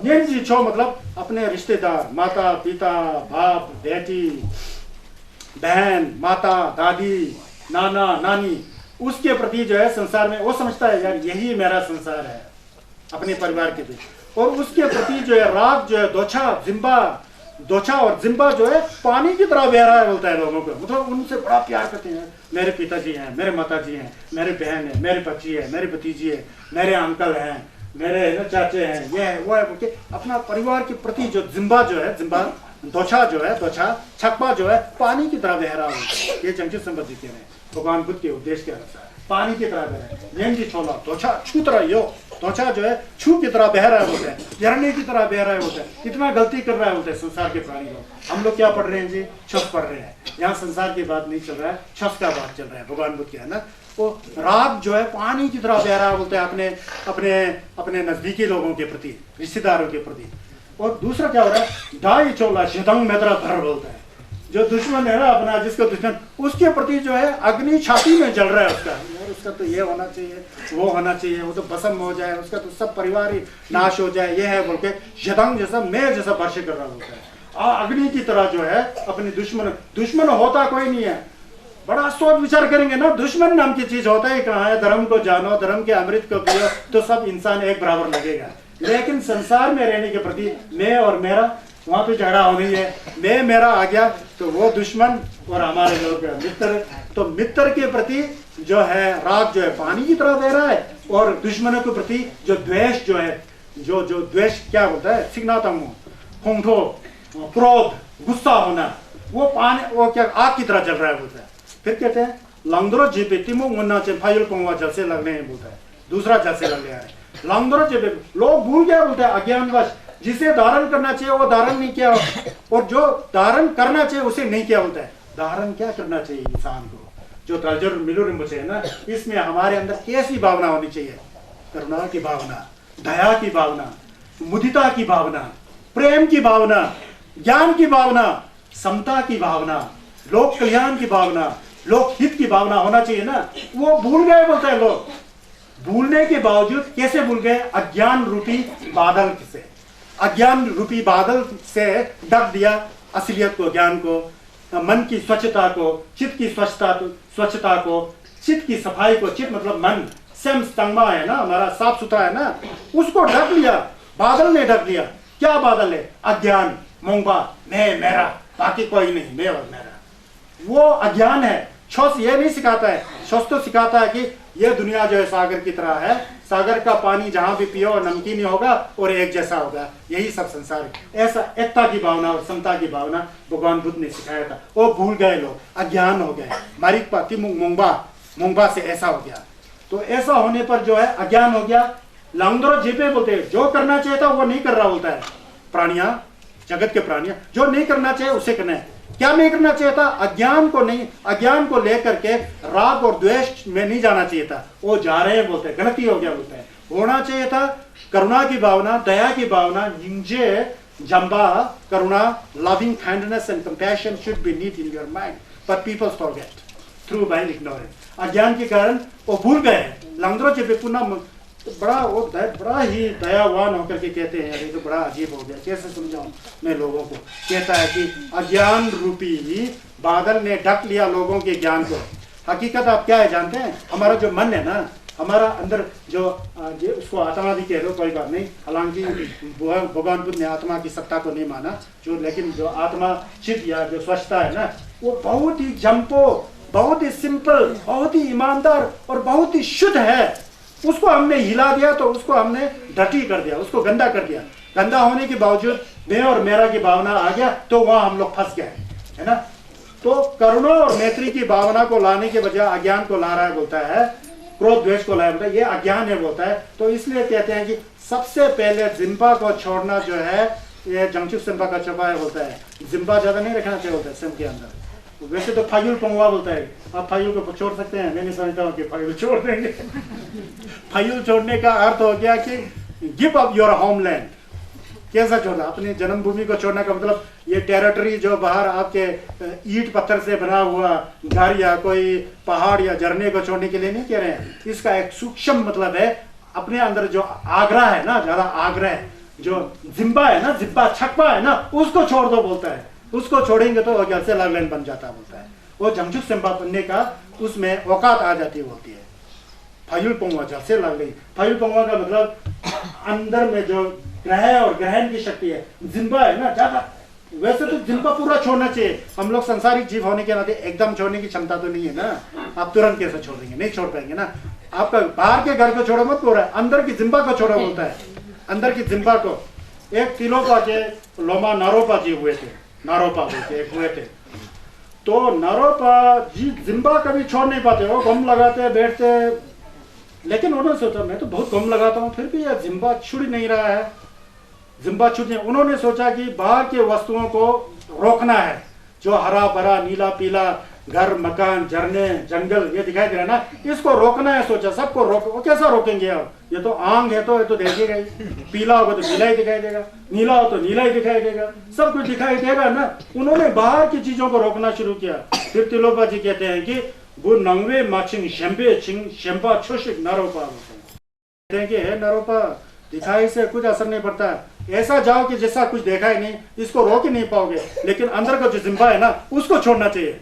येंजी छो मतलब अपने रिश्तेदार, माता पिता, बाप बेटी, बहन, माता दादी, नाना नानी, उसके प्रति जो है संसार में, वो समझता है यार यही मेरा संसार है अपने परिवार के बीच, और उसके प्रति जो है राग जो है दोछा और जिम्बा जो है पानी की तरह बह रहा है, बोलता है लोगों को। मतलब उनसे बड़ा प्यार करते हैं। मेरे पिताजी हैं, मेरे माताजी हैं, मेरे बहन है, मेरे बच्ची है, मेरे भतीजी है, मेरे अंकल हैं, मेरे चाचे हैं, ये है वो है, बोल के अपना परिवार के प्रति जो जिम्बा दोछा जो है, छक्पा जो है पानी की तरह बह रहा है। ये चंचल संबंधी कह रहे हैं भगवान बुद्ध के उद्देश्य के अनुसार, पानी की तरह बह रहा है। छोला दोछा छू तरह यो, दोछा जो है छू की तरह बह रहा है, होता है झरने की तरह बह रहा है, होता है कितना गलती कर रहा है, होता है संसार के प्राणी लोग। हम लोग क्या पढ़ रहे हैं जी, छस पढ़ रहे हैं। यहाँ संसार की बात नहीं चल रहा है, छस का बात चल रहा है। भगवान बुद्ध के है ना, वो राग जो है पानी की तरह बह रहा है, बोलते हैं अपने नजदीकी लोगों के प्रति, रिश्तेदारों के प्रति। और दूसरा क्या हो रहा है, ढाई चोला शतंग मेतरा भर, बोलता है जो दुश्मन है ना अपना, जिसका दुश्मन, उसके प्रति जो है अग्नि छाती में जल रहा है उसका, यार उसका तो ये होना चाहिए, वो होना चाहिए, वो तो भस्म हो जाए, उसका तो सब परिवार ही नाश हो जाए, ये है बोल के शतंग जैसा मैं जैसा वर्ष कर रहा होता है। अग्नि की तरह जो है अपने दुश्मन होता कोई नहीं है। बड़ा सोच विचार करेंगे ना, दुश्मन नाम की चीज होता ही कहाँ है। धर्म को जानो, धर्म के अमृत को पियो, तो सब इंसान एक बराबर लगेगा। लेकिन संसार में रहने के प्रति मैं और मेरा, वहां पे झगड़ा होनी है, मैं मेरा आ गया तो वो दुश्मन और हमारे लोग मित्र, तो मित्र के प्रति जो है राग जो है पानी की तरह बह रहा है, और दुश्मनों के प्रति जो द्वेष जो है, जो द्वेष क्या बोलता है, सिग्नातमो, होंठो, क्रोध, गुस्सा होना, वो पानी, वो क्या आग की तरह जल रहा है, बोलता है। फिर कहते हैं लंगदरो जीपे तिमो मुन्ना चे फायुल पोंगवा जल से लगने हैं, बोलता है। दूसरा जल से लग गया है, लंगदरो जीपे, लोग भूल गया, बोलता है अज्ञानवश। जिसे धारण करना चाहिए वो धारण नहीं किया, और जो धारण करना चाहिए उसे नहीं किया, बोलता है। धारण क्या करना चाहिए इंसान को, जो तर्जर मिलू रिम्पोचे है ना, इसमें हमारे अंदर कैसी भावना होनी चाहिए, करुणा की भावना, दया की भावना, मुदिता की भावना, प्रेम की भावना, ज्ञान की भावना, समता की भावना, लोक कल्याण की भावना, लोक हित की भावना होना चाहिए ना। वो भूल गए, बोलता है लोग। भूलने के बावजूद कैसे भूल गए, अज्ञान रूपी बादल से, अज्ञान रूपी बादल से ढक दिया असलियत को, ज्ञान को, मन की स्वच्छता को, चित्त की स्वच्छता को, चित्त की सफाई को, चित्त मतलब मन, सेम स्तंभा है ना हमारा, साफ सुथरा है ना, उसको ढक लिया, बादल ने ढक लिया। क्या बादल है? अज्ञान, मोंगबा, मैं मेरा, बाकी कोई नहीं, मैं और मेरा। वो अज्ञान है। छोस ये नहीं सिखाता है, छोस तो सिखाता है कि ये दुनिया जो है सागर की तरह है, सागर का पानी जहां भी पियो नमकीन ही होगा और एक जैसा होगा, यही सब संसार है। ऐसा एकता की भावना और समता की भावना भगवान बुद्ध ने सिखाया था। वो भूल गए लोग, अज्ञान हो गए, मारिक पाती मोंगबा से ऐसा हो गया। तो ऐसा होने पर जो है अज्ञान हो गया। लांगदरो जीपे बोलते हैं, जो करना चाहिए था वो नहीं कर रहा बोलता है। प्राणियां, जगत के प्राणियां जो नहीं करना चाहिए उसे करना है। क्या नहीं करना चाहिए था? अज्ञान को नहीं, अज्ञान को लेकर के राग और द्वेष में नहीं जाना चाहिए था, वो जा रहे हैं बोलते हैं, गलती हो गया बोलते हैं। होना चाहिए था करुणा की भावना, दया की भावना, निंजे जंबा, करुणा, loving kindness and compassion should be neat in your mind, but people forget through mind ignorance. अज्ञान के कारण वो भूल गए। लांगदरो जी पुनः बड़ा ही दयावान होकर के कहते हैं, ये तो बड़ा अजीब हो गया, कैसे समझाऊं मैं लोगों को। कहता है कि अज्ञान रूपी बादल ने ढक लिया लोगों के ज्ञान को। हकीकत आप क्या है जानते हैं? हमारा जो मन है ना, हमारा अंदर जो उसको आत्मा भी कह दो कोई बात नहीं, हालांकि भगवान बुद्ध ने आत्मा की सत्ता को नहीं माना, जो लेकिन जो आत्मा चित या जो स्वच्छता है ना, वो बहुत ही जंपो, बहुत ही सिंपल, बहुत ही ईमानदार और बहुत ही शुद्ध है। उसको हमने हिला दिया तो उसको हमने डटी कर दिया, उसको गंदा कर दिया। गंदा होने के बावजूद मैं और मेरा की भावना आ गया तो वहां हम लोग फंस गए, है ना। तो करुणा और मैत्री की भावना को लाने के बजाय अज्ञान को ला रहा है बोलता है, क्रोध द्वेष को लाया बोलता है, ये अज्ञान है बोलता है। तो इसलिए कहते हैं कि सबसे पहले जिम्बा को छोड़ना जो है, ये जंगचुक सिम्बा का चपा है बोलता है। जिम्बा ज्यादा नहीं रखना चाहिए बोलता है सिम के अंदर। वैसे तो फायुल पंगवा बोलता है, आप फायुल को छोड़ सकते हैं, मैं नहीं समझता हूँ कि फायुल छोड़ देंगे। फायुल छोड़ने का अर्थ हो गया कि गिव अप योर होमलैंड। कैसा छोड़ना? अपनी जन्मभूमि को छोड़ने का मतलब ये टेरिटरी जो बाहर आपके ईंट पत्थर से बना हुआ घर या कोई पहाड़ या झरने को छोड़ने के लिए नहीं कह रहे हैं। इसका एक सूक्ष्म मतलब है अपने अंदर जो आग्रह है ना, ज्यादा आग्रह, जो जिम्बा है ना, जिब्बा छक्पा है ना, उसको छोड़ दो बोलता है। उसको छोड़ेंगे तो वो घर से लागलैंड बन जाता बोलता है। वो जंगचुक सिम्बा बनने का उसमें औकात आ जाती होती है। फायुल पंगवा जब से लग गई। फायुल पंगवा का मतलब अंदर में जो ग्रह और ग्रहण की शक्ति है, जिम्बा है ना ज्यादा। वैसे तो जिम्बा पूरा छोड़ना चाहिए, हम लोग संसारिक जीव होने के नाते एकदम छोड़ने की क्षमता तो नहीं है ना। आप तुरंत कैसे छोड़ देंगे? नहीं छोड़ पाएंगे ना। आपका बाहर के घर को छोड़ो मत बोल रहा है, अंदर की जिम्बा को छोड़ो बोलता है। अंदर की जिम्बा को एक तिलोपा के लोमा नारोपा जी हुए थे, नारोपा बोलते एक हुए थे। तो नारोपा जी जिम्बा कभी छोड़ नहीं पाते, वो गम लगाते बैठते, लेकिन उन्होंने सोचा मैं तो बहुत गम लगाता हूँ फिर भी यह जिम्बा छुड़ नहीं रहा है, जिम्बा छुड़ नहीं। उन्होंने सोचा कि बाहर के वस्तुओं को रोकना है, जो हरा भरा नीला पीला घर मकान झरने जंगल ये दिखाई दे रहा है ना, इसको रोकना है। सोचा सबको रोको। कैसा रोकेंगे आप? ये तो आंग है तो ये तो देखेगा ही, पीला होगा तो पीला ही दिखाई देगा, नीला हो तो नीला ही दिखाई देगा, सब कुछ दिखाई देगा ना। उन्होंने बाहर की चीजों को रोकना शुरू किया। फिर तिलोपा जी कहते हैं कि वो नंगवे माचिंग शेम्बे चिंग शेम्बा छोशिक नारोपा कहते हैं कि हे नारोपा, दिखाई से कुछ असर नहीं पड़ता है, ऐसा जाओ कि जैसा कुछ देखा ही नहीं, इसको रोक ही नहीं पाओगे। लेकिन अंदर का जो जिम्बा है ना, उसको छोड़ना चाहिए।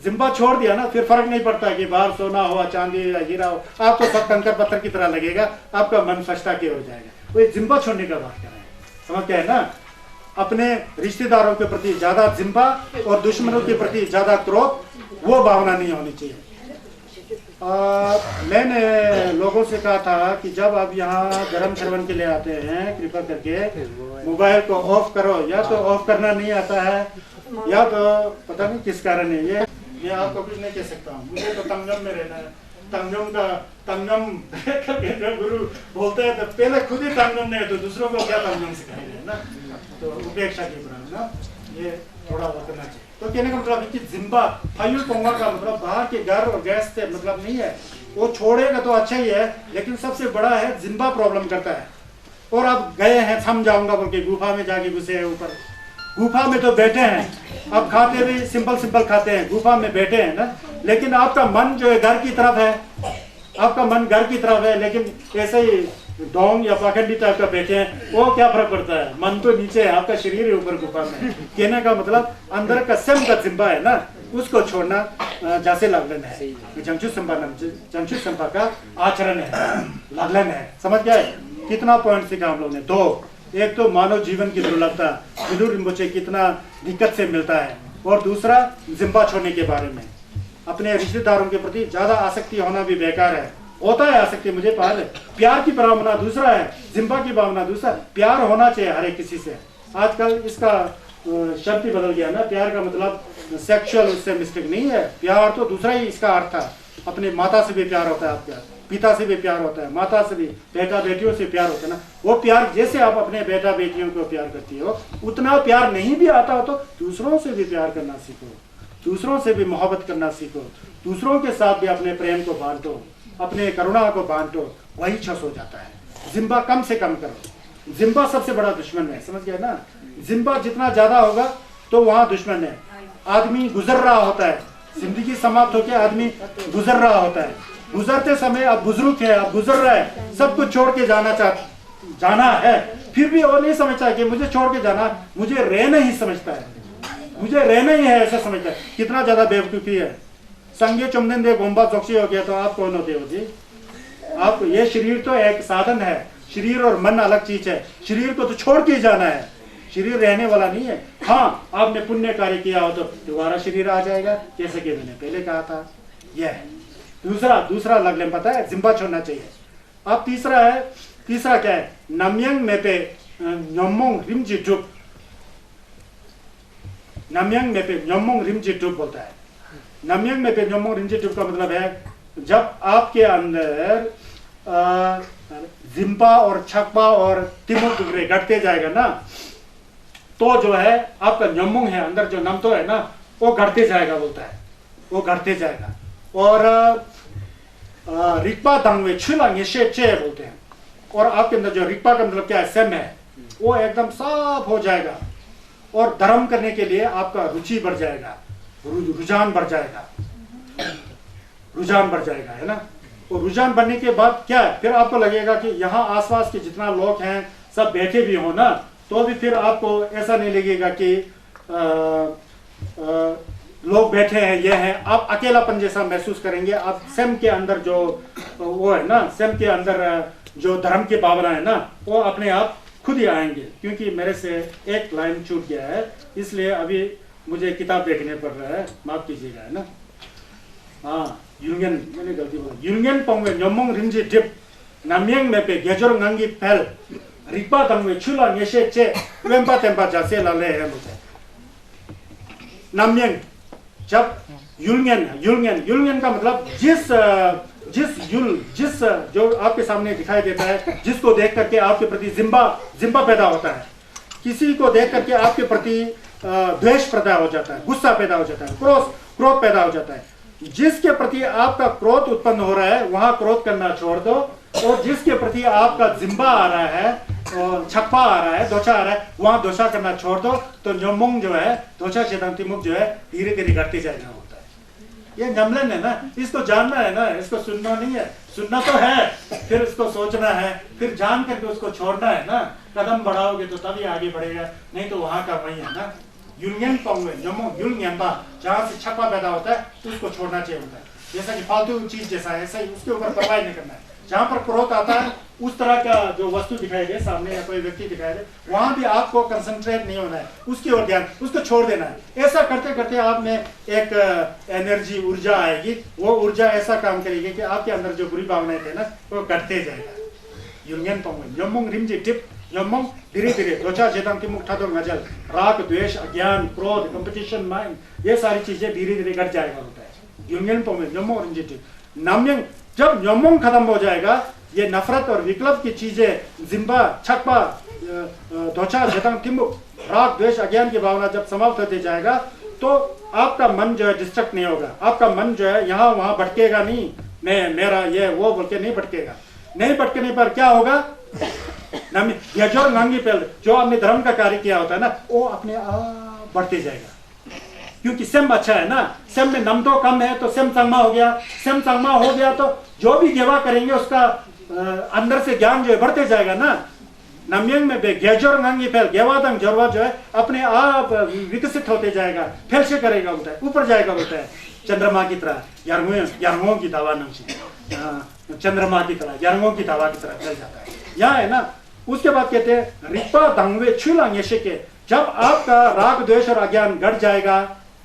जिम्बा छोड़ दिया ना, फिर फर्क नहीं पड़ता कि बाहर सोना हो चांदी या हीरा हो, आपको सब कंकर पत्थर की तरह लगेगा, आपका मन फस्ता के हो जाएगा। वो जिम्बा छोड़ने का बात कर रहे हैं, समझते हैं ना। अपने रिश्तेदारों के प्रति ज्यादा जिम्बा और दुश्मनों के प्रति ज्यादा क्रोध, वो भावना नहीं होनी चाहिए। मैंने लोगों से कहा था कि जब आप यहाँ धर्म श्रवण के लिए आते हैं, कृपा करके मोबाइल को ऑफ करो। या तो ऑफ करना नहीं आता है, या तो पता नहीं किस कारण है ये, मैं आपको कुछ नहीं कह सकता हूँ। मुझे तो तंगम में रहना है। तंगम गुरु बोलते हैं तो पहले खुद ही तंगम नहीं है तो दूसरों को क्या तंगम सिखाएंगे ना। तो उपेक्षा की ना, ये थोड़ा करना चाहिए। तो कहने का मतलब कि जिम्बा फायुल पंगवा का मतलब बाहर के घर और गैस से मतलब नहीं है। वो छोड़ेगा तो अच्छा ही है, लेकिन सबसे बड़ा है जिम्बा प्रॉब्लम करता है। और अब गए हैं थम जाऊंगा बोल के गुफा में जाके घुसे हैं ऊपर, गुफा में तो बैठे हैं, अब खाते भी सिंपल खाते हैं, गुफा में बैठे हैं ना। लेकिन आपका मन जो है घर की तरफ है, आपका मन घर की तरफ है, लेकिन ऐसे ही डोंग या पाखंडी टाइप का बैठे हैं, वो क्या फर्क पड़ता है? मन तो नीचे है, आपका शरीर है ऊपर गुफा में। कहने का मतलब अंदर का सेम का जिम्बा है ना, उसको छोड़ना जैसे लागलन है। जंगचुक सिम्बा का आचरण है, लागलन है। समझ गए? कितना पॉइंट सीखा हम लोग ने? 2 एक तो मानव जीवन की दुर्लभता, विदुर रिम्पोचे कितना दिक्कत से मिलता है, और दूसरा जिम्बा छोड़ने के बारे में अपने रिश्तेदारों के प्रति ज्यादा आसक्ति होना भी बेकार है। होता है आसक्ति, मुझे पहले प्यार की भावना दूसरा है, जिम्बा की भावना दूसरा। प्यार होना चाहिए हर एक किसी से। आजकल इसका शब्द ही बदल गया ना, प्यार का मतलब सेक्सुअल, उससे मिस्टेक नहीं है। प्यार तो दूसरा ही इसका अर्थ था। अपने माता से भी प्यार होता है आपका, पिता से भी प्यार होता है, माता से भी, बेटा बेटियों से प्यार होता है ना। वो प्यार जैसे आप अपने बेटा बेटियों को प्यार करती हो, उतना प्यार नहीं भी आता हो तो दूसरों से भी प्यार करना सीखो, दूसरों से भी मोहब्बत करना सीखो, दूसरों के साथ भी अपने प्रेम को बांटो, अपने करुणा को बांटो, वही छस हो जाता है। जिम्बा कम से कम करो। जिम्बा सबसे बड़ा दुश्मन है, समझ गया ना। जिम्बा जितना ज्यादा होगा तो वहां दुश्मन है। आदमी गुजर रहा होता है, जिंदगी समाप्त होकर आदमी गुजर रहा होता है। गुजरते समय अब बुजुर्ग है, अब गुजर रहा है, सब कुछ छोड़ के जाना है, फिर भी वो नहीं समझता कि मुझे छोड़ के जाना, मुझे रहना ही समझता है, मुझे रहना ही है ऐसा समझता है। कितना ज्यादा बेवकूफी है। संगे चुमदिन दे गोम्बा जोक्सी हो गया तो आप कौन होते हो जी? आप, ये शरीर तो एक साधन है, शरीर और मन अलग चीज है। शरीर को तो छोड़ के जाना है, शरीर रहने वाला नहीं है। हाँ, आपने पुण्य कार्य किया हो तो दोबारा शरीर आ जाएगा, जैसे कि मैंने पहले कहा था। यह है दूसरा लगले पता है, जिम्बा छोड़ना चाहिए। अब तीसरा क्या है? नम्यंग में पे न्योमोंग रिमजी टुप, नम्यंग में पे न्योमोंग रिमजी टुप बोलता है। नम्यंग में पे न्योमोंग रिमजी टुप का मतलब है, जब आपके अंदर जिम्बा और छकपा और तिमुक घटते जाएगा ना, तो जो है आपका न्योमोंग है, अंदर जो नमतो है ना, वो घटते जाएगा बोलता है, वो घटते जाएगा। और रिक्पा तंगवे छुलांग ये चे बोलते हैं। और आपके अंदर जो रिक्पा का मतलब क्या है, सेम है, वो एकदम साफ हो जाएगा। और धर्म करने के लिए आपका रुचि बढ़ जाएगा, रुझान बढ़ जाएगा, है ना। और रुझान बढ़ने के बाद क्या है, फिर आपको लगेगा कि यहाँ आसपास के जितना लोग हैं सब बैठे भी हो ना, तो भी फिर आपको ऐसा नहीं लगेगा कि लोग बैठे हैं, ये हैं। आप अकेलापन जैसा महसूस करेंगे। आप स्वयं के अंदर जो वो है ना, स्वयं के अंदर जो धर्म की भावना है ना, वो अपने आप खुद ही आएंगे। क्योंकि मेरे से एक लाइन छूट गया है, इसलिए अभी मुझे किताब देखने पड़ रहा है, माफ कीजिएगा, है ना। हाँ, यूनियन, मैंने गलती बोला। यूनियन पोंगे न्योमोंग रिमजी डिप नाम्यंग में पे गेजोर नंगी फैल रिक्पा तंगवे छुला नेशे चे वेम्पा तेम्पा जासे लाले है बोलते हैं। नाम्यंग, जब यूनियन का मतलब जिस जो आपके सामने दिखाई देता है, जिसको देख करके आपके प्रति जिम्बा पैदा होता है, किसी को देख करके आपके प्रति द्वेष पैदा हो जाता है, गुस्सा पैदा हो जाता है, क्रोध पैदा हो जाता है। जिसके प्रति आपका क्रोध उत्पन्न हो रहा है वहां क्रोध करना छोड़ दो, और जिसके प्रति आपका जिम्बा आ रहा है और छप्पा आ रहा है, दोषा आ रहा है, वहां दोषा करना छोड़ दो, तो न्योमोंग जो है, दोषा चेतंतिमुख जो है, धीरे धीरे घटते जाएगा होता है। ये नमलन है ना, इसको जानना है ना, इसको सुनना नहीं है। सुनना तो है, फिर इसको सोचना है, फिर जान करके उसको छोड़ना है ना। कदम बढ़ाओगे तो तभी आगे बढ़ेगा, नहीं तो वहां का वही है ना। यूनियन पोंगे न्योमोंग यूनियन बा, जहां से छप्पा पैदा होता है तो उसको छोड़ना चाहिए होता है। जैसा कि फालतू चीज जैसा है, ऐसा ही उसके ऊपर परवाह नहीं करना है। जहां पर क्रोध आता है, उस तरह का जो वस्तु दिखाई दे सामने या कोई व्यक्ति दिखाई दे, वहां भी आपको कंसंट्रेट नहीं होना है, उसकी ओर ध्यान, उसको छोड़ देना है। ऐसा करते करते आप में एक एनर्जी, ऊर्जा आएगी। वो ऊर्जा ऐसा काम करेगी कि आपके अंदर जो बुरी भावनाएं थे ना, वो घटते जाएगा। यूनियन पोंगे न्योमोंग रिमजी टिप न्योमोंग धीरे धीरे दोचा चेतंतिमुख ठादो नजल, राग, द्वेष, अज्ञान, क्रोध, कंपटीशन माइंड, ये सारी चीजें धीरे धीरे घट जाएगा होता है। यूनियन पोंगे न्योमोंग रिमजी टिप नाम्यंग, जब न्योमोंग खत्म हो जाएगा, ये नफरत और विकल्प की चीजें, जिम्बा, छक्पा, दोचा चेतंतिमुख, राग, द्वेष, अज्ञान की भावना जब समाप्त होते जाएगा, तो आपका मन जो है डिस्ट्रक्ट नहीं होगा। आपका मन जो है यहाँ वहां भटकेगा नहीं, मैं मेरा ये वो बोल के नहीं भटकेगा। नहीं भटकने पर क्या होगा, जो नंगी पहल जो आपने धर्म का कार्य किया होता है ना, वो अपने आप बढ़ते जाएगा। क्योंकि सेम अच्छा है ना, सेम में नम तो कम है तो सेम संगमा हो गया, सेम संगमा हो गया तो जो भी गेवा करेंगे उसका अंदर से ज्ञान जो है बढ़ते जाएगा ना। नम्यंग में गेजोर नंगी फैल गेवादंग जोरवा जो है अपने आप विकसित होते जाएगा, फैल से करेगा होता है, ऊपर जाएगा होता है। चंद्रमा की तरह यारंगों की दावा नम से, चंद्रमा की तरह यारंगों की दावा की तरह फैल जाता है। यहाँ है ना, उसके बाद कहते हैं रिपा दंगवे छुलांग के, जब आपका राग द्वेष और अज्ञान घट जाएगा,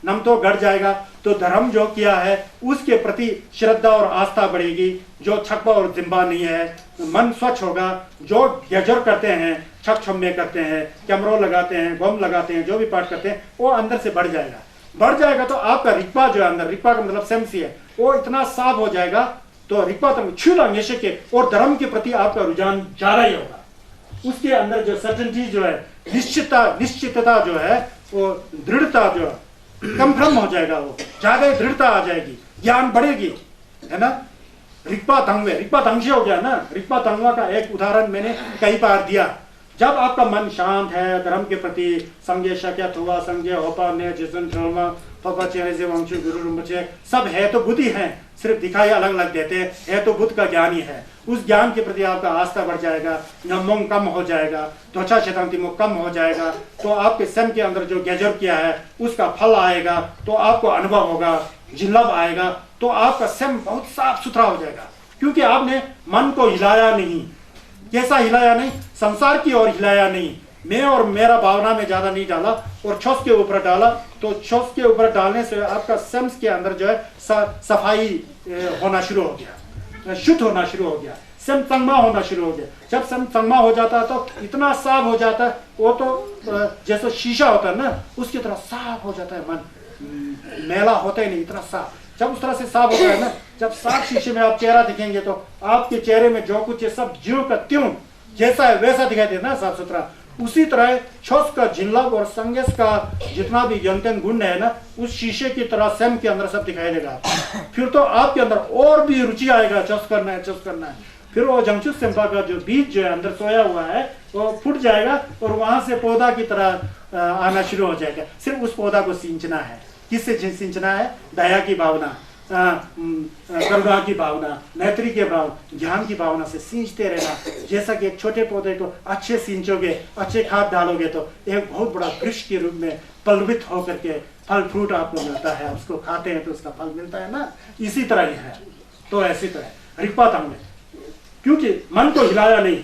नम तो घट जाएगा, तो धर्म जो किया है उसके प्रति श्रद्धा और आस्था बढ़ेगी। जो छक्का और जिम्बा नहीं है, मन स्वच्छ होगा। जो गजर करते हैं, छक छम्मे करते हैं, कैमरो लगाते हैं, गोम लगाते हैं, जो भी पाठ करते हैं, वो अंदर से बढ़ जाएगा। बढ़ जाएगा तो आपका रिक्पा जो है अंदर, रिक्पा का मतलब सेंस ही है, वो इतना साफ हो जाएगा तो रिक्पा तक छूला के, और धर्म के प्रति आपका रुझान ज्यादा ही होगा। उसके अंदर जो सर्टेनिटी जो है, निश्चितता जो है, वो दृढ़ता जो है, कंफर्म हो जाएगा, वो ज्यादा दृढ़ता आ जाएगी, ज्ञान बढ़ेगी, है ना। रिक्पा तंग से हो गया ना। रिक्पा तंगवा का एक उदाहरण मैंने कई बार दिया। जब आपका मन शांत है धर्म के प्रति, संज्ञा शक्या थुआ संज्ञा होपा ने जिसन ट्रोमा पापा चेहरे से वंश गुरु रुमचे, सब है तो बुद्धि है, सिर्फ दिखाई अलग अलग देते हैं, है तो बुद्ध का ज्ञान ही है। उस ज्ञान के प्रति आपका आस्था बढ़ जाएगा, नमोंग कम हो जाएगा, त्वचा शतांतिमो कम हो जाएगा, तो आपके स्वयं के अंदर जो गजर किया है उसका फल आएगा, तो आपको अनुभव होगा, जिल्लभ आएगा, तो आपका स्वयं बहुत साफ सुथरा हो जाएगा। क्योंकि आपने मन को हिलाया नहीं। कैसा हिलाया नहीं? संसार की ओर हिलाया नहीं, मैं और मेरा भावना में ज्यादा नहीं डाला और छोस के ऊपर डाला। तो छोस के ऊपर डालने से आपका सेंस के अंदर जो है सफाई होना शुरू हो गया, शुद्ध होना शुरू हो गया, सम संगमा होना शुरू हो गया। जब सम संगमा हो जाता है तो इतना साफ हो जाता है, वो तो जैसे शीशा होता है ना, उसकी तरह साफ हो जाता है मन, मैला होता ही नहीं, इतना साफ। जब उस तरह से साफ होता है ना, जब साफ शीशे में आप चेहरा दिखेंगे तो आपके चेहरे में जो कुछ है सब ज्यों का त्यों जैसा है वैसा दिखाई देता है ना, साफ सुथरा। उसी तरह छोस का जिल्लभ और संगेस का जितना भी यंतन गुण है ना, उस शीशे की तरह स्वयं के अंदर सब दिखाई देगा। फिर तो आपके अंदर और भी रुचि आएगा, चस करना है, चस करना है। फिर वो जंगचुत सेम्पा का जो बीज जो है अंदर सोया हुआ है वो फूट जाएगा और वहां से पौधा की तरह आना शुरू हो जाएगा। सिर्फ उस पौधा को सींचना है। किससे सिंचना है? दया की भावना, करुणा की भावना, मैत्री की भावना, ज्ञान की भावना से सींचते रहना। जैसा कि एक छोटे पौधे को अच्छे सींचोगे, अच्छे खाद डालोगे तो एक बहुत बड़ा वृक्ष के रूप में पल्लवित होकर के फल फ्रूट आपको मिलता है। उसको खाते हैं तो उसका फल मिलता है ना। इसी तरह ही है। तो ऐसी तरह रिक्पा तंग में, क्योंकि मन को हिलाया नहीं,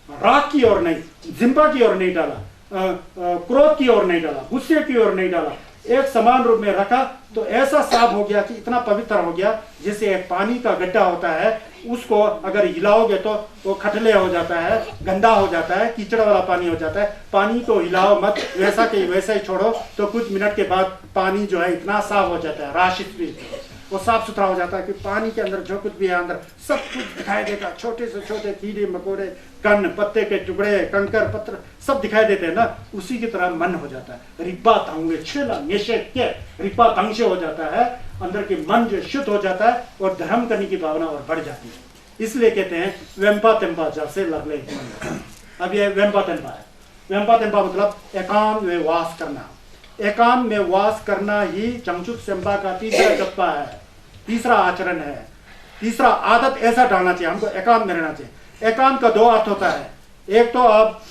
राग की ओर नहीं, जिम्बा की ओर नहीं डाला, क्रोध की ओर नहीं डाला, गुस्से की ओर नहीं डाला, एक समान रूप में रखा, तो ऐसा साफ हो गया कि इतना पवित्र हो गया। जैसे एक पानी का गड्ढा होता है, उसको अगर हिलाओगे तो वो खटले हो जाता है, गंदा हो जाता है, कीचड़ वाला पानी हो जाता है। पानी को हिलाओ मत, वैसा के वैसा ही छोड़ो, तो कुछ मिनट के बाद पानी जो है इतना साफ हो जाता है, राशित वो साफ सुथरा हो जाता है कि पानी के अंदर जो कुछ भी है अंदर सब कुछ दिखाई देगा। छोटे से छोटे कीड़े मकोड़े, कण, पत्ते के टुकड़े, कंकर पत्थर सब दिखाई देते हैं ना। उसी की तरह मन हो जाता है। रिक्पा तंग छेला निषेध के रिक्पा तंग से हो जाता है, अंदर के मन जो शुद्ध हो जाता है और धर्म करने की भावना और बढ़ जाती है। इसलिए कहते हैं वेम्पा तेम्पा जैसे लगले। अब ये वेम्पा तेम्पा है। वेम्पा तेम्पा मतलब एकांत में वास करना। एकांत में वास करना ही चंगचुक सेम्पा का तीसरा जप्पा है, तीसरा आचरण है, तीसरा आदत ऐसा डालना चाहिए। हमको एकांत में रहना चाहिए। एकांत का दो अर्थ होता है। एक तो आप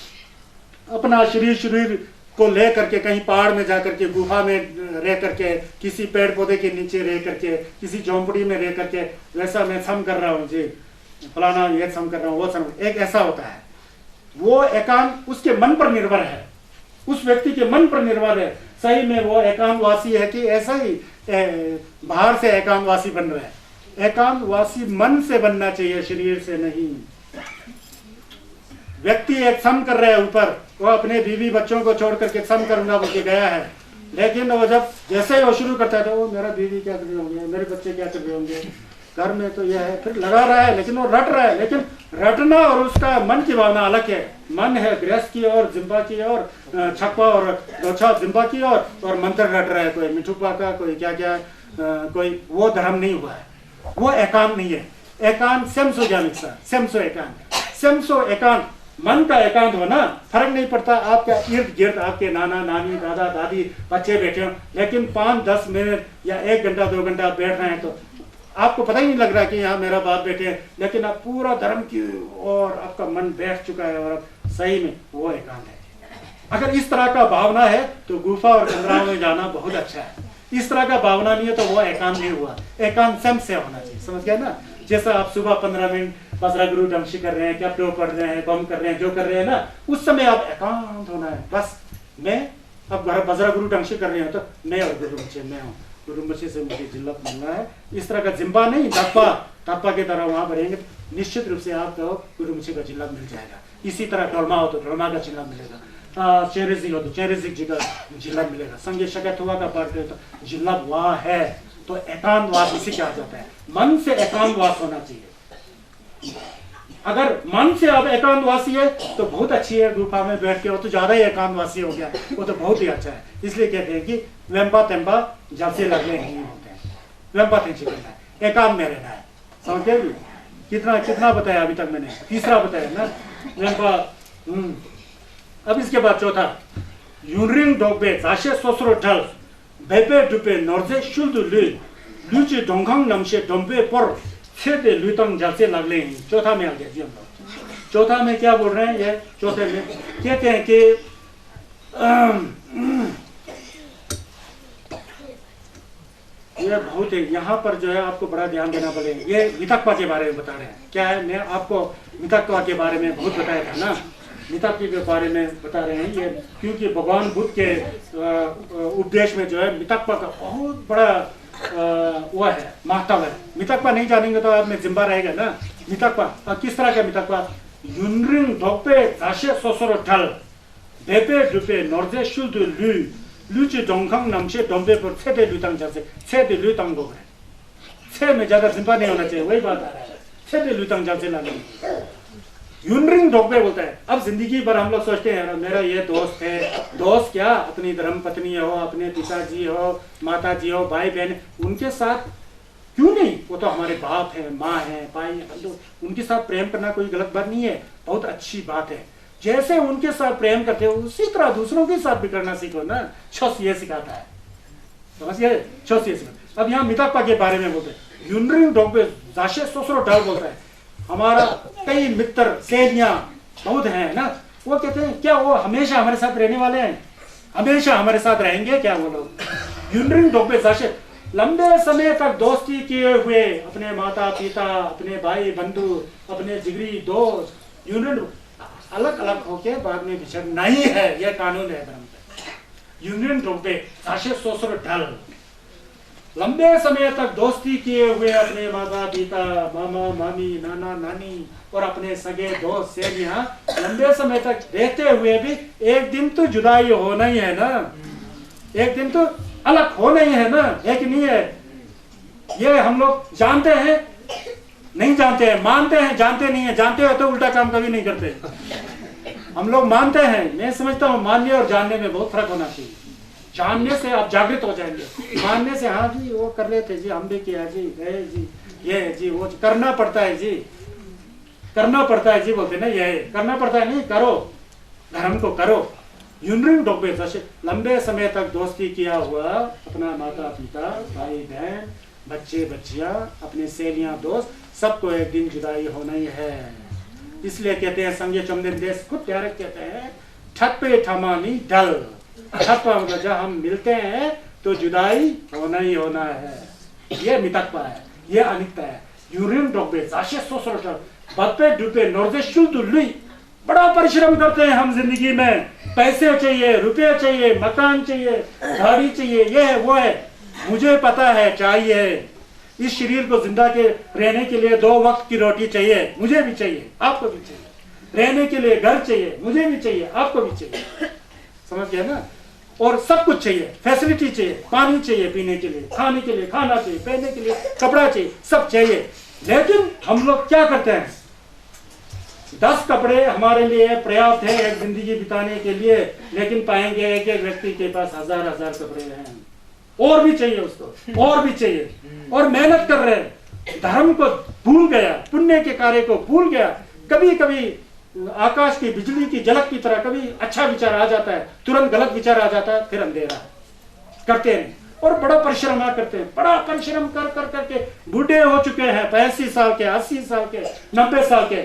अपना शरीर को ले करके कहीं पहाड़ में जाकर के, गुफा में रह करके, किसी पेड़ पौधे के नीचे रह करके, किसी झोंपड़ी में रह करके, वैसा मैं सम कर रहा हूँ जी, फलाना ये सम कर रहा हूँ, वो सम, एक ऐसा होता है। वो एकांत उसके मन पर निर्भर है, उस व्यक्ति के मन पर निर्भर है। सही में वो एकांतवासी है कि ऐसा ही बाहर से एकांतवासी बन रहा है। एकांतवासी मन से बनना चाहिए, शरीर से नहीं। व्यक्ति एक सम कर रहा है ऊपर, वो अपने बीवी बच्चों को छोड़ करके सम करूंगा बोल के गया है, लेकिन वो जब जैसे ही वो शुरू करता है तो वो मेरा बीवी क्या कर रहे होंगे, मेरे बच्चे क्या कर रहे होंगे, घर में तो यह है, फिर लगा रहा है, लेकिन वो रट रहा है। लेकिन रटना और उसका मन की भावना अलग है। मन है गृहस्थ की और जिम्बा की और छप्पा और दोछा जिम्बा की और मंत्र रट रहा है, कोई मिठुपा का, कोई क्या क्या, कोई वो धर्म नहीं हुआ है, वो एकांत नहीं है। एकांत सेमसो ज्ञानिक्सा, सेमसो एकांत, सेमसो एकांत, मन का एकांत होना। फर्क नहीं पड़ता आपका इर्द गिर्द आपके नाना नानी दादा दादी बच्चे बैठे हो, लेकिन 5-10 मिनट या 1 घंटा 2 घंटा आप बैठ रहे हैं तो आपको पता ही नहीं लग रहा कि यहाँ मेरा बाप बैठे हैं, लेकिन आप पूरा धर्म की और आपका मन बैठ चुका है और सही में वो एकांत है। अगर इस तरह का भावना है तो गुफा और कमराओं में जाना बहुत अच्छा है। इस तरह का भावना नहीं है तो वो एकांत नहीं हुआ। एकांत स्वयं से होना चाहिए, समझ गए ना। जैसा आप सुबह 15 मिनट बजरा गुरु डंशी कर रहे हैं, कैप्टो पढ़ रहे हैं, बम कर रहे हैं, जो कर रहे हैं ना, उस समय आप एकांत होना है। बस मैं अब बजरा गुरु डंशी कर रहे हैं तो मैं और गुरुमुचे मैं हूँ, गुरुमुचे से मुझे जिल्लत मिलना है। इस तरह का जिम्बा नहीं, धप्पा की तरह वहां बढ़ेंगे निश्चित रूप से आपको गुरुमुचे का जिल्लत मिल जाएगा। इसी तरह डोलमा हो तो डोलमा का जिल्लत मिलेगा, चेरेजी हो तो चेरेजी जी का जिल्लत मिलेगा, संगे शकत हुआ का पढ़ते तो जिल्लत वहां है। तो एकांतवास इसी कहा जाता है, मन से एकांतवास होना चाहिए। अगर मन से आप एकांतवासी है तो बहुत अच्छी है, गुफा में बैठ के, वो तो ज्यादा ही एकांतवासी हो गया, वो तो बहुत ही अच्छा है। इसलिए कहते हैं कि वेम्पा तेम्पा जब से लगने नहीं होते हैं, वेम्पा तेंची करना है, एकांत में रहना है। समझ गए? कितना बताया अभी तक मैंने? तीसरा बताया ना वेम्पा। अब इसके बाद चौथा, यूनरिंग डोगबे जाशे सोसरो ढल बेपे डुपे नॉर्जे शुल्दु लुची डोंगंग नमशे डोंबे पर छेदे लुतंग जलसे लगले। चौथा में आ गया जी हम लोग। चौथा में क्या बोल रहे हैं? ये चौथे में कहते हैं कि ये बहुत है, यहाँ पर जो है आपको बड़ा ध्यान देना पड़ेगा। ये मितक्वा के बारे में बता रहे हैं। क्या है? मैं आपको मितक्वा के बारे में बहुत बताया था ना, मितक्वा के बारे में बता रहे हैं ये, क्योंकि भगवान बुद्ध के उपदेश में जो है मितक्वा का बहुत बड़ा वो है, महत्व है। मितक्वा नहीं जानेंगे तो आप में जिम्बा रहेगा ना। मितक्वा किस तरह का मितक्वा? यूनरिंग डोपे जाशे सोसरो ढल बेपे डुपे नॉर्जे शुल्दु लुची डोंगखंग नमशे डोंबे पर छेदे लुतंग जैसे छेदे लुतंग हो गए। छे में ज्यादा जिम्बा नहीं होना चाहिए, वही बात आ रहा है। छेदे लुतंग जैसे लाने यूनरिंग डोगबे बोलता है। अब जिंदगी भर हम लोग सोचते हैं मेरा ये दोस्त है, दोस्त क्या, अपनी धर्म पत्नी हो, अपने पिताजी हो, माताजी हो, भाई बहन, उनके साथ क्यों नहीं, वो तो हमारे बाप है, माँ है, भाई है, उनके साथ प्रेम करना कोई गलत बात नहीं है, बहुत अच्छी बात है। जैसे उनके साथ प्रेम करते हो उसी तरह दूसरों के साथ भी करना सीखो ना। छस ये सिखाता है, समझिए, छस ये सिखाता। अब यहाँ मितक्वा के बारे में बोलते हैं, यूनरिंग डोगबे जाशे सोसरो ढल बोलता है। हमारा कई मित्र सहेलियां बहुत हैं ना, वो कहते हैं क्या वो हमेशा हमारे साथ रहने वाले हैं? हमेशा हमारे साथ रहेंगे क्या वो लोग? यूनरिंग डोगबे जाशे, लंबे समय तक दोस्ती किए हुए अपने माता पिता, अपने भाई बंधु, अपने जिगरी दोस्त, यूनियन अलग अलग होके बाद में बिछड़ नहीं है, यह कानून है धर्म का। यूनियन डोगबे जाशे सोसरो ढल, लंबे समय तक दोस्ती किए हुए अपने माता पिता, मामा मामी, नाना नानी और अपने सगे दोस्त से यहाँ लंबे समय तक रहते हुए भी एक दिन तो जुदाई होना ही है ना, एक दिन तो अलग होना ही है ना, है कि नहीं है? ये हम लोग जानते हैं, नहीं जानते हैं, मानते हैं, जानते नहीं है। जानते हो तो उल्टा काम कभी नहीं करते। हम लोग मानते हैं, मैं समझता हूँ मानने और जानने में बहुत फर्क होना चाहिए। जानने से आप जागृत हो जाएंगे, मानने से हाँ जी वो कर लेते जी, हम भी किया जी, गए जी, ये जी वो करना पड़ता है जी, करना पड़ता है जी, बोलते ना, ये करना पड़ता है, नहीं करो, धर्म को करो। यूनरिंग डोगबे जैसे लंबे समय तक दोस्ती किया हुआ अपना माता पिता, भाई बहन, बच्चे बच्चियां, अपने सहेलियां, दोस्त, सबको एक दिन जुदाई होना ही है। इसलिए कहते हैं संगे चमदिन देश खुद प्यारे कहते हैं, ठप्पे ठमानी डल, ठप्पा मतलब जब हम मिलते हैं तो जुदाई होना ही होना है। ये मितक्वा है, ये अनित्य है। यूरिन डोगबे जाशे सोसरो ढल बप्पे डुपे नॉर्जे शुल्दु लुई, बड़ा परिश्रम करते हैं हम जिंदगी में, पैसे चाहिए, रुपये चाहिए, मकान चाहिए, गाड़ी चाहिए, ये है वो है, मुझे पता है चाहिए। इस शरीर को जिंदा के रहने के लिए 2 वक्त की रोटी चाहिए, मुझे भी चाहिए, आपको भी चाहिए। रहने के लिए घर चाहिए, मुझे भी चाहिए, आपको भी चाहिए, समझ गए ना? और सब कुछ चाहिए, फैसिलिटी चाहिए, पानी चाहिए पीने के लिए, खाने के लिए खाना चाहिए, पहनने के लिए कपड़ा चाहिए, सब चाहिए। लेकिन हम लोग क्या करते हैं? 10 कपड़े हमारे लिए पर्याप्त है एक जिंदगी बिताने के लिए, लेकिन पाएंगे एक एक व्यक्ति के पास हजार हजार कपड़े हैं, और भी चाहिए उसको, और भी चाहिए, और मेहनत कर रहे हैं, धर्म को भूल गया, पुण्य के कार्य को भूल गया। कभी कभी आकाश की बिजली की झलक की तरह कभी अच्छा विचार आ जाता है, तुरंत गलत विचार आ जाता है, फिर अंधेरा करते हैं और बड़ा परिश्रम ना करते हैं। बड़ा परिश्रम कर कर करके बूढ़े हो चुके हैं, 85 साल के, 80 साल के, 90 साल के।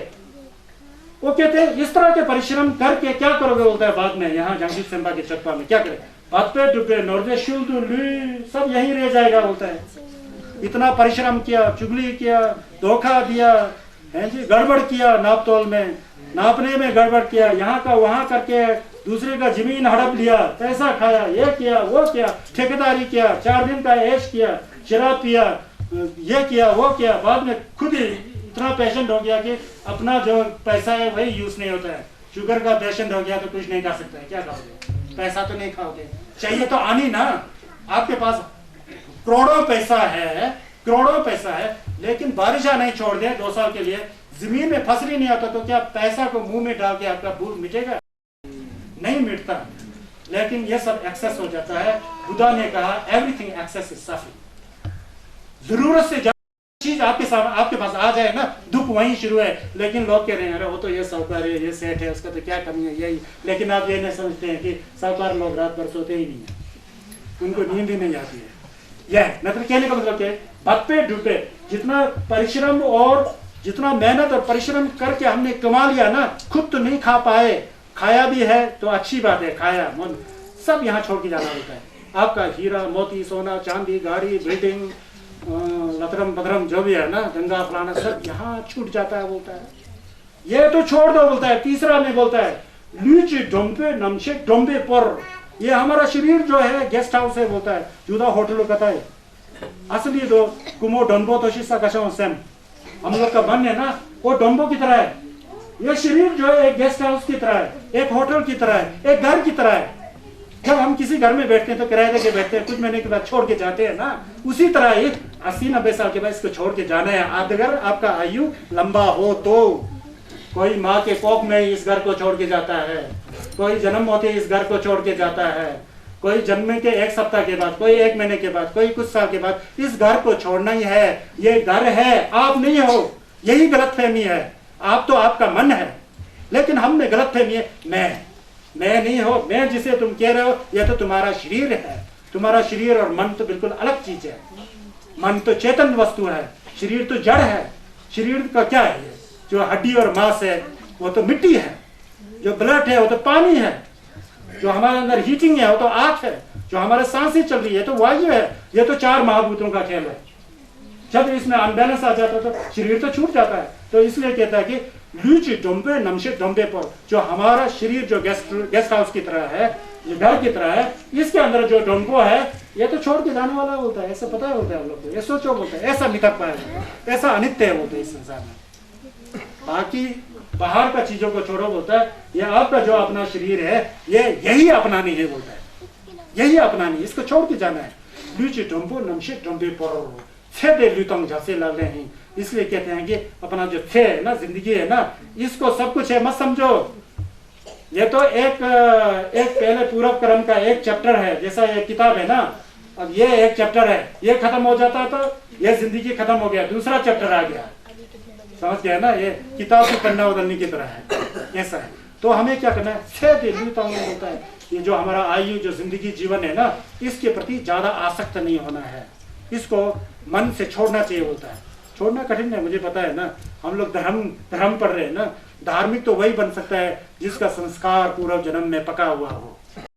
वो कहते हैं इस तरह के परिश्रम करके क्या करोगे? बोलता है बाद में यहाँ जंगीर सेम्बा के चप्पा में क्या करे? बापे डुपे नॉर्जे शुल्दु लुई, सब यही रह जाएगा। बोलता है इतना परिश्रम किया, चुगली किया, धोखा दिया, हैं जी, गड़बड़ किया नाप तोल में, नापने में गड़बड़ किया, यहाँ का वहां करके दूसरे का जमीन हड़प लिया, पैसा खाया, ये किया वो किया, ठेकेदारी किया, 4 दिन का ऐश किया, शराब पिया, ये किया वो किया, बाद में खुद ही इतना पेशेंट हो गया कि अपना जो पैसा है वही यूज नहीं होता है। शुगर का पेशेंट हो गया तो कुछ नहीं कर सकता है, क्या खाओगे, पैसा तो नहीं खाओगे, चाहिए तो आनी ना। आपके पास करोड़ों पैसा है, लेकिन बारिशा नहीं छोड़ दे 2 साल के लिए, जमीन में फसल ही नहीं आता, तो क्या पैसा को मुंह में डाल के आपका भूख मिटेगा? नहीं मिटता। लेकिन ये सब एक्सेस हो जाता है। खुदा ने कहा एवरीथिंग एक्सेस इज सफरिंग। जरूरत से ज्यादा चीज आपके पास आ जाए ना, दुख वहीं शुरू है। लेकिन लोग कह रहे हैं अरे वो तो ये साहूकार है, ये सेठ है, उसका तो क्या कमी है, यही। लेकिन आप ये नहीं समझते हैं कि साहूकार लोग रात भर सोते ही नहीं है, उनको नींद ही नहीं आती है। यह मतलब कहने का मतलब क्या है, भत्ते डूबे, जितना परिश्रम और जितना मेहनत और परिश्रम करके हमने कमा लिया ना, खुद तो नहीं खा पाए, खाया भी है तो अच्छी बात है, खाया मन सब यहाँ छोड़ के जाना होता है। आपका हीरा मोती सोना चांदी गाड़ी बिल्डिंग लतरम पतरम जो भी है ना, गंगा फलाना सब यहाँ छूट जाता है। बोलता है ये तो छोड़ दो, बोलता है। तीसरा में बोलता है लीच डोंबे नमशे डोंबे पर, ये हमारा शरीर जो है गेस्ट हाउस है, बोलता है जुदा होटल कहता है असली दो कुमो डोंबो तो शिसा कशा सेम, हम लोग का मन है ना वो डोंबो की तरह है। ये शरीर जो है एक गेस्ट हाउस की तरह है, एक होटल की तरह है, एक घर की तरह है। जब हम किसी घर में बैठते हैं तो किराए देके बैठते हैं, कुछ महीने के बाद छोड़ के जाते हैं ना, उसी तरह ही 80-90 साल के बाद इसको छोड़ के जाना है। अगर आपका आयु लंबा हो तो कोई माँ के कोख में इस घर को छोड़ के जाता है, कोई जन्म होते इस घर को छोड़ के जाता है, कोई जन्म के 1 सप्ताह के बाद, कोई 1 महीने के बाद, कोई कुछ साल के बाद, इस घर को छोड़ना ही है। ये घर है, आप नहीं हो। यही गलतफहमी है। आप तो आपका मन है, लेकिन हम में गलतफहमी है मैं नहीं हो। मैं जिसे तुम कह रहे हो यह तो तुम्हारा शरीर है। तुम्हारा शरीर और मन तो बिल्कुल अलग चीज है। मन तो चेतन वस्तु है, शरीर तो जड़ है। शरीर का क्या है, जो हड्डी और मांस है वो तो मिट्टी है, जो ब्लड है वो तो पानी है, जो हमारे अंदर हीटिंग है वो तो आग है, जो हमारे सांसें चल रही है तो वायु है। ये तो 4 महाभूतों का खेल है। जब इसमें अनबैलेंस आ जाता है तो शरीर तो छूट जाता है। तो इसलिए कहता है कि लूची डोंबे नमशे डोंबे पर, जो हमारा शरीर जो गेस्ट हाउस की तरह है, जो घर की तरह है, इसके अंदर जो डोंबो है ये तो छोड़ के जाने वाला होता है। ऐसा पता होता है हम लोग को, ये सोचो बोलते हैं, ऐसा मिथक पाया जाता है, ऐसा अनित्य है बोलते हैं इस संसार में। बाकी बाहर का चीजों को छोड़ो बोलता है, ये आपका जो अपना शरीर है ये यही अपनानी है, बोलता है यही अपनानी, इसको छोड़ के जाना है। लूची डोंबो नमशे डोंबे पर छे दे लुतंग झसे लग रहे हैं। इसलिए कहते हैं कि अपना जो छे है ना, जिंदगी है ना, इसको सब कुछ है मत समझो। ये तो एक पहले पूर्व कर्म का एक चैप्टर है, जैसा ये किताब है ना, अब ये एक चैप्टर है, ये खत्म हो जाता है तो ये जिंदगी खत्म हो गया, दूसरा चैप्टर आ गया। समझ गया ना, ये किताब की पन्ना बदलने की तरह है, ऐसा है। तो हमें क्या करना है, 6 दिन होता है। ये जो हमारा आयु जो जिंदगी जीवन है ना, इसके प्रति ज्यादा आसक्त नहीं होना है, इसको मन से छोड़ना चाहिए। बोलता है छोड़ना कठिन है, मुझे पता है ना। हम लोग धर्म पढ़ रहे हैं ना, धार्मिक तो वही बन सकता है जिसका संस्कार पूर्व जन्म में पका हुआ हो।